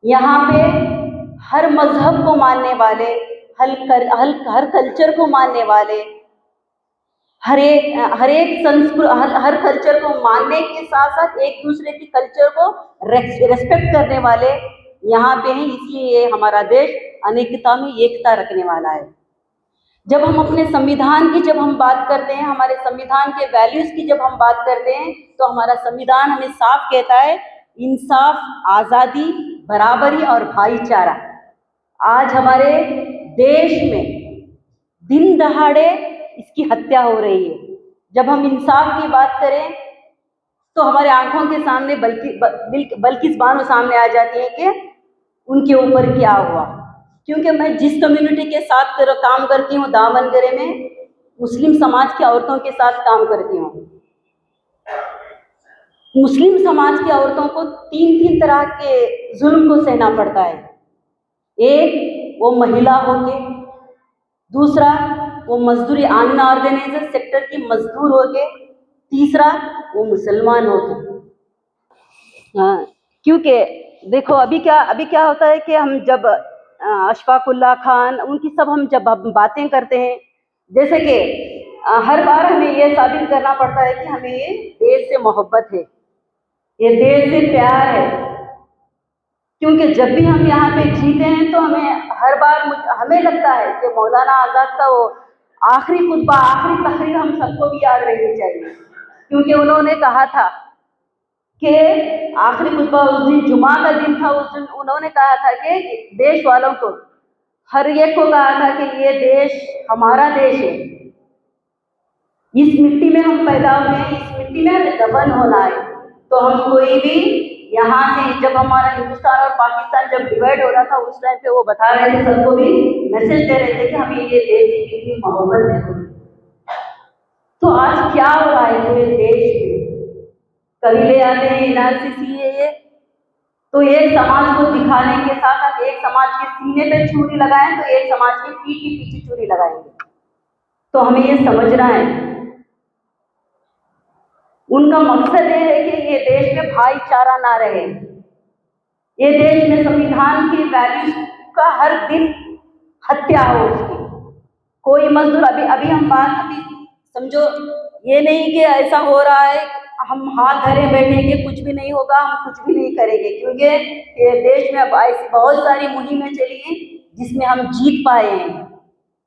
यहाँ पे हर मजहब को मानने वाले, हर कल्चर को मानने वाले, हर एक संस्कृति, हर कल्चर को मानने के साथ साथ एक दूसरे की कल्चर को रेस्पेक्ट करने वाले यहाँ पे हैं। इसलिए ये हमारा देश अनेकता में एकता रखने वाला है। जब हम अपने संविधान की जब हम बात करते हैं, हमारे संविधान के वैल्यूज की जब हम बात करते हैं, तो हमारा संविधान हमें साफ कहता है इंसाफ, आज़ादी, बराबरी और भाईचारा। आज हमारे देश में दिन दहाड़े इसकी हत्या हो रही है। जब हम इंसाफ की बात करें तो हमारे आंखों के सामने बल्किस बानो सामने आ जाती है कि उनके ऊपर क्या हुआ। क्योंकि मैं जिस कम्युनिटी के साथ काम करती हूँ, दावनगरे में मुस्लिम समाज की औरतों के साथ काम करती हूँ। मुस्लिम समाज की औरतों को तीन तरह के जुल्म को सहना पड़ता है। एक, वो महिला होके, दूसरा वो मजदूरी अन्ना ऑर्गेनाइजर सेक्टर की मजदूर होके, तीसरा वो मुसलमान होके। हाँ, क्योंकि देखो अभी क्या होता है कि हम जब अशफाकुल्ला खान उनकी सब हम जब बातें करते हैं, जैसे कि हर बार हमें ये साबित करना पड़ता है कि हमें ये देश से मोहब्बत है, ये देश से प्यार है। क्योंकि जब भी हम यहाँ पे जीते हैं तो हर बार हमें लगता है कि मौलाना आज़ाद का वो आखिरी खुतबा, आखिरी तकरीर हम सबको भी याद रखनी चाहिए। क्योंकि उन्होंने कहा था कि आखिरी खुतबा उस दिन जुमा का दिन था, उस दिन उन्होंने कहा था कि देश वालों को, हर एक को कहा था कि ये देश हमारा देश है, इस मिट्टी में हम पैदा हुए हैं, इस मिट्टी में हमें दफन होना है। तो हम कोई भी यहाँ से, जब हमारा हिंदुस्तान और पाकिस्तान जब डिवाइड हो रहा था उस टाइम पे वो बता रहे थे, सबको भी मैसेज दे रहे थे कि हमें ये देश की कितनी मोहब्बत है। तो आज क्या हो रहा है पूरे देश में? कभी ले आते हैं एनआरसी ये, तो एक समाज को दिखाने के साथ साथ एक समाज के सीने पे छुरी लगाएं तो एक समाज के पीठ के पीछे छुरी लगाएंगे। तो हमें ये समझना है, उनका मकसद ये है कि ये देश में भाईचारा ना रहे, ये देश में संविधान की वैल्यूज का हर दिन हत्या हो उसकी। कोई मजदूर अभी हम बात समझो, ये नहीं कि ऐसा हो रहा है हम हाथ धरे बैठेंगे, कुछ भी नहीं होगा, हम कुछ भी नहीं करेंगे। क्योंकि ये देश में ऐसी बहुत सारी मुहिमें चली हैं जिसमें हम जीत पाए हैं।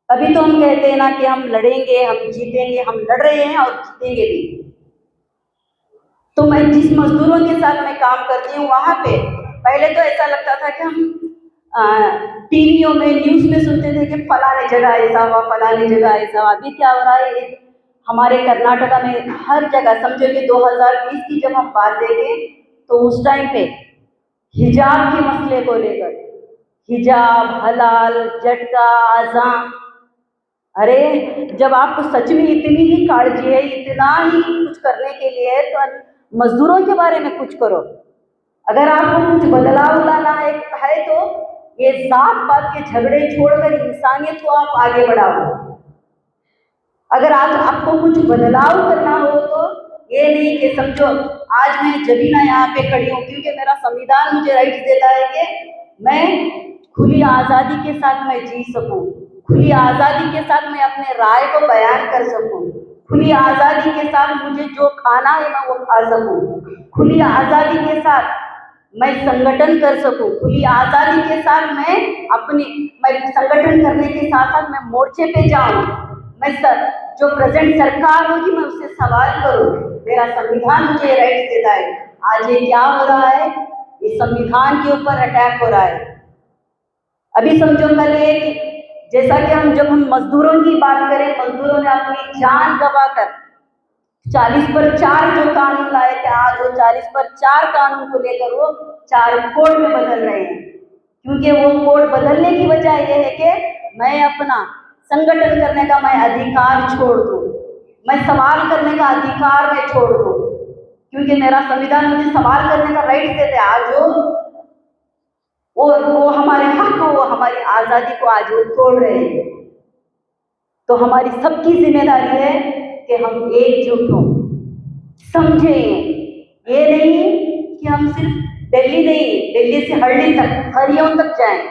अभी तो हम कहते हैं ना कि हम लड़ेंगे, हम जीतेंगे, हम लड़ रहे हैं और जीतेंगे भी। तो मैं जिस मजदूरों के साथ मैं काम करती हूँ वहाँ पे पहले तो ऐसा लगता था कि हम टीवियों में, न्यूज़ में सुनते थे कि फलाने जगह ऐसा हुआ, फलाने जगह ऐसा हुआ। अभी क्या हो रहा है हमारे कर्नाटका में हर जगह, समझो कि 2020 की जब हम बात देखें तो उस टाइम पे हिजाब के मसले को लेकर, हिजाब, हलाल, झटका, आज़ान, अरे जब आपको सच में इतनी ही काळजी है, इतना ही कुछ करने के लिए है, तो मजदूरों के बारे में कुछ करो। अगर आपको कुछ बदलाव लाना है तो ये जात पात के झगड़े छोड़कर इंसानियत को आप आगे बढ़ाओ। अगर आज आपको कुछ बदलाव करना हो तो ये नहीं कि समझो आज मैं जबीना यहाँ पे खड़ी हूँ क्योंकि मेरा संविधान मुझे राइट्स देता है कि मैं खुली आज़ादी के साथ मैं जी सकूँ, खुली आज़ादी के साथ मैं अपने राय को बयान कर सकूँ, खुली आज़ादी के साथ मुझे जो खाना है मैं वो खा सकूँ, खुली आज़ादी के साथ मैं संगठन कर सकूँ, खुली आज़ादी के साथ मैं संगठन करने के साथ साथ मैं मोर्चे पे जाऊँ, मैं जो प्रेजेंट सरकार होगी मैं उससे सवाल करूँ। मेरा संविधान मुझे राइट देता है। आज ये क्या हो रहा है, इस संविधान के ऊपर अटैक हो रहा है। अभी समझो कल एक, जैसा कि जब हम मजदूरों की बात करें, मजदूरों ने अपनी जान गंवाकर 40 पर 4 जो कानून लाए थे, आज वो 40 पर 4 कानून को लेकर वो 4 कोड में बदल रहे हैं। क्योंकि वो कोड बदलने की वजह यह है कि मैं अपना संगठन करने का मैं अधिकार छोड़ दूं, मैं सवाल करने का अधिकार मैं छोड़ दूं, क्योंकि मेरा संविधान मुझे सवाल करने का राइट देते हैं। आज वो हमारे हक को, वो हमारी आज़ादी को आज वो तोड़ रहे हैं। तो हमारी सबकी जिम्मेदारी है कि हम एकजुट हों, समझें। ये नहीं कि हम सिर्फ दिल्ली नहीं, दिल्ली से हरडी तक, हरियों तक जाएं,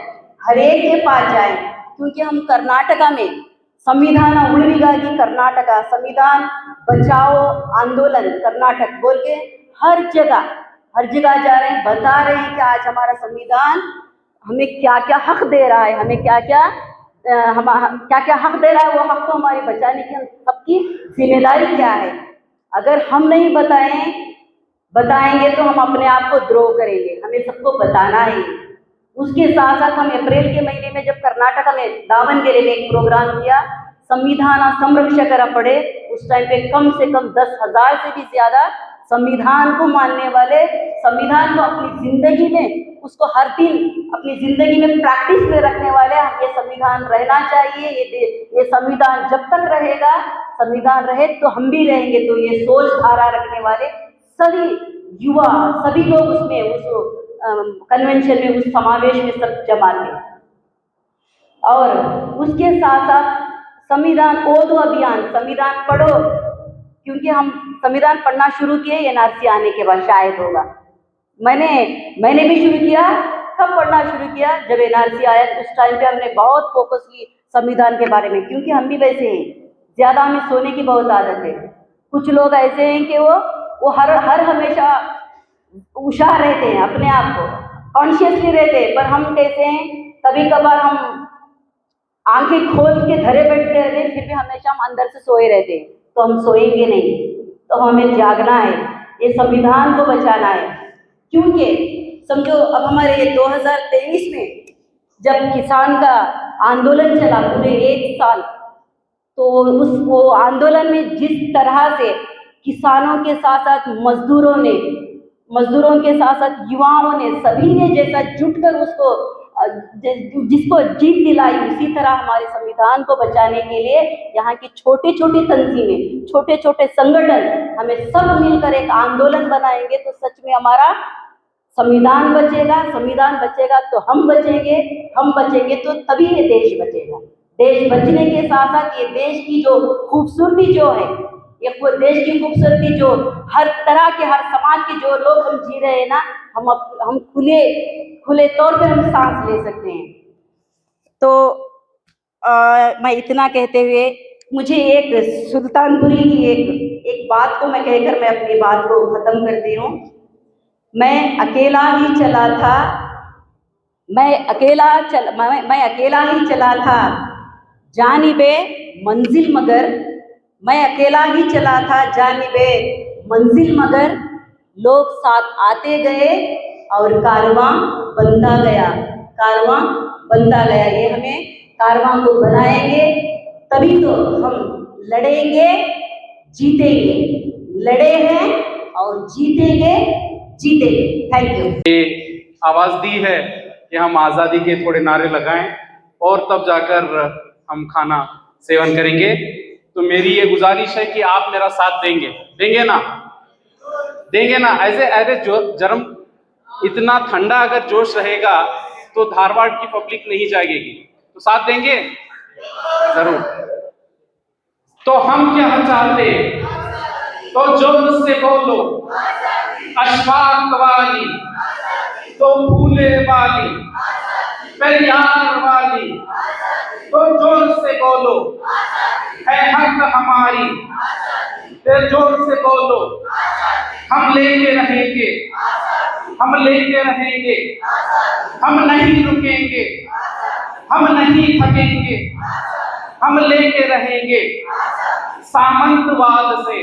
हर एक के पास जाएं, क्योंकि हम कर्नाटका में संविधान उಳಿವಿಗಾಗಿ कर्नाटका, संविधान बचाओ आंदोलन कर्नाटक बोल के हर जगह जा रहे हैं, बता रहे हैं कि आज हमारा संविधान हमें क्या क्या हक दे रहा है, हमें क्या क्या हक दे रहा है, वो हक को हमारे बचाने की हम सबकी जिम्मेदारी क्या है। अगर हम नहीं बताएंगे तो हम अपने आप को द्रोह करेंगे, हमें सबको बताना है। उसके साथ साथ हम अप्रैल के महीने में जब कर्नाटका में दावणगेरे में एक प्रोग्राम किया, संविधान संरक्षक पड़े, उस टाइम पे कम से कम 10,000 से भी ज्यादा संविधान को मानने वाले, संविधान को अपनी जिंदगी में, उसको हर दिन अपनी जिंदगी में प्रैक्टिस में रखने वाले, ये संविधान रहना चाहिए, ये संविधान जब तक रहेगा, संविधान रहे तो हम भी रहेंगे। तो ये सोच धारा रखने वाले सभी युवा, सभी लोग उसमें उस कन्वेंशन में, उस समावेश में सब जमा थे। और उसके साथ साथ संविधान ओदो अभियान, संविधान पढ़ो, क्योंकि हम संविधान पढ़ना शुरू किए एनआरसी आने के बाद शायद होगा। मैंने भी शुरू किया। कब पढ़ना शुरू किया? जब एनआरसी आया। उस टाइम पे हमने बहुत फोकस की संविधान के बारे में, क्योंकि हम भी वैसे हैं, ज्यादा हमें सोने की बहुत आदत है। कुछ लोग ऐसे हैं कि वो हर हमेशा होशियार रहते हैं, अपने आप को कॉन्शियसली रहते हैं, पर हम कैसे हैं, कभी कभार हम आंखें खोल के धरे बैठते रहते हैं, फिर भी हमेशा हम अंदर से सोए रहते हैं। तो हम सोएंगे नहीं, तो हमें जागना है, ये संविधान को बचाना है। क्योंकि समझो अब हमारे 2023 में जब किसान का आंदोलन चला पूरे 1 साल, तो वो आंदोलन में जिस तरह से किसानों के साथ साथ मजदूरों के साथ साथ युवाओं ने, सभी ने जैसा जुटकर उसको जिसको जीत दिलाई, उसी तरह हमारे संविधान को बचाने के लिए यहाँ की छोटी छोटी तंजीमें, छोटे छोटे संगठन, हमें सब मिलकर एक आंदोलन बनाएंगे तो सच में हमारा संविधान बचेगा। संविधान बचेगा तो हम बचेंगे तो तभी ये देश बचेगा। देश बचने के साथ साथ ये देश की जो खूबसूरती जो है, ये देश की खूबसूरती जो हर तरह के, हर समाज के जो लोग हम जी रहे हैं ना, हम खुले तौर पे हम सांस ले सकते हैं। तो मैं इतना कहते हुए, मुझे एक सुल्तानपुरी की एक बात को मैं कहकर मैं अपनी बात को खत्म करती हूँ। मैं अकेला ही चला था जानिबे मंजिल मगर, मैं अकेला ही चला था जानिबे मंजिल मगर, लोग साथ आते गए और कारवां बनता गया। ये हमें कारवां को बनाएंगे तभी तो हम लड़ेंगे, जीतेंगे। लड़े हैं और जीतेंगे। Thank you. आवाज दी है कि हम आजादी के थोड़े नारे लगाएं और तब जाकर हम खाना सेवन करेंगे। तो मेरी ये गुजारिश है कि आप मेरा साथ देंगे ना। ऐसे जरम इतना ठंडा अगर जोश रहेगा तो धारवाड़ की पब्लिक नहीं जागेगी। तो साथ देंगे जरूर। तो हम क्या चाहते, तो जोर से बोलो, अशफाक वाली, तो फूले वाली, प्यार वाली, तो जोर से बोलो, है हक हमारी, फिर जोर से बोलो, हम लेके रहेंगे, हम नहीं रुकेंगे, हम नहीं थकेंगे, हम लेके रहेंगे। सामंतवाद से,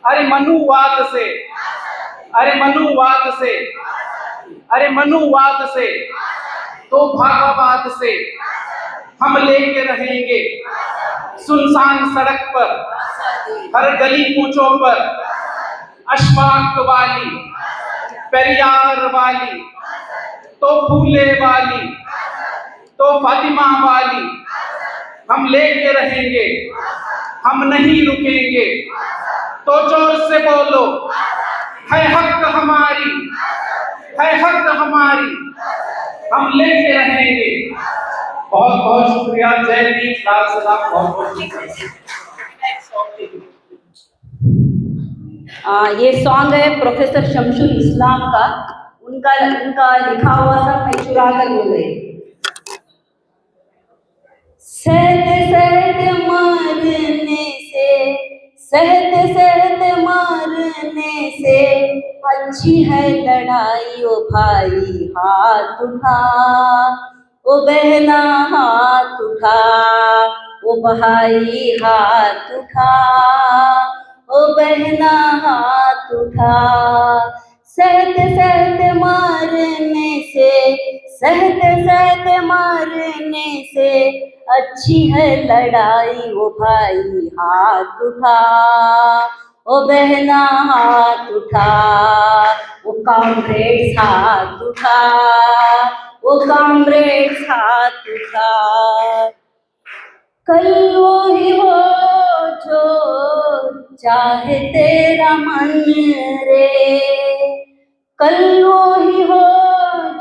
अरे मनुवाद से, अरे मनुवाद से तो भावावाद से हम लेके रहेंगे सुनसान सड़क पर, हर गली कूचों पर, अशफाक वाली, पेरियार वाली, तो फूले वाली, तो फातिमा वाली, हम लेके रहेंगे, हम नहीं रुकेंगे। तो जोर से बोलो, है हक हमारी, है हक हमारी, हम लेके रहेंगे। बहुत बहुत शुक्रिया। जय भीम, लाल सलाम। बहुत बहुत शुक्रिया। ये सॉन्ग है प्रोफेसर शमशुल इस्लाम का, उनका उनका लिखा हुआ सब मैं चुरा कर बोल रही। सहते सहते मारने से, सहते सहते मारने से अच्छी है लड़ाई। ओ भाई हाथ उठा, ओ बहना हाथ उठा, ओ भाई हाथ उठा, ओ बहना हाथ उठा। सहते सहते मारने से, सहते सहते मारने से अच्छी है लड़ाई। ओ भाई हाथ उठा, ओ बहना हाथ उठा, ओ कॉमरेड्स हाथ उठा, ओ कॉमरेड्स हाथ उठा। कल वो ही हो जो चाहे तेरा मन रे, कल वो ही हो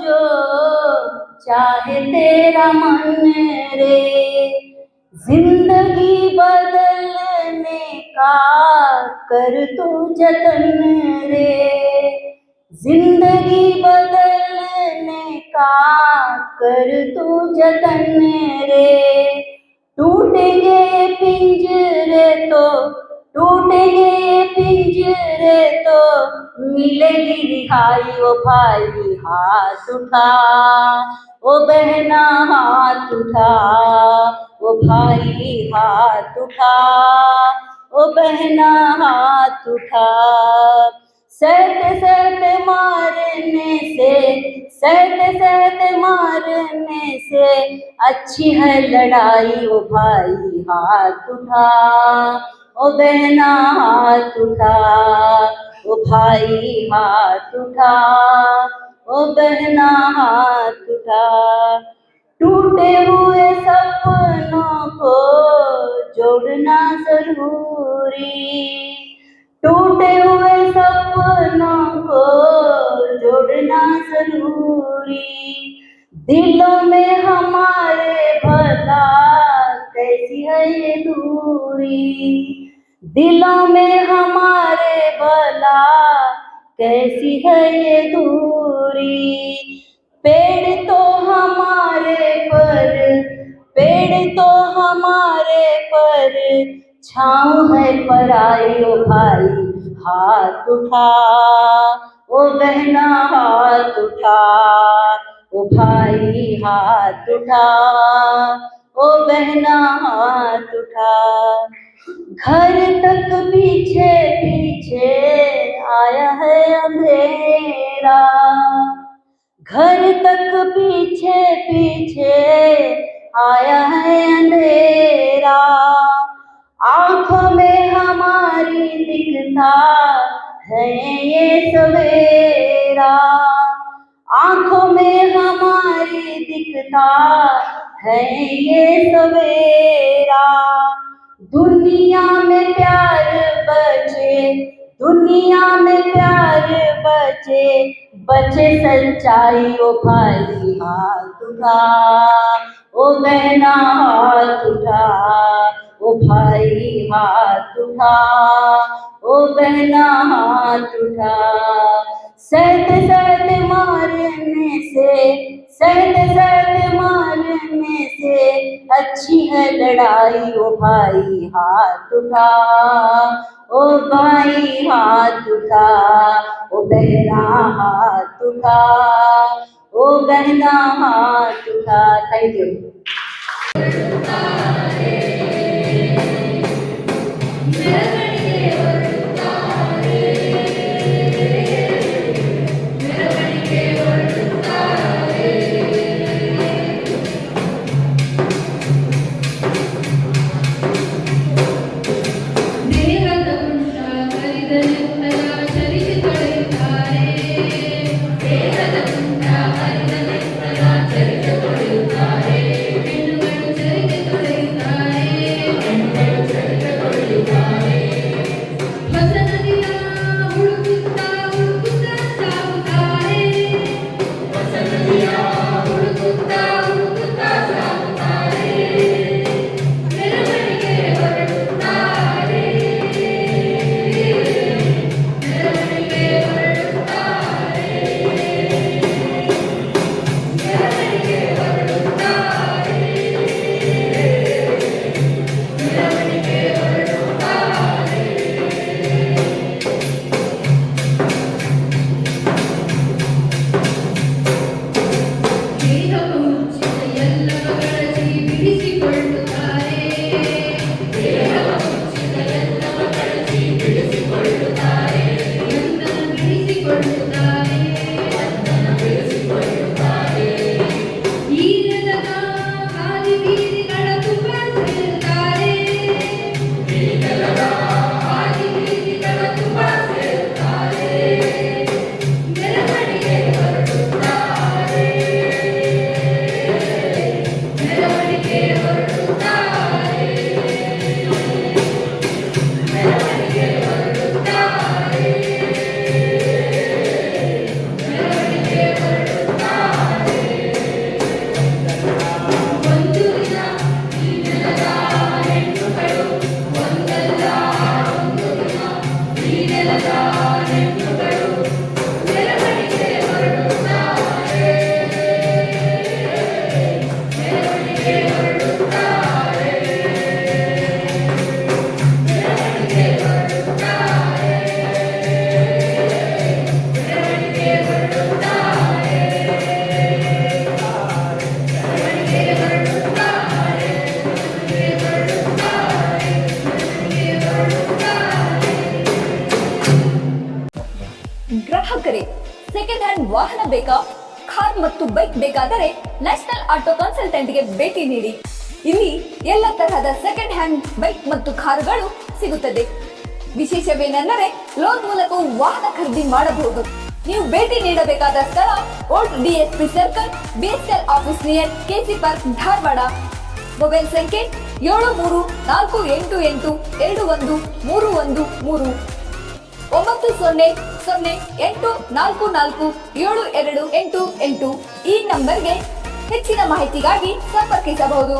जो चाहे तेरा मन रे। जिंदगी बदलने का कर तू जतन रे, जिंदगी बदलने का कर तू जतन रे। टूटेंगे पिंजरे तो, टूटेंगे पिंजरे तो मिलेगी रिहाई। ओ भाई हाथ उठा, ओ बहना हाथ उठा, ओ भाई हाथ उठा, ओ बहना हाथ उठा। सहते सहते मारने से, सहते सहते मारने से अच्छी है लड़ाई। ओ भाई हाथ उठा, ओ बहना हाथ उठा, ओ भाई हाथ उठा, ओ बहना हाथ उठा। टूटे हुए सपनों को जोड़ना जरूरी, टूटे हुए सपनों को जोड़ना जरूरी। दिलों में हमारे भला कैसी है ये दूरी, दिलों में हमारे भला कैसी है ये दूरी। पेड़ तो हमारे पर, पेड़ तो हमारे पर छाँव है पराई। ओ भाई हाथ उठा, ओ बहना हाथ उठा, ओ भाई हाथ उठा, ओ बहना हाथ उठा। घर तक पीछे पीछे आया है अंधेरा, घर तक पीछे पीछे आया है अंधेरा। आँखों में हमारी दिखता है ये सवेरा, आँखों में हमारी दिखता है ये सवेरा। दुनिया में प्यार बचे, दुनिया में प्यार बचे, बचे सच्चाई। ओ भाई हाथ उठा, ओ बहना हाथ उठा, ओ भाई हाथ उठा, ओ बहना हाथ उठा। सहते सहते मारने से, सहते सहते मारने से अच्छी है लड़ाई। ओ भाई हाथ उठा, ओ भाई हाथ उठा, ओ बहना हाथ उठा, ओ बहना हाथ उठा। Thank you. मेरा ಗ್ರಾಹಕರೇ, ಸೆಕೆಂಡ್ ಹ್ಯಾಂಡ್ ವಾಹನ ಬೇಕಾ, ಕಾರ್ ಮತ್ತು ಬೈಕ್ ಬೇಕಾದರೆ ನ್ಯಾಷನಲ್ ಆಟೋ ಕನ್ಸಲ್ಟೆಂಟ್ಗೆ ಭೇಟಿ ನೀಡಿ. ಇಲ್ಲಿ ಎಲ್ಲ ತರಹದ ಸೆಕೆಂಡ್ ಹ್ಯಾಂಡ್ ಬೈಕ್ ಮತ್ತು ಕಾರುಗಳು ಸಿಗುತ್ತದೆ. ವಿಶೇಷವೇನೆಂದರೆ ಲೋನ್ ಮೂಲಕ ವಾಹನ ಖರೀದಿ ಮಾಡಬಹುದು. ನೀವು ಭೇಟಿ ನೀಡಬೇಕಾದ ಸ್ಥಳ old DSP circle, BSL office near KC park, Dharwad. Mobile ಸಂಖ್ಯೆ 7348821313 9008447288. ಈ ನಂಬರ್ಗೆ ಹೆಚ್ಚಿನ ಮಾಹಿತಿಗಾಗಿ ಸಂಪರ್ಕಿಸಬಹುದು.